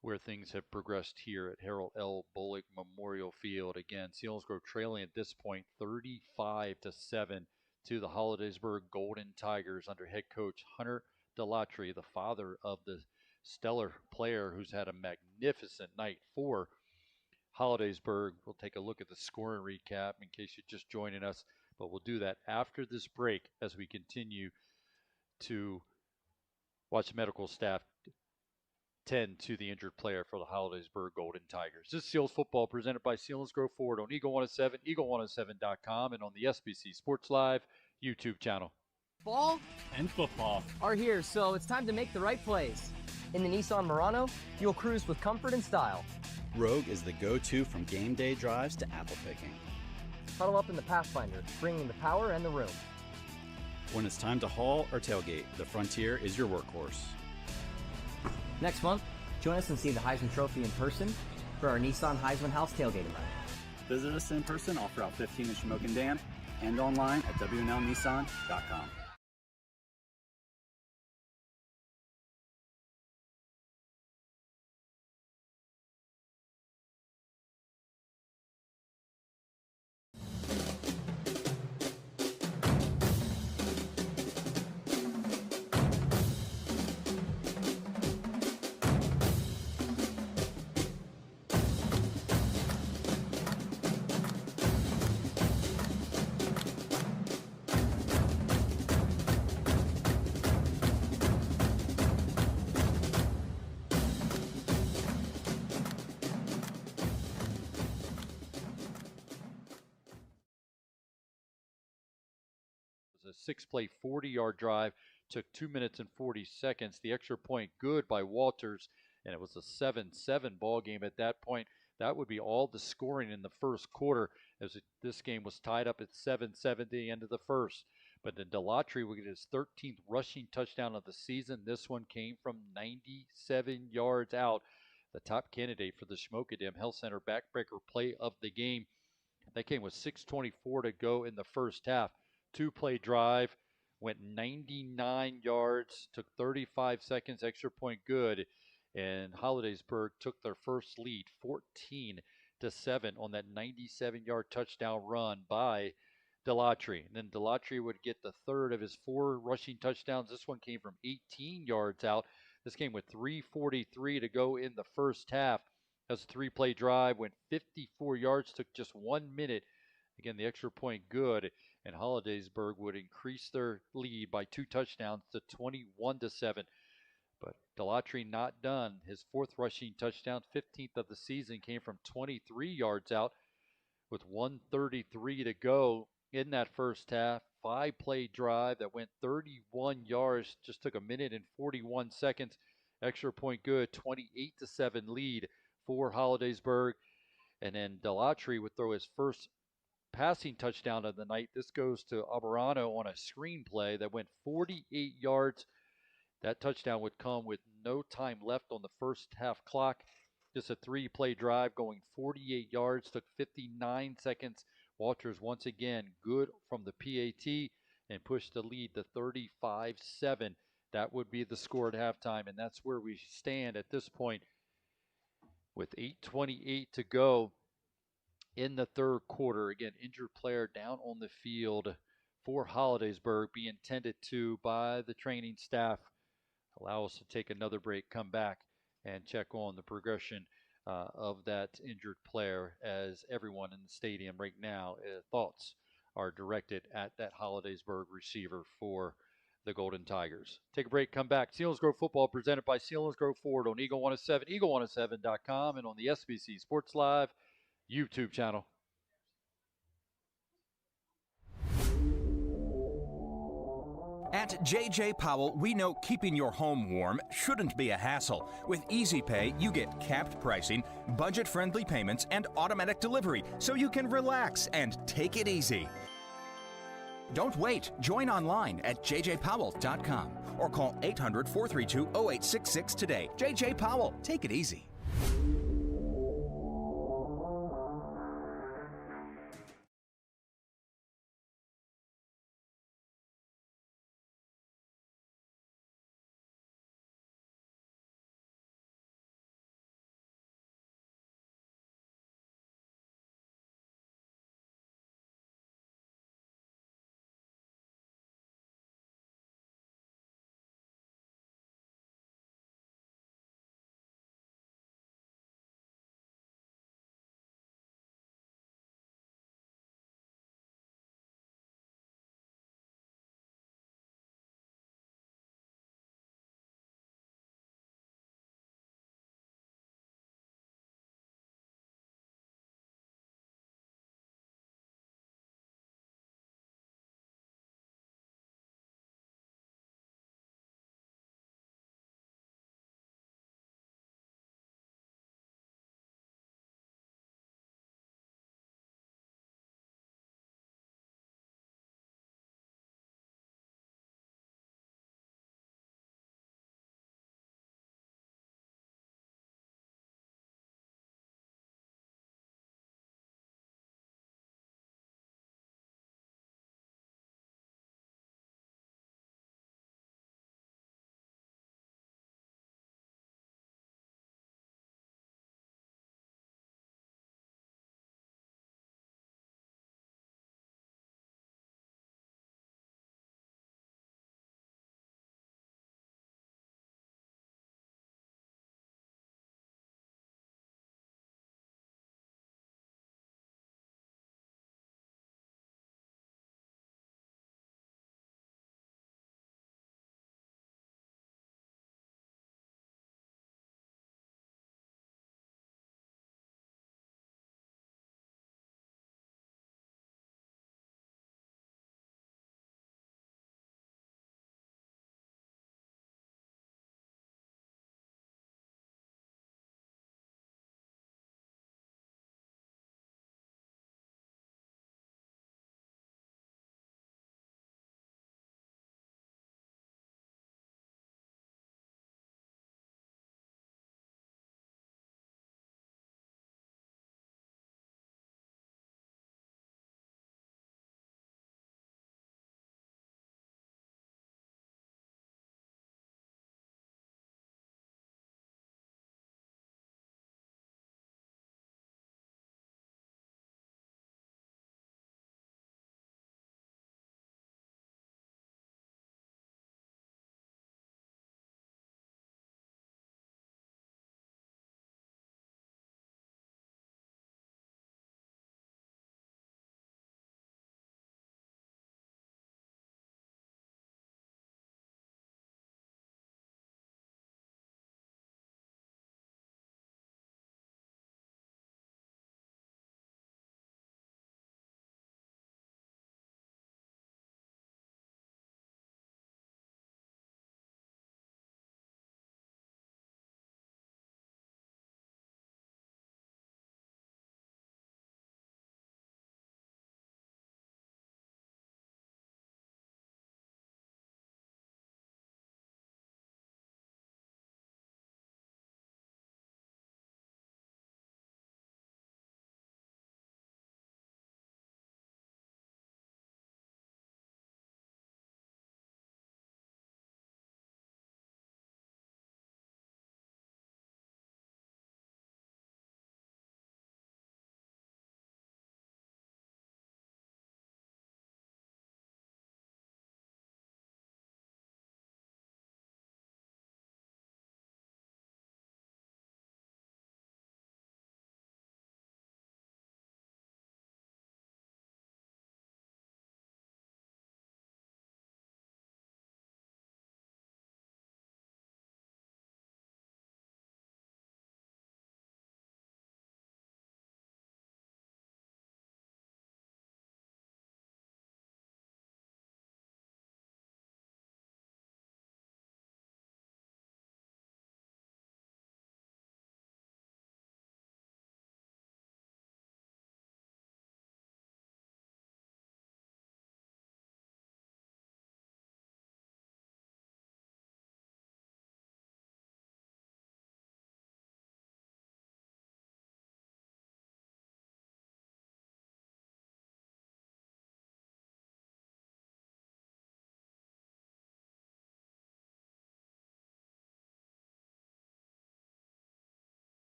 [SPEAKER 2] where things have progressed here at Harold L. Bolig Memorial Field. Again, Selinsgrove trailing at this point 35-7 to the Hollidaysburg Golden Tigers under head coach Hunter Delatry, the father of the stellar player who's had a magnificent night for Hollidaysburg. We'll take a look at the scoring recap in case you're just joining us, but we'll do that after this break as we continue to watch the medical staff tend to the injured player for the Hollidaysburg Golden Tigers. This is Seals football presented by Selinsgrove Ford on Eagle 107, eagle107.com, and on the SBC Sports Live YouTube channel.
[SPEAKER 6] Ball and football are here, so it's time to make the right plays. In the Nissan Murano, you'll cruise with comfort and style.
[SPEAKER 7] Rogue is the go-to from game day drives to apple picking.
[SPEAKER 6] Huddle up in the Pathfinder, bringing the power and the room.
[SPEAKER 7] When it's time to haul or tailgate, the Frontier is your workhorse.
[SPEAKER 6] Next month, join us and see the Heisman Trophy in person for our Nissan Heisman House tailgate event.
[SPEAKER 7] Visit us in person off Route 15 in Shamokin Dam and online at WNLNissan.com.
[SPEAKER 2] The 6-play, 40-yard drive took 2 minutes and 40 seconds. The extra point good by Walters, and it was a 7-7 ball game at that point. That would be all the scoring in the first quarter, as this game was tied up at 7-7 at the end of the first. But then Delatry would get his 13th rushing touchdown of the season. This one came from 97 yards out. The top candidate for the Schmokadam Health Center backbreaker play of the game. That came with 6:24 to go in the first half. 2-play drive, went 99 yards, took 35 seconds, extra point good, and Holidaysburg took their first lead, 14-7 on that 97-yard touchdown run by Delatry. And then Delatry would get the third of his 4 rushing touchdowns. This one came from 18 yards out. This came with 3:43 to go in the first half. That was a 3-play drive, went 54 yards, took just 1 minute. Again, the extra point good, and Holidaysburg would increase their lead by 2 touchdowns to 21-7. But Delatry not done. His 4th rushing touchdown, 15th of the season, came from 23 yards out with 1:33 to go in that first half. 5-play drive that went 31 yards, just took 1 minute and 41 seconds. Extra point good, 28-7 lead for Holidaysburg. And then Delatry would throw his first passing touchdown of the night. This goes to Aberano on a screenplay that went 48 yards. That touchdown would come with no time left on the first half clock. Just a 3-play drive going 48 yards, took 59 seconds. Walters once again good from the PAT and pushed the lead to 35-7. That would be the score at halftime, and that's where we stand at this point with 8:28 to go in the third quarter. Again, injured player down on the field for Holidaysburg, being tended to by the training staff. Allow us to take another break, come back, and check on the progression of that injured player, as everyone in the stadium right now, thoughts are directed at that Holidaysburg receiver for the Golden Tigers. Take a break, come back. Selinsgrove football presented by Selinsgrove Ford on Eagle 107, eagle107.com, and on the SBC Sports Live YouTube channel.
[SPEAKER 1] At J.J. Powell, we know keeping your home warm shouldn't be a hassle. With Easy Pay, you get capped pricing, budget-friendly payments, and automatic delivery, so you can relax and take it easy. Don't wait. Join online at jjpowell.com or call 800-432-0866 today. J.J. Powell, take it easy.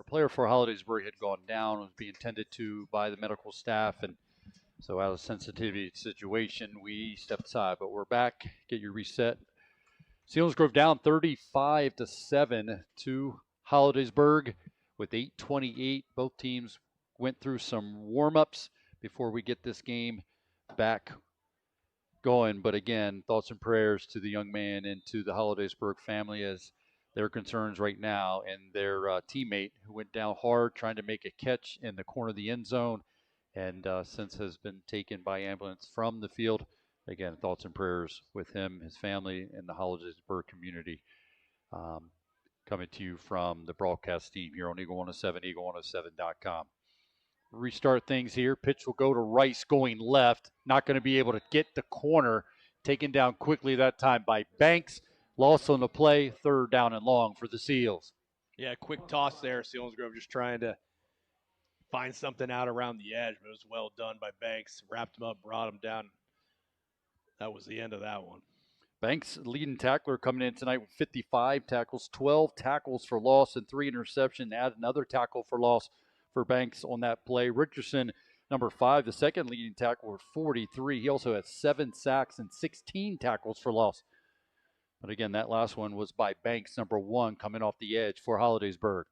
[SPEAKER 2] a player for Hollidaysburg had gone down, was being tended to by the medical staff, and so out of sensitivity situation, we stepped aside. But we're back. Get your reset. Selinsgrove down 35-7 to Hollidaysburg with 8:28. Both teams went through some warm-ups before we get this game back going. But again, thoughts and prayers to the young man and to the Hollidaysburg family as their concerns right now, and their teammate who went down hard trying to make a catch in the corner of the end zone and since has been taken by ambulance from the field. Again, thoughts and prayers with him, his family, and the Hollidaysburg community. Coming to you from the broadcast team here on Eagle 107, eagle107.com. Restart things here. Pitch will go to Rice going left. Not going to be able to get the corner. Taken down quickly that time by Banks. Loss on the play. 3rd down and long for the Seals.
[SPEAKER 11] Yeah, quick toss there. Selinsgrove just trying to find something out around the edge, but it was well done by Banks. Wrapped him up, brought him down. That was the end of that one.
[SPEAKER 2] Banks, leading tackler, coming in tonight with 55 tackles, 12 tackles for loss, and 3 interceptions. Add another tackle for loss for Banks on that play. Richardson, number 5, the second leading tackler with 43. He also had 7 sacks and 16 tackles for loss. But again, that last one was by Banks, number 1, coming off the edge for Hollidaysburg.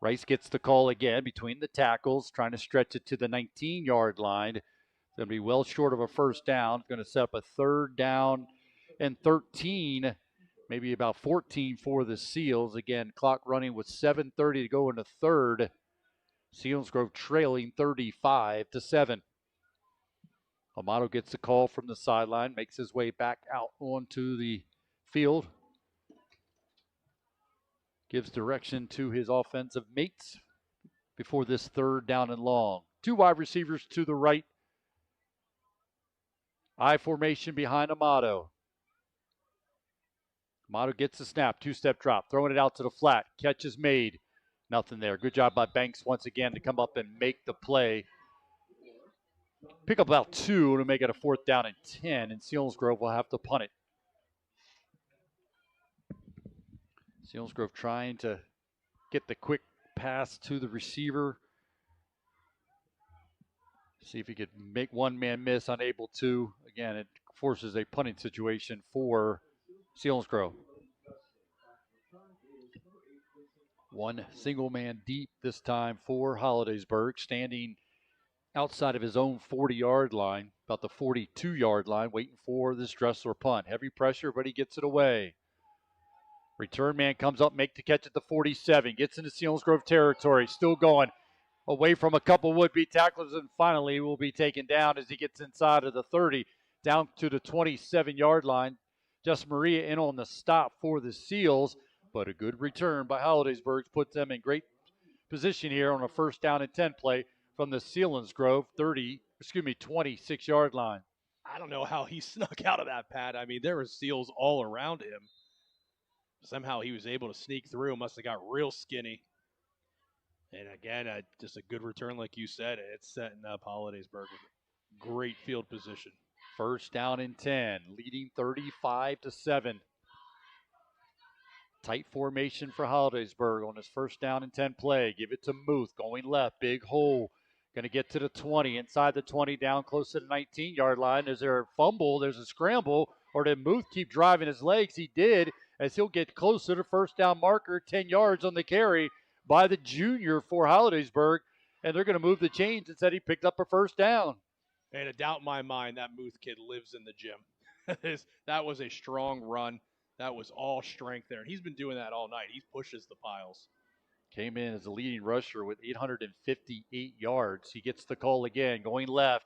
[SPEAKER 2] Rice gets the call again between the tackles, trying to stretch it to the 19-yard line. It's going to be well short of a first down. It's going to set up a 3rd down and 13, maybe about 14 for the Seals. Again, clock running with 7:30 to go in the 3rd. Selinsgrove trailing 35-7. Amato gets the call from the sideline, makes his way back out onto the field. Gives direction to his offensive mates before this 3rd down and long. 2 wide receivers to the right. I formation behind Amato. Amato gets the snap, 2-step drop, throwing it out to the flat. Catch is made. Nothing there. Good job by Banks once again to come up and make the play. Pick up about 2 to make it a 4th down and 10, and Selinsgrove will have to punt it. Selinsgrove trying to get the quick pass to the receiver. See if he could make one man miss, unable to. Again, it forces a punting situation for Selinsgrove. 1 single man deep this time for Hollidaysburg, standing outside of his own 40-yard line, about the 42-yard line, waiting for this Dressler punt. Heavy pressure, but he gets it away. Return man comes up, make the catch at the 47, gets into Selinsgrove territory, still going away from a couple would-be tacklers, and finally will be taken down as he gets inside of the 30, down to the 27-yard line. Just Maria in on the stop for the Seals, but a good return by Hollidaysburg puts them in great position here on a 1st down and 10 play from the Selinsgrove 26-yard line.
[SPEAKER 11] I don't know how he snuck out of that, Pat. I mean, there were Seals all around him. Somehow he was able to sneak through. Must have got real skinny. And again, just a good return, like you said. It's setting up Hollidaysburg with great field position.
[SPEAKER 2] 1st down and 10, leading 35-7. Tight formation for Hollidaysburg on his 1st down and 10 play. Give it to Muth, going left, big hole. Going to get to the 20, inside the 20, down close to the 19-yard line. Is there a fumble? There's a scramble. Or did Muth keep driving his legs? He did, as he'll get close to the 1st down marker, 10 yards on the carry by the junior for Hollidaysburg. And they're going to move the chains and said he picked up a 1st down.
[SPEAKER 11] And a doubt in my mind, that Muth kid lives in the gym. That was a strong run. That was all strength there. And he's been doing that all night. He pushes the piles.
[SPEAKER 2] Came in as a leading rusher with 858 yards. He gets the call again, going left.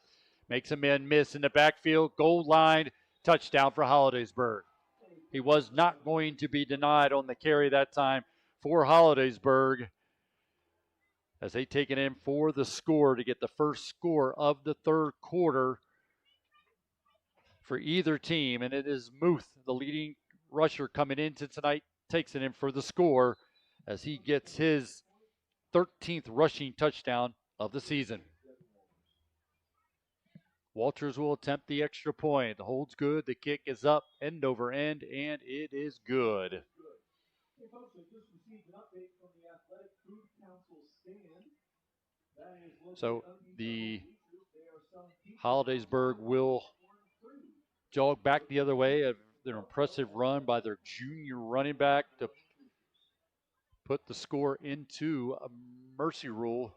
[SPEAKER 2] Makes a man miss in the backfield. Goal line, touchdown for Hollidaysburg. He was not going to be denied on the carry that time for Hollidaysburg, as they take it in for the score to get the first score of the 3rd quarter for either team. And it is Muth, the leading rusher coming into tonight, takes it in for the score as he gets his 13th rushing touchdown of the season. Walters will attempt the extra point. The hold's good. The kick is up, end over end, and it is good.
[SPEAKER 4] So the Holidaysburg will jog back the other way. Their impressive run by their junior running back to put the score into a mercy rule.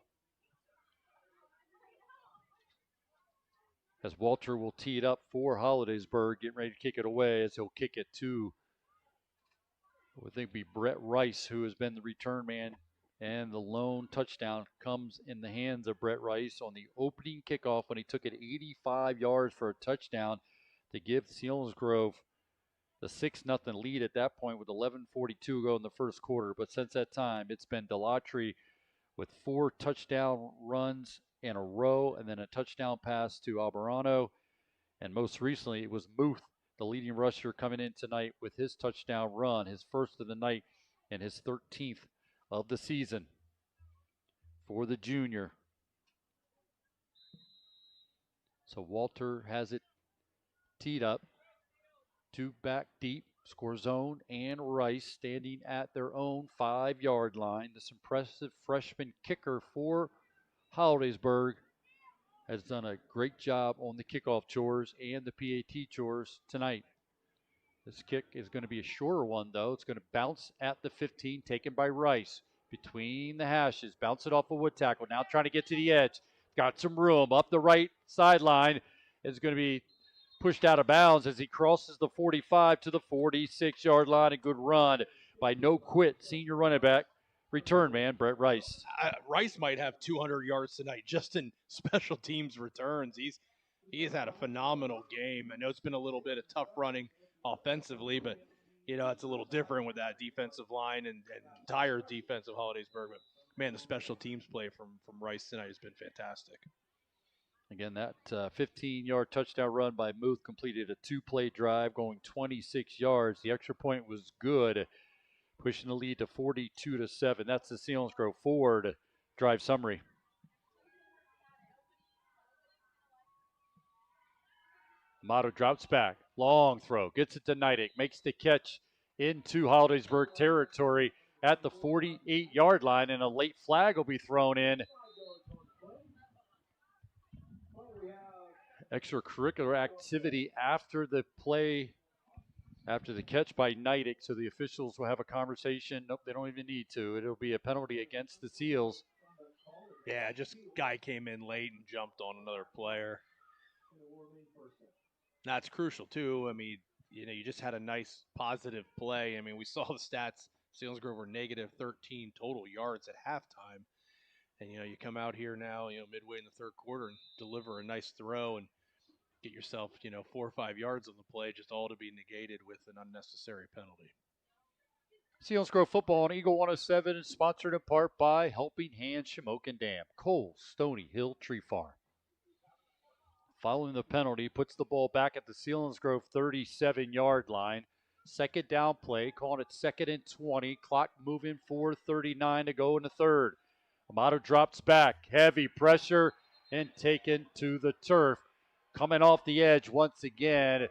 [SPEAKER 4] As Walter will tee it up for Holidaysburg, getting ready to kick it away as he'll kick it to, I think, be Brett Rice, who has been the return man. And the lone touchdown comes in the hands of Brett Rice on the opening kickoff when he took it 85 yards for a touchdown to give Selinsgrove the 6-0 lead at that point with 11:42 to go in the first quarter. But since that time, it's been Delatry with 4 touchdown runs in a row and then a touchdown pass to Albarano. And most recently, it was Muth, the leading rusher, coming in tonight with his touchdown run, his first of the night and his 13th of the season for the junior. So Walter has it teed up. 2 back deep, score zone, and Rice standing at their own 5-yard line. This impressive freshman kicker for Hollidaysburg has done a great job on the kickoff chores and the PAT chores tonight. This kick is going to be a shorter one, though. It's going to bounce at the 15, taken by Rice. Between the hashes, bounce it off a wood tackle. Now trying to get to the edge. Got some room up the right sideline. It's going to be pushed out of bounds as he crosses the 45 to the 46-yard line. A good run by no-quit senior running back, return man, Brett Rice.
[SPEAKER 11] Rice might have 200 yards tonight just in special teams returns. He's had a phenomenal game. I know it's been a little bit of tough running offensively, but it's a little different with that defensive line and entire defense of Hollidaysburg. But man, the special teams play from Rice tonight has been fantastic.
[SPEAKER 4] Again, that 15-yard touchdown run by Muth completed a 2-play drive going 26 yards. The extra point was good, pushing the lead to 42-7. That's the Selinsgrove Ford drive summary. Amato drops back, long throw, gets it to Neidig, makes the catch into Hollidaysburg territory at the 48-yard line, and a late flag will be thrown in. Extracurricular activity after the play, after the catch by Neidig, so the officials will have a conversation. Nope, they don't even need to. It'll be a penalty against the Seals.
[SPEAKER 11] Yeah, just guy came in late and jumped on another player. That's crucial, too. I mean, you just had a nice positive play. I mean, we saw the stats. Selinsgrove were negative 13 total yards at halftime. And, you come out here now, midway in the third quarter and deliver a nice throw and get yourself, 4 or 5 yards on the play, just all to be negated with an unnecessary penalty.
[SPEAKER 4] Selinsgrove football on Eagle 107 is sponsored in part by Helping Hand Shamokin Dam, Cole, Stony Hill Tree Farm. Following the penalty, puts the ball back at the Selinsgrove 37-yard line. Second down play, calling it 2nd and 20. Clock moving 4:39 to go in the third. Amato drops back, heavy pressure, and taken to the turf. Coming off the edge once again,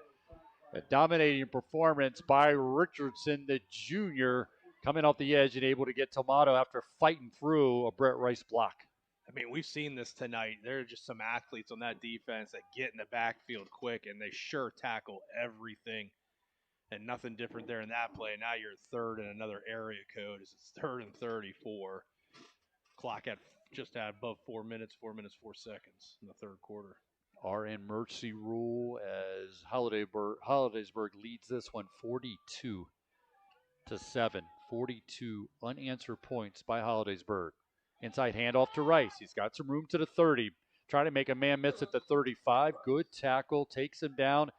[SPEAKER 4] a dominating performance by Richardson, the junior, coming off the edge and able to get to Amato after fighting through a Brett Rice block.
[SPEAKER 11] I mean, we've seen this tonight. There are just some athletes on that defense that get in the backfield quick, and they sure tackle everything. And nothing different there in that play. Now you're third in another area code. It's 3rd and 34. Clock at just at above 4 minutes, 4 seconds in the third quarter.
[SPEAKER 4] RN mercy rule as Hollidaysburg leads this one 42-7. 42 unanswered points by Hollidaysburg. Inside handoff to Rice. He's got some room to the 30. Trying to make a man miss at the 35. Good tackle. Takes him down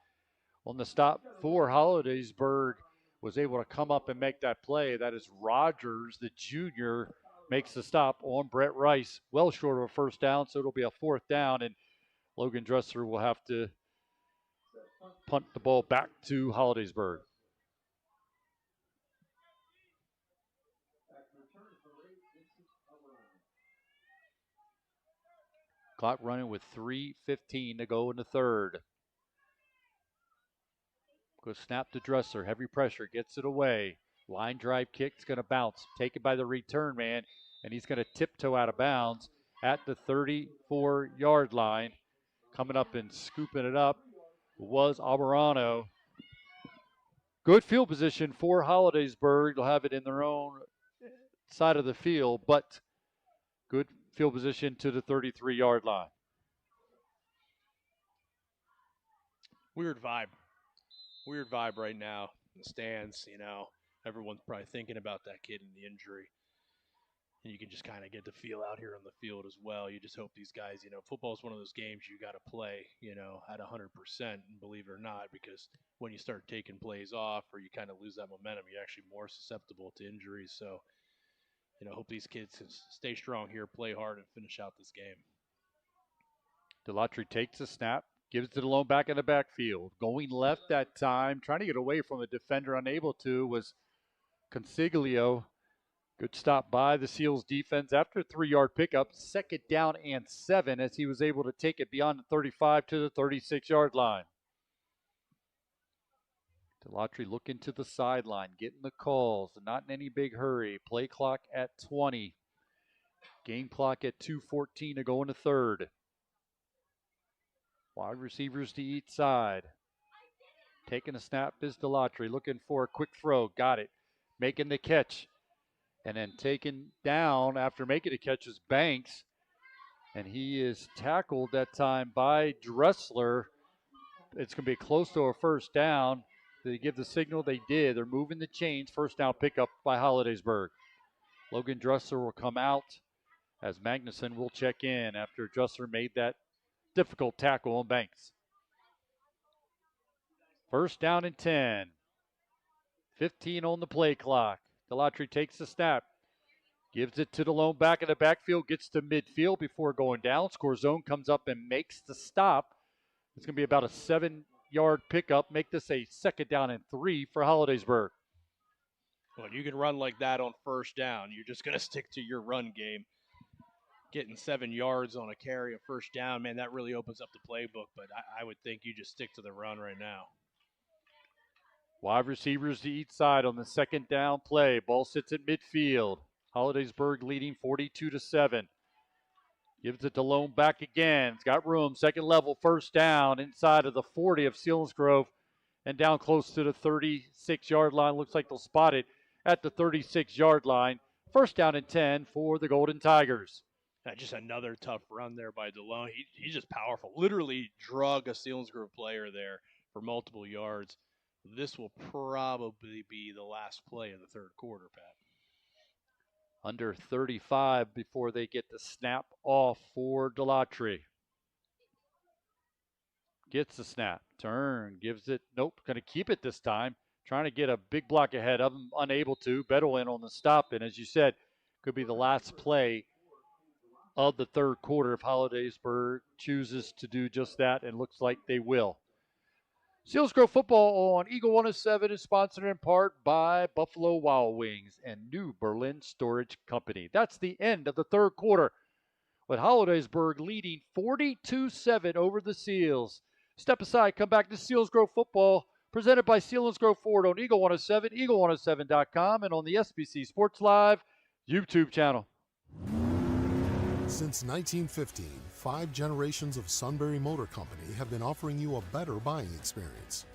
[SPEAKER 4] on the stop for Hollidaysburg. Was able to come up and make that play. That is Rogers, the junior, makes the stop on Brett Rice. Well short of a first down, so it'll be a 4th down. And Logan Dresser will have to punt the ball back to Hollidaysburg. Clock running with 3:15 to go in the third. Good snap to Dresser. Heavy pressure. Gets it away. Line drive kick's going to bounce. Taken by the return man, and he's going to tiptoe out of bounds at the 34-yard line. Coming up and scooping it up was Alvarado. Good field position for Hollidaysburg. They'll have it in their own side of the field, but good field position to the 33-yard line.
[SPEAKER 11] Weird vibe right now in the stands. You know, everyone's probably thinking about that kid and the injury. And you can just kind of get the feel out here on the field as well. You just hope these guys, you know, football is one of those games you got to play, you know, at 100%, and believe it or not, because when you start taking plays off or you kind of lose that momentum, you're actually more susceptible to injuries. So, you know, hope these kids can stay strong here, play hard, and finish out this game.
[SPEAKER 4] Delatry takes a snap, gives it to the lone back in the backfield. Going left that time, trying to get away from the defender, unable to, was Consiglio. Good stop by the Seals defense after a 3-yard pickup. 2nd down and 7 as he was able to take it beyond the 35 to the 36-yard line. Delatry looking to the sideline, getting the calls, not in any big hurry. Play clock at 20. Game clock at 2:14 to go in the third. Wide receivers to each side. Taking a snap is Delatry, looking for a quick throw. Got it. Making the catch. And then taken down after making a catch is Banks. And he is tackled that time by Dressler. It's going to be close to a first down. Did they give the signal? They did. They're moving the chains. First down pickup by Hollidaysburg. Logan Dressler will come out as Magnuson will check in after Dressler made that difficult tackle on Banks. First down and 10. 15 on the play clock. Delatry takes the snap. Gives it to the lone back in the backfield. Gets to midfield before going down. Score zone comes up and makes the stop. It's going to be about a 7-yard pickup. Make this a 2nd down and 3 for Hollidaysburg.
[SPEAKER 11] Well, you can run like that on first down. You're just going to stick to your run game. Getting 7 yards on a carry, a first down, man, that really opens up the playbook. But I would think you just stick to the run right now.
[SPEAKER 4] Wide receivers to each side on the 2nd down play. Ball sits at midfield. Hollidaysburg leading 42-7. Gives it to lone back again. It's got room. 2nd level, first down inside of the 40 of Selinsgrove and down close to the 36-yard line. Looks like they'll spot it at the 36-yard line. First down and 10 for the Golden Tigers.
[SPEAKER 11] Just another tough run there by DeLone. He's just powerful. Literally drug a Selinsgrove player there for multiple yards. This will probably be the last play of the third quarter, Pat.
[SPEAKER 4] Under 35 before they get the snap off for Delatry. Gets the snap. Turn. Gives it. Nope. Going to keep it this time. Trying to get a big block ahead of him. Unable to. Bedouin on the stop. And as you said, could be the last play of the third quarter if Hollidaysburg chooses to do just that, and looks like they will. Selinsgrove football on Eagle 107 is sponsored in part by Buffalo Wild Wings and New Berlin Storage Company. That's the end of the third quarter, with Hollidaysburg leading 42-7 over the Seals. Step aside, come back to Selinsgrove football, presented by Selinsgrove Ford on Eagle 107, eagle107.com, and on the SBC Sports Live YouTube channel.
[SPEAKER 5] Since 1915, 5 generations of Sunbury Motor Company have been offering you a better buying experience.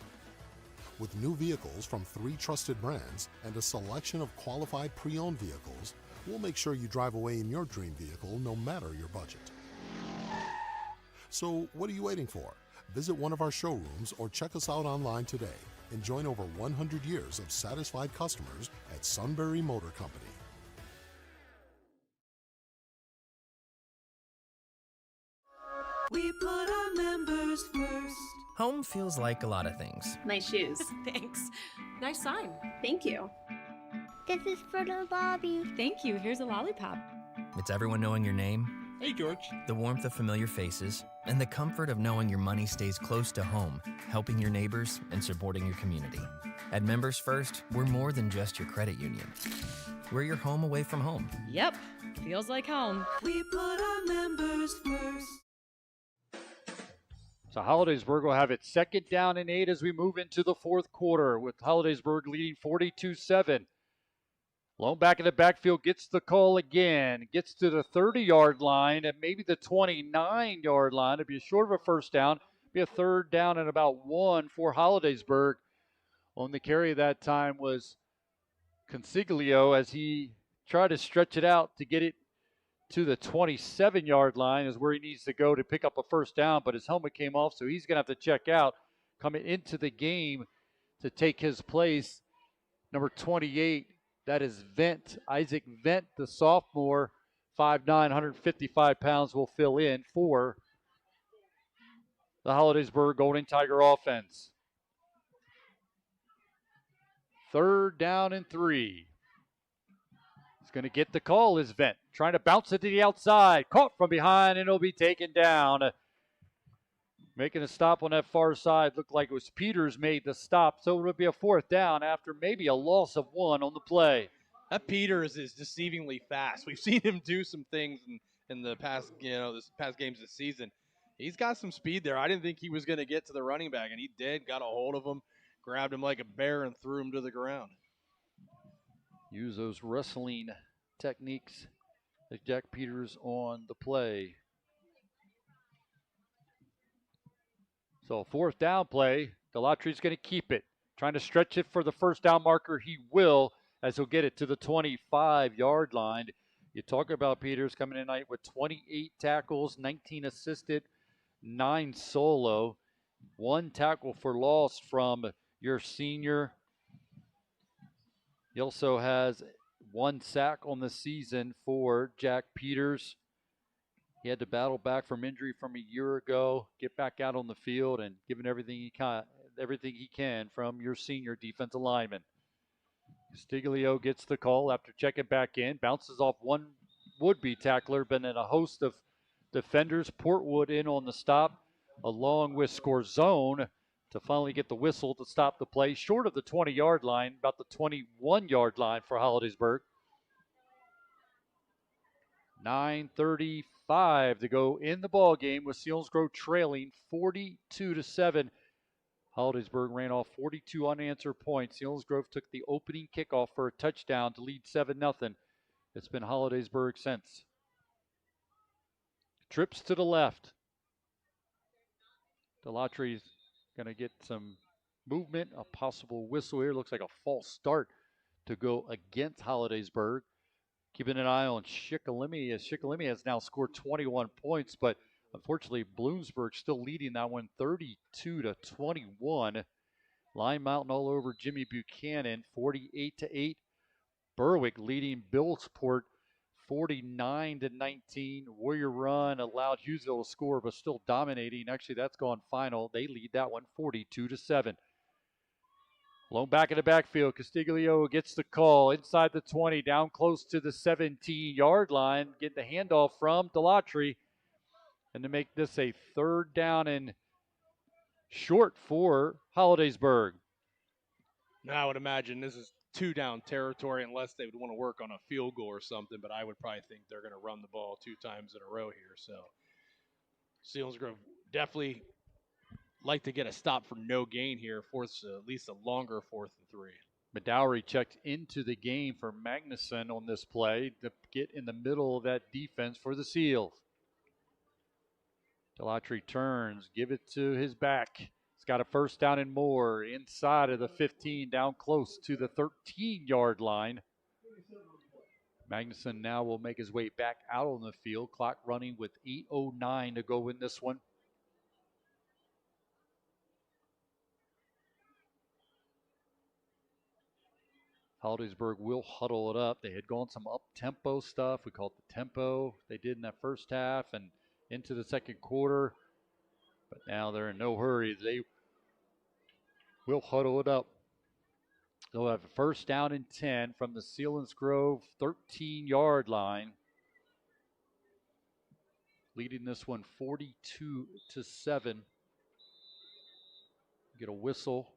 [SPEAKER 5] With new vehicles from 3 trusted brands and a selection of qualified pre-owned vehicles, we'll make sure you drive away in your dream vehicle no matter your budget. So what are you waiting for? Visit one of our showrooms or check us out online today and join over 100 years of satisfied customers at Sunbury Motor Company.
[SPEAKER 14] We put our members first.
[SPEAKER 6] Home feels like a lot of things.
[SPEAKER 9] Nice shoes.
[SPEAKER 14] Thanks. Nice sign.
[SPEAKER 9] Thank you.
[SPEAKER 15] This is for the Bobby.
[SPEAKER 9] Thank you. Here's a lollipop.
[SPEAKER 6] It's everyone knowing your name.
[SPEAKER 11] Hey, George.
[SPEAKER 6] The warmth of familiar faces, and the comfort of knowing your money stays close to home, helping your neighbors and supporting your community. At Members First, we're more than just your credit union. We're your home away from home.
[SPEAKER 9] Yep. Feels like home.
[SPEAKER 14] We put our members first.
[SPEAKER 4] So Hollidaysburg will have it 2nd down and 8 as we move into the fourth quarter, with Hollidaysburg leading 42-7. Lone back in the backfield gets the call again. Gets to the 30-yard line and maybe the 29-yard line. It'd be short of a first down. Be a third down and about 1 for Holidaysburg. On the carry that time was Consiglio as he tried to stretch it out to get it to the 27-yard line is where he needs to go to pick up a first down, but his helmet came off, so he's going to have to check out. Coming into the game to take his place, number 28, that is Vent. Isaac Vent, the sophomore, 5'9", 155 pounds, will fill in for the Holidaysburg Golden Tiger offense. 3rd down and 3. He's going to get the call, is Vent. Trying to bounce it to the outside. Caught from behind, and it'll be taken down. Making a stop on that far side. Looked like it was Peters made the stop, so it'll be a 4th down after maybe a loss of 1 on the play.
[SPEAKER 11] That Peters is deceivingly fast. We've seen him do some things in the past, this past games this season. He's got some speed there. I didn't think he was going to get to the running back, and he did. Got a hold of him, grabbed him like a bear, and threw him to the ground.
[SPEAKER 4] Use those wrestling techniques like Jack Peters on the play. So 4th down play. Delatry's going to keep it. Trying to stretch it for the first down marker. He will, as he'll get it to the 25-yard line. You talk about Peters coming in tonight with 28 tackles, 19 assisted, 9 solo. 1 tackle for loss from your senior. He also has 1 sack on the season for Jack Peters. He had to battle back from injury from a year ago, get back out on the field, and giving everything he can from your senior defensive lineman. Castiglio gets the call after checking back in, bounces off 1 would-be tackler, but then a host of defenders. Portwood in on the stop, along with Scorzone, to finally get the whistle to stop the play short of the 20-yard line, about the 21-yard line for Holidaysburg. 9:35 to go in the ball game with Selinsgrove trailing 42-7. Holidaysburg ran off 42 unanswered points. Selinsgrove took the opening kickoff for a touchdown to lead 7-0. It's been Holidaysburg since. Trips to the left. Delatry's going to get some movement, a possible whistle here. Looks like a false start to go against Holidaysburg. Keeping an eye on Shikellamy, as Shikellamy has now scored 21 points, but unfortunately Bloomsburg still leading that one 32-21. Line Mountain all over Jimmy Buchanan, 48-8. Berwick leading Billsport 49-19. Warrior Run allowed Hughesville to score, but still dominating. Actually, that's gone final. They lead that one 42-7. Lone back in the backfield. Castiglio gets the call inside the 20, down close to the 17-yard line. Getting the handoff from Delatry. And to make this a 3rd down and short for Holidaysburg.
[SPEAKER 11] Now I would imagine this is 2-down territory unless they would want to work on a field goal or something, but I would probably think they're going to run the ball 2 times in a row here. So Selinsgrove definitely like to get a stop for no gain here, force at least a longer 4th and 3.
[SPEAKER 4] Medowry checked into the game for Magnuson on this play to get in the middle of that defense for the Seals. Delatry turns, give it to his back. He's got a first down and more inside of the 15, down close to the 13-yard line. Magnuson now will make his way back out on the field. Clock running with 8:09 to go in this one. Holidaysburg will huddle it up. They had gone some up-tempo stuff. We call it the tempo they did in that first half and into the second quarter. But now they're in no hurry. They will huddle it up. They'll have a first down and 10 from the Selinsgrove 13-yard line. Leading this one 42-7. Get a whistle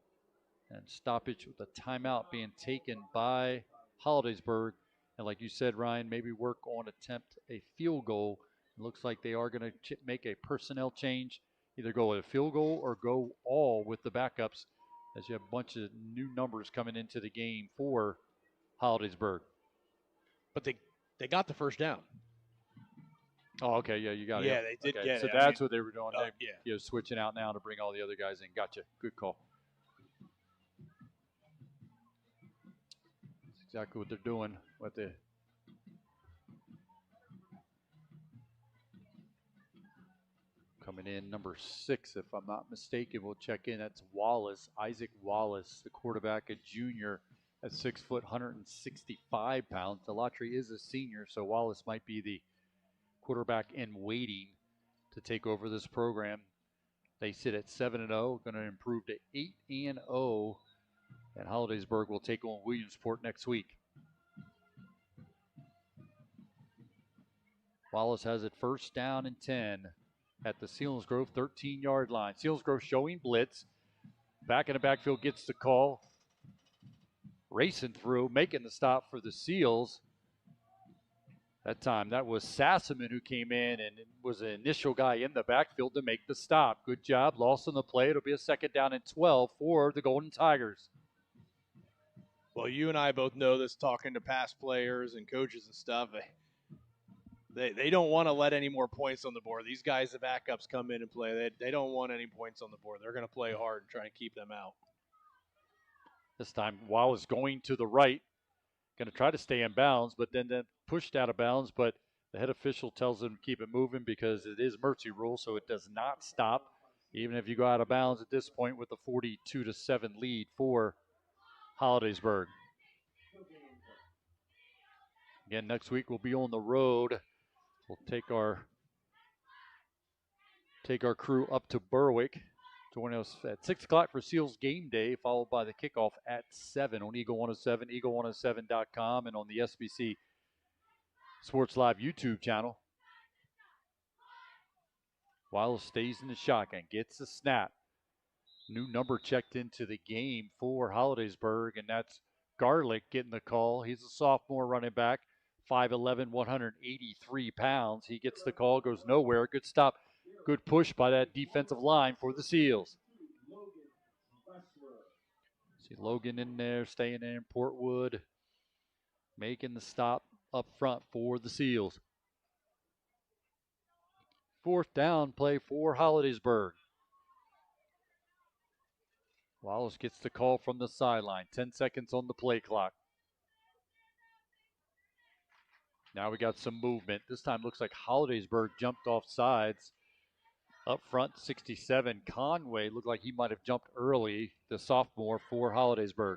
[SPEAKER 4] and stoppage with a timeout being taken by Holidaysburg. And like you said, Ryan, maybe work on attempt a field goal. It looks like they are going to make a personnel change, either go with a field goal or go all with the backups, as you have a bunch of new numbers coming into the game for Holidaysburg.
[SPEAKER 11] But they got the first down.
[SPEAKER 4] Oh, okay. Yeah, you got it.
[SPEAKER 11] Yeah, they did get
[SPEAKER 4] so
[SPEAKER 11] it.
[SPEAKER 4] So that's what they were doing.
[SPEAKER 11] Yeah.
[SPEAKER 4] Switching out now to bring all the other guys in. Gotcha. Good call. That's exactly what they're doing. Coming in number 6, if I'm not mistaken. We'll check in. That's Wallace, Isaac Wallace, the quarterback, a junior at 6 foot, 165 pounds. Delatry is a senior, so Wallace might be the quarterback in waiting to take over this program. They sit at 7-0, going to improve to 8-0, and Hollidaysburg will take on Williamsport next week. Wallace has it first down and 10 at the Selinsgrove 13-yard line. Selinsgrove showing blitz. Back in the backfield gets the call. Racing through, making the stop for the Seals. That time, that was Sassaman who came in and was the initial guy in the backfield to make the stop. Good job. Lost on the play. It'll be a 2nd down and 12 for the Golden Tigers.
[SPEAKER 11] Well, you and I both know this, talking to past players and coaches and stuff. They don't want to let any more points on the board. These guys, the backups, come in and play. They don't want any points on the board. They're going to play hard and try and keep them out.
[SPEAKER 4] This time, Wallace going to the right. Going to try to stay in bounds, but then pushed out of bounds. But the head official tells him to keep it moving because it is mercy rule, so it does not stop, even if you go out of bounds at this point with the 42-7 lead for Hollidaysburg. Again, next week we'll be on the road. We'll take our crew up to Berwick. Join us at 6 o'clock for Seals game day, followed by the kickoff at 7 on Eagle 107, eagle107.com, and on the SBC Sports Live YouTube channel. Wallace stays in the shotgun, gets the snap. New number checked into the game for Hollidaysburg, and that's Garlick getting the call. He's a sophomore running back, 5'11", 183 pounds. He gets the call, goes nowhere. Good stop. Good push by that defensive line for the Seals. See Logan in there, staying there in Portwood, making the stop up front for the Seals. 4th down play for Hollidaysburg. Wallace gets the call from the sideline. 10 seconds on the play clock. Now we got some movement. This time looks like Hollidaysburg jumped off sides. Up front, 67, Conway looked like he might have jumped early, the sophomore for Hollidaysburg.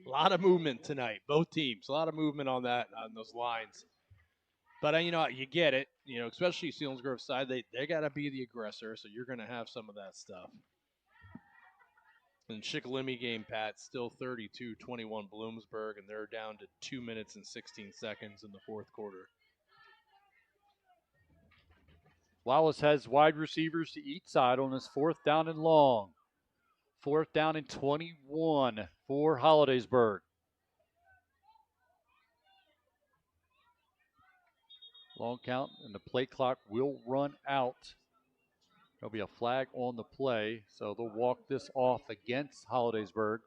[SPEAKER 11] A lot of movement tonight, both teams. A lot of movement on those lines. But, you get it, especially Selinsgrove side. They got to be the aggressor, so you're going to have some of that stuff. And Shikellamy game, Pat, still 32-21 Bloomsburg, and they're down to 2 minutes and 16 seconds in the 4th quarter.
[SPEAKER 4] Wallace has wide receivers to each side on his 4th down and long. 4th down and 21 for Hollidaysburg. Long count, and the play clock will run out. There'll be a flag on the play, so they'll walk this off against Hollidaysburg.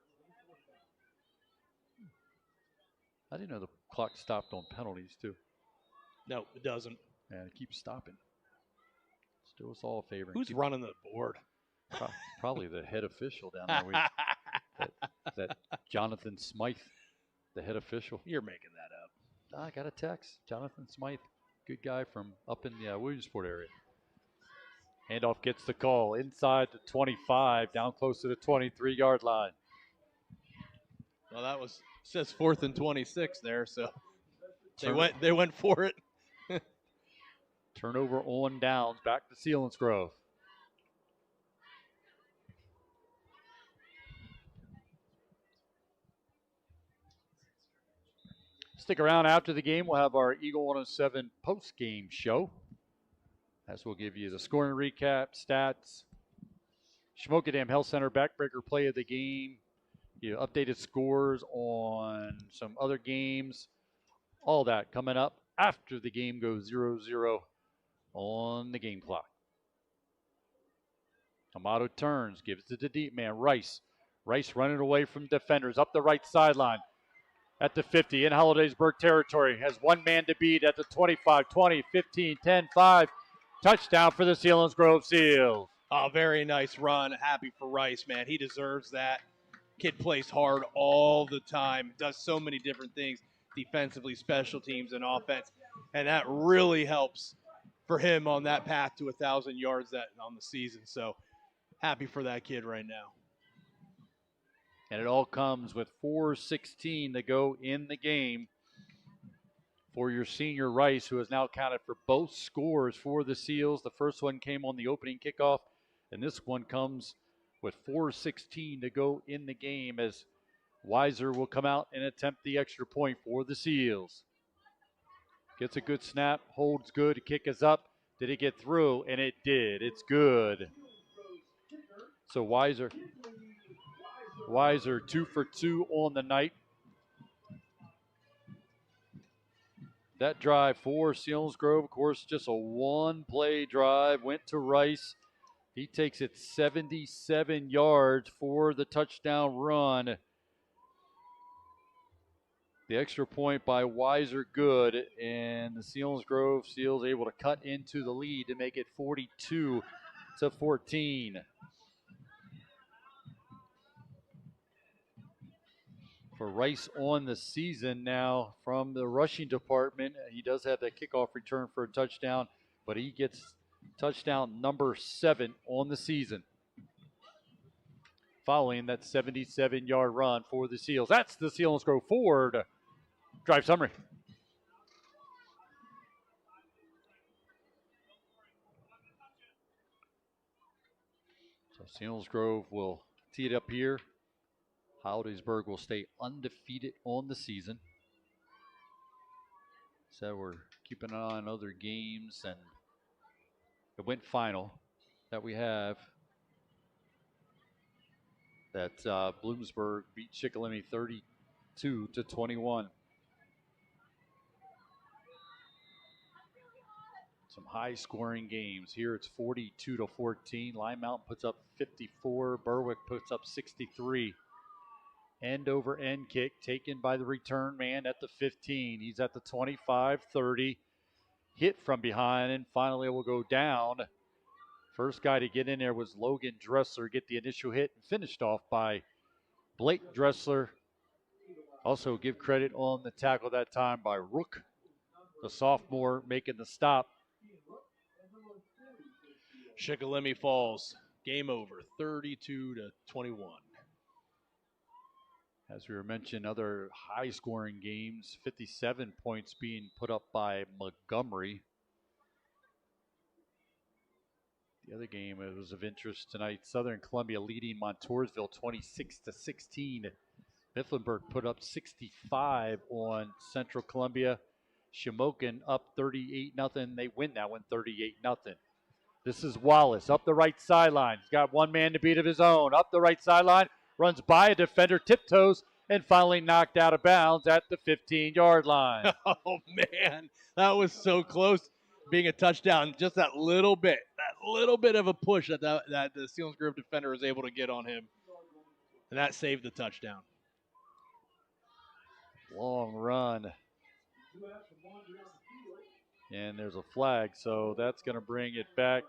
[SPEAKER 4] I didn't know the clock stopped on penalties, too.
[SPEAKER 11] No, it doesn't.
[SPEAKER 4] And it keeps stopping. Do us all a favor.
[SPEAKER 11] Who's running the board?
[SPEAKER 4] Probably the head official down there. That Jonathan Smythe, the head official.
[SPEAKER 11] You're making that up.
[SPEAKER 4] I got a text. Jonathan Smythe, good guy from up in the Williamsport area. Handoff gets the call inside the 25, down close to the 23-yard line.
[SPEAKER 11] Well, says 4th and 26 there, so they went for it.
[SPEAKER 4] Turnover on downs, back to Selinsgrove. Stick around after the game. We'll have our Eagle 107 post-game show, as we'll give you the scoring recap, stats, Schmokadam Health Center backbreaker play of the game, updated scores on some other games, all that coming up after the game goes 0-0 on the game clock. Amato turns, gives it to deep man, Rice. Rice running away from defenders up the right sideline. at the 50 in Hollidaysburg territory. Has one man to beat at the 25, 20, 15, 10, 5. Touchdown for the Selinsgrove Seals.
[SPEAKER 11] Oh, very nice run. Happy for Rice, man. He deserves that. Kid plays hard all the time. Does so many different things defensively, special teams, and offense. And that really helps for him on that path to 1,000 yards on the season. So happy for that kid right now.
[SPEAKER 4] And it all comes with 4:16 to go in the game for your senior Rice, who has now accounted for both scores for the Seals. The first one came on the opening kickoff, and this one comes with 4:16 to go in the game as Weiser will come out and attempt the extra point for the Seals. Gets a good snap, holds good, kick is up. Did it get through? And it did. It's good. So Weiser 2 for 2 on the night. That drive for Selinsgrove, of course, just a one-play drive, went to Rice. He takes it 77 yards for the touchdown run. The extra point by Weiser good, and the Selinsgrove Seals able to cut into the lead to make it 42-14. For Rice on the season now from the rushing department, he does have that kickoff return for a touchdown, but he gets touchdown number 7 on the season, following that 77-yard run for the Seals. That's the Selinsgrove Ford drive summary. So Selinsgrove will tee it up here. Hollidaysburg will stay undefeated on the season. So we're keeping an eye on other games, and the win final that we have, that Bloomsburg beat Shikellamy 32-21. Some high-scoring games. Here it's 42-14. Lime Mountain puts up 54. Berwick puts up 63. End-over-end kick taken by the return man at the 15. He's at the 25-30. Hit from behind, and finally it will go down. First guy to get in there was Logan Dressler, get the initial hit, and finished off by Blake Dressler. Also give credit on the tackle that time by Rook, the sophomore, making the stop.
[SPEAKER 11] Shikellamy falls. Game over, 32-21.
[SPEAKER 4] As we were mentioning, other high-scoring games, 57 points being put up by Montgomery. The other game that was of interest tonight, Southern Columbia leading Montoursville 26-16. Mifflinburg put up 65 on Central Columbia. Shamokin up 38-0. They win that one 38-0. This is Wallace up the right sideline. He's got one man to beat of his own. Up the right sideline. Runs by a defender, tiptoes, and finally knocked out of bounds at the 15-yard line.
[SPEAKER 11] Oh, man. That was so close being a touchdown. Just that little bit of a push that the Selinsgrove defender was able to get on him. And that saved the touchdown.
[SPEAKER 4] Long run. And there's a flag, so that's going to bring it back,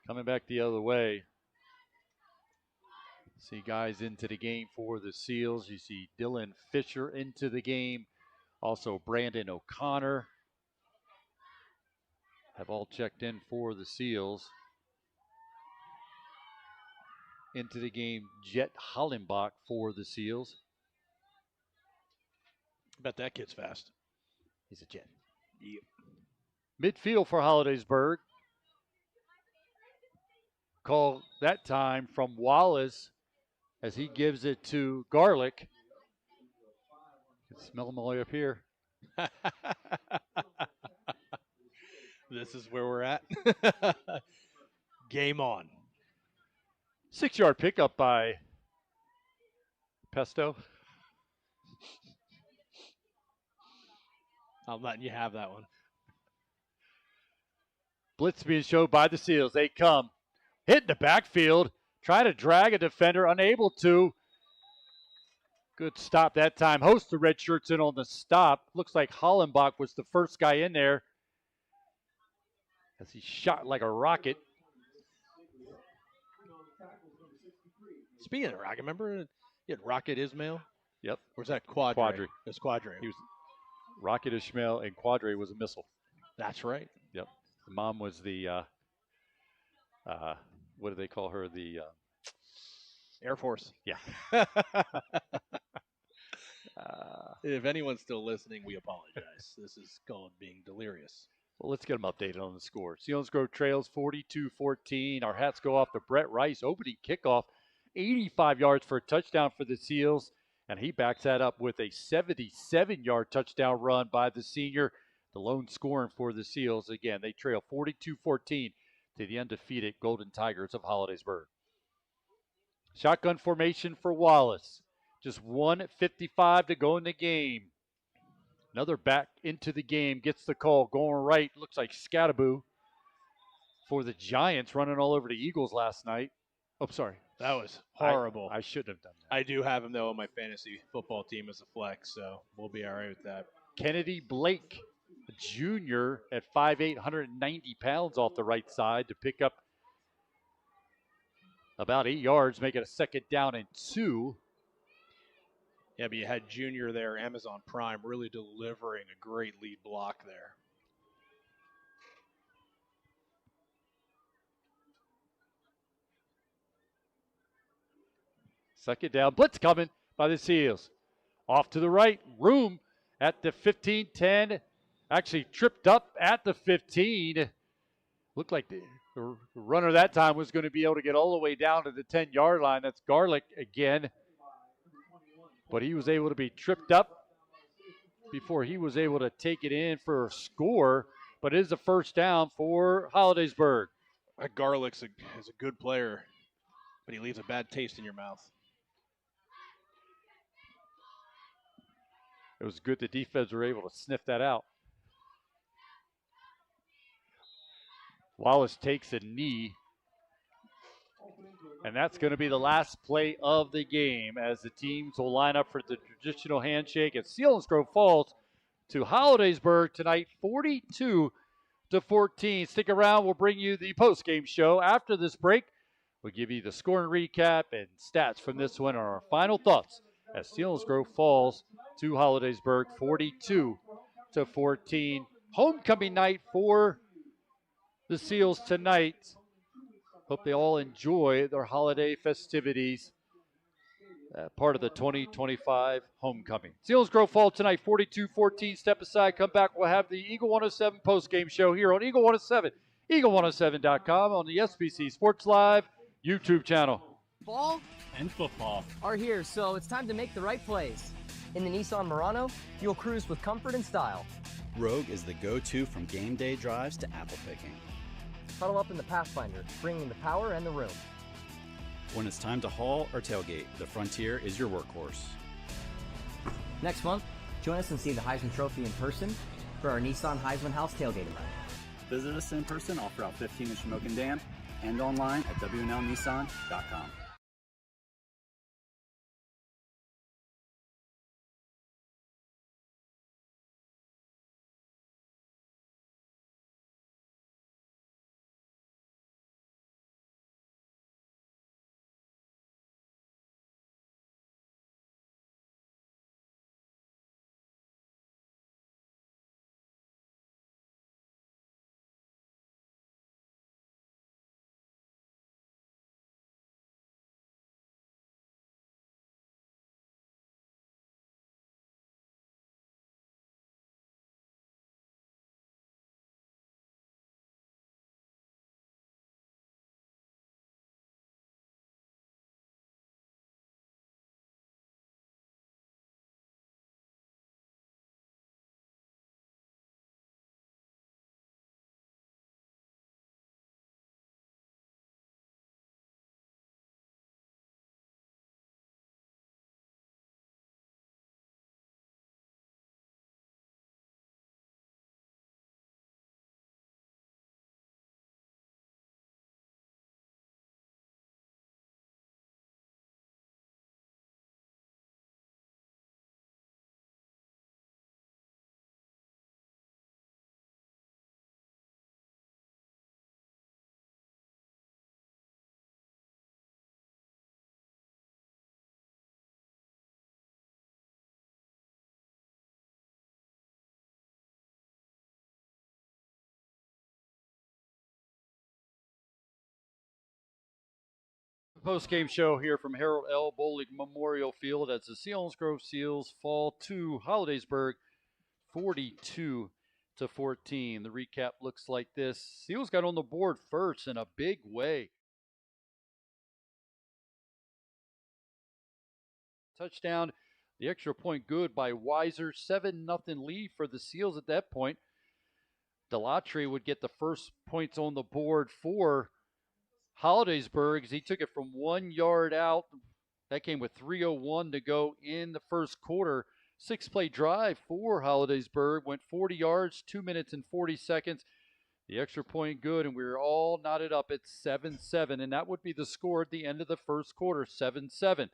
[SPEAKER 4] coming back the other way. See guys into the game for the Seals. You see Dylan Fisher into the game. Also Brandon O'Connor have all checked in for the Seals. Into the game, Jet Hollenbach for the Seals.
[SPEAKER 11] I bet that kid's fast.
[SPEAKER 4] He's a Jet.
[SPEAKER 11] Yep.
[SPEAKER 4] Midfield for Hollidaysburg. Call that time from Wallace as he gives it to Garlick. You can smell them all the way up here.
[SPEAKER 11] This is where we're at. Game on.
[SPEAKER 4] 6-yard pickup by Pesto.
[SPEAKER 11] I'm letting you have that one.
[SPEAKER 4] Blitz being showed by the Seals. They come. Hit in the backfield. Try to drag a defender. Unable to. Good stop that time. Host the red shirts in on the stop. Looks like Hollenbach was the first guy in there as he shot like a rocket.
[SPEAKER 11] Speaking of rocket, remember you had Rocket Ismail?
[SPEAKER 4] Yep.
[SPEAKER 11] Where's that Quadre?
[SPEAKER 4] Quadre.
[SPEAKER 11] It was Quadre.
[SPEAKER 4] He was Rocket Ishmael, and Quadre was a missile.
[SPEAKER 11] That's right.
[SPEAKER 4] Yep. The mom was the, what do they call her? The
[SPEAKER 11] Air Force.
[SPEAKER 4] Yeah.
[SPEAKER 11] If anyone's still listening, we apologize. This is called being delirious.
[SPEAKER 4] Well, let's get them updated on the score. Selinsgrove trails 42-14. Our hats go off to Brett Rice, opening kickoff, 85 yards for a touchdown for the Seals, and he backs that up with a 77-yard touchdown run by the senior, the lone scoring for the Seals. Again, they trail 42-14 to the undefeated Golden Tigers of Holidaysburg. Shotgun formation for Wallace. Just 1:55 to go in the game. Another back into the game, gets the call, going right. Looks like Scattaboo for the Giants, running all over the Eagles last night. Oh, sorry.
[SPEAKER 11] That was horrible.
[SPEAKER 4] I shouldn't have done that.
[SPEAKER 11] I do have him, though, on my fantasy football team as a flex, so we'll be all right with that.
[SPEAKER 4] Kennedy Blake, a junior at 5'8", 190 pounds off the right side to pick up about 8 yards, make it a 2nd down and 2.
[SPEAKER 11] Yeah, but you had Junior there, Amazon Prime, really delivering a great lead block there.
[SPEAKER 4] Second down, blitz coming by the Seals. Off to the right, room at the 15-10. Actually tripped up at the 15. Looked like the runner that time was going to be able to get all the way down to the 10-yard line. That's Garlick again. But he was able to be tripped up before he was able to take it in for a score. But it is a first down for Holidaysburg.
[SPEAKER 11] Garlick's is a good player, but he leaves a bad taste in your mouth.
[SPEAKER 4] It was good the defense were able to sniff that out. Wallace takes a knee. And that's going to be the last play of the game as the teams will line up for the traditional handshake. And Selinsgrove falls to Holidaysburg tonight, 42-14. Stick around. We'll bring you the post-game show. After this break, we'll give you the scoring recap and stats from this one and our final thoughts as Selinsgrove falls to Holidaysburg, 42-14. Homecoming night for the Seals tonight. Hope they all enjoy their holiday festivities. Part of the 2025 homecoming. Selinsgrove fall tonight, 42-14. Step aside, come back. We'll have the Eagle 107 post-game show here on Eagle 107, eagle107.com, on the SBC Sports Live YouTube channel.
[SPEAKER 8] Ball and football are here, so it's time to make the right plays. In the Nissan Murano, you'll cruise with comfort and style.
[SPEAKER 12] Rogue is the go-to from game day drives to apple picking.
[SPEAKER 8] Huddle up in the Pathfinder, bringing the power and the room.
[SPEAKER 12] When it's time to haul or tailgate, the Frontier is your workhorse.
[SPEAKER 8] Next month, join us and see the Heisman Trophy in person for our Nissan Heisman House tailgate event.
[SPEAKER 7] Visit us in person off Route 15 in Shamokin Dam and online at WNLNissan.com.
[SPEAKER 4] Post-game show here from Harold L. Bolig Memorial Field as the Selinsgrove Seals fall to Holidaysburg 42-14. The recap looks like this. Seals got on the board first in a big way. Touchdown, the extra point good by Weiser. 7-0 lead for the Seals at that point. Delatry would get the first points on the board for Holidaysburg as he took it from 1 yard out. That came with 3:01 to go in the first quarter. 6-play drive for Holidaysburg. Went 40 yards, 2 minutes and 40 seconds. The extra point good, and we were all knotted up at 7-7, and that would be the score at the end of the first quarter, 7-7.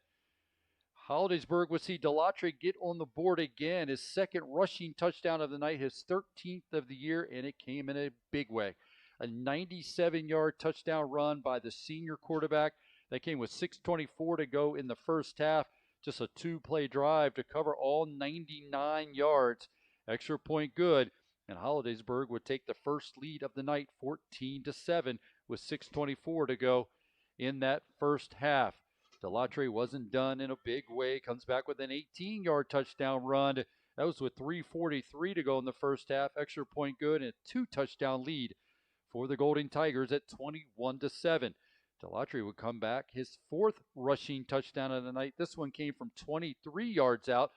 [SPEAKER 4] Holidaysburg would see Delatry get on the board again. His second rushing touchdown of the night, his 13th of the year, and it came in a big way. A 97-yard touchdown run by the senior quarterback. That came with 6:24 to go in the first half. Just a 2-play drive to cover all 99 yards. Extra point good, and Holidaysburg would take the first lead of the night, 14-7, with 6:24 to go in that first half. Delatry wasn't done in a big way. Comes back with an 18-yard touchdown run. That was with 3:43 to go in the first half. Extra point good and a 2-touchdown lead for the Golden Tigers at 21-7. Delatry would come back. His 4th rushing touchdown of the night. This one came from 23 yards out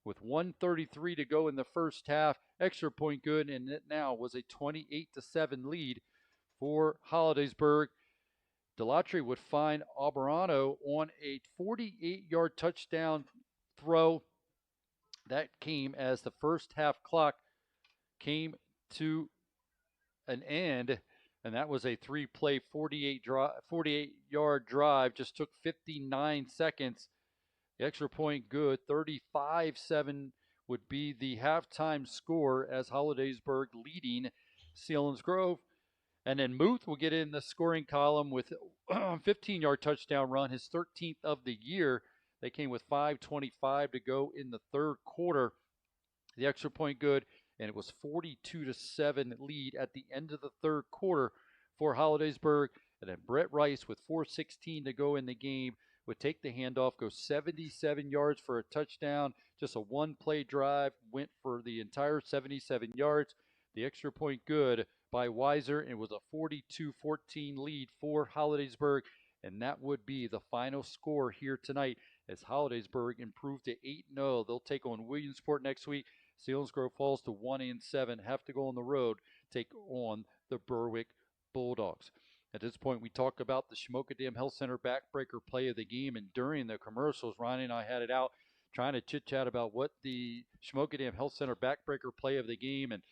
[SPEAKER 4] with 1:33 to go in the first half. Extra point good, and it now was a 28-7 lead for Holidaysburg. Delatry would find Albarano on a 48-yard touchdown throw. That came as the first half clock came to an end, and that was a 3-play 48-yard drive. Just took 59 seconds. The extra point good. 35-7 would be the halftime score as Holidaysburg leading Selinsgrove. And then Muth will get in the scoring column with a 15-yard touchdown run, his 13th of the year. They came with 5:25 to go in the third quarter. The extra point good, and it was 42-7 lead at the end of the third quarter for Holidaysburg. And then Brett Rice with 4:16 to go in the game would take the handoff, go 77 yards for a touchdown. Just a 1-play drive, went for the entire 77 yards. The extra point good by Weiser, and it was a 42-14 lead for Holidaysburg, and that would be the final score here tonight as Holidaysburg improved to 8-0. They'll take on Williamsport next week. Selinsgrove falls to 1-7, have to go on the road, take on the Berwick Bulldogs. At this point, we talk about the Shamokin Dam Health Center backbreaker play of the game, and during the commercials, Ronnie and I had it out trying to chit-chat about what the Shamokin Dam Health Center backbreaker play of the game, and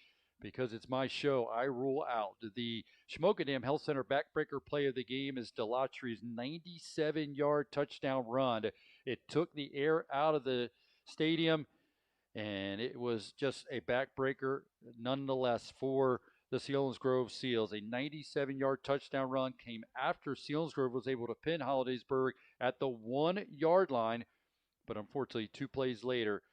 [SPEAKER 4] because it's my show, I rule out. The Shamokin Dam Health Center backbreaker play of the game is Delatry's 97-yard touchdown run. It took the air out of the stadium, and it was just a backbreaker nonetheless for the Selinsgrove Seals. A 97-yard touchdown run came after Selinsgrove was able to pin Holidaysburg at the 1-yard line, but unfortunately 2 plays later,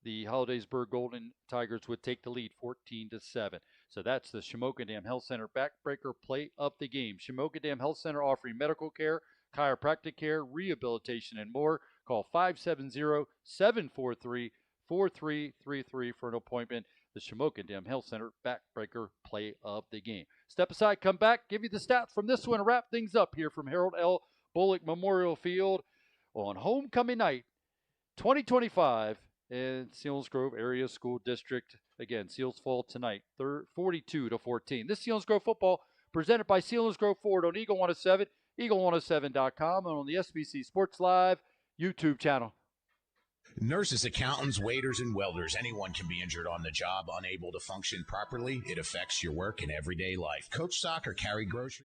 [SPEAKER 4] the Holidaysburg Golden Tigers would take the lead 14-7. So that's the Shamokin Dam Health Center backbreaker play of the game. Shamokin Dam Health Center offering medical care, chiropractic care, rehabilitation, and more. Call 570-743-4333 for an appointment. The Shamokin Dam Health Center backbreaker play of the game. Step aside, come back, give you the stats from this one, and wrap things up here from Harold L. Bullock Memorial Field on homecoming night 2025 in Selinsgrove Area School District. Again, Seals fall tonight, 42-14. This Selinsgrove football presented by Selinsgrove Ford on Eagle 107, eagle107.com, and on the SBC Sports Live YouTube channel.
[SPEAKER 10] Nurses, accountants, waiters, and welders, anyone can be injured on the job, unable to function properly. It affects your work and everyday life. Coach soccer, carry groceries.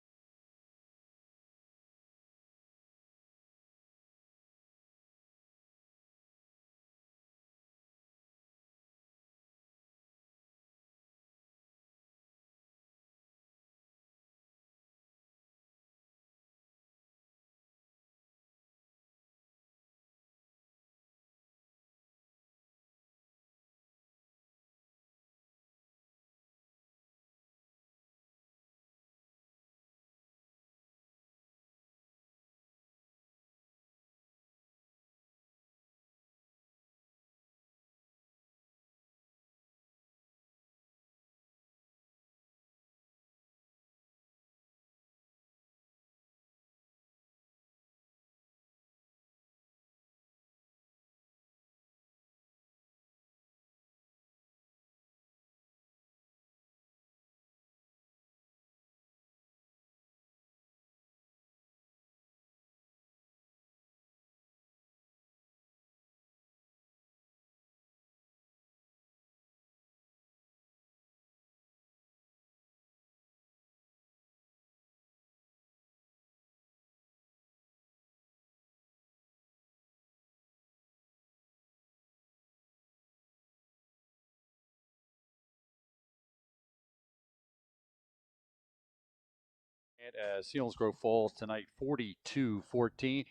[SPEAKER 4] tonight as Selinsgrove falls tonight 42-14.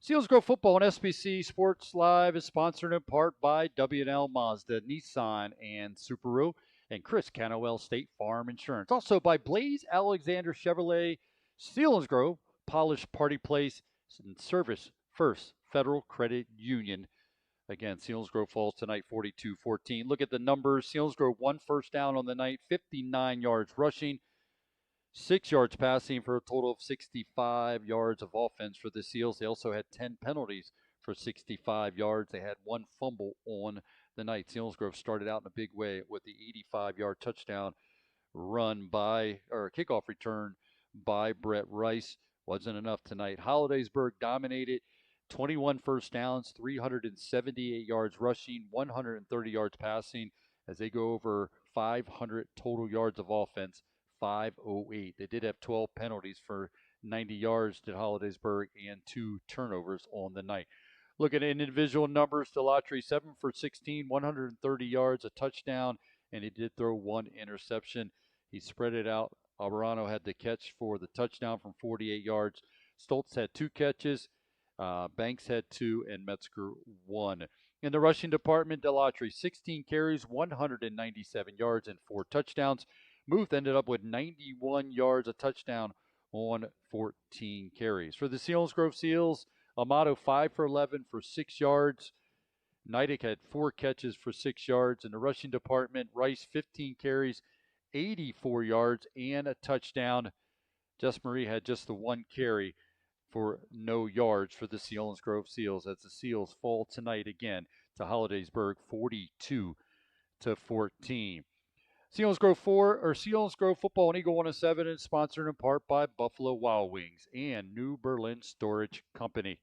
[SPEAKER 4] Selinsgrove football on SBC Sports Live is sponsored in part by W&L Mazda, Nissan, and Subaru, and Chris Canowell State Farm Insurance. Also by Blaze Alexander Chevrolet, Selinsgrove, Polished Party Place, and Service First Federal Credit Union. Again, Selinsgrove falls tonight 42-14. Look at the numbers. Selinsgrove 1 first down on the night, 59 yards rushing, 6 yards passing for a total of 65 yards of offense for the Seals. They also had 10 penalties for 65 yards. They had 1 fumble on the night. Selinsgrove started out in a big way with the 85-yard touchdown run kickoff return by Brett Rice. Wasn't enough tonight. Holidaysburg dominated. 21 first downs, 378 yards rushing, 130 yards passing as they go over 500 total yards of offense, 508. They did have 12 penalties for 90 yards to Holidaysburg and 2 turnovers on the night. Look at individual numbers. Delatry 7 for 16, 130 yards, a touchdown, and he did throw 1 interception. He spread it out. Alvarado had the catch for the touchdown from 48 yards. Stoltz had 2 catches. Banks had 2 and Metzger 1. In the rushing department, Delatry 16 carries, 197 yards, and 4 touchdowns. Muth ended up with 91 yards, a touchdown on 14 carries. For the Selinsgrove Seals, Amato 5 for 11 for 6 yards. Neidick had 4 catches for 6 yards. In the rushing department, Rice 15 carries, 84 yards, and a touchdown. Just Marie had just the 1 carry for no yards for the Selinsgrove Seals as the Seals fall tonight again to Holidaysburg 42-14. Selinsgrove football on Eagle 107 is sponsored in part by Buffalo Wild Wings and New Berlin Storage Company.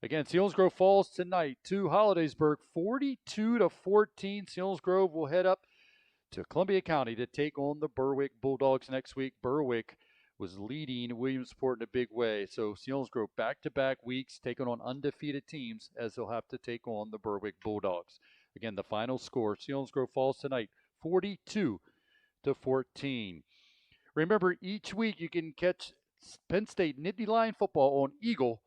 [SPEAKER 4] Again, Selinsgrove falls tonight to Holidaysburg 42-14. Selinsgrove will head up to Columbia County to take on the Berwick Bulldogs next week. Berwick was leading Williamsport in a big way. So Selinsgrove back-to-back weeks taking on undefeated teams as they'll have to take on the Berwick Bulldogs. Again, the final score, Selinsgrove falls tonight 42-14. Remember, each week you can catch Penn State Nittany Lion football on Eagle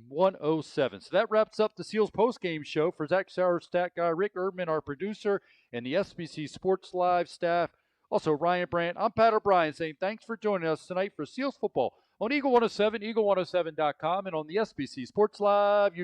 [SPEAKER 4] 107. So that wraps up the Seals postgame show. For Zach Sauer, stat guy, Rick Erdman, our producer, and the SBC Sports Live staff, also Ryan Brandt, I'm Pat O'Brien saying thanks for joining us tonight for Seals football on Eagle 107, eagle107.com, and on the SBC Sports Live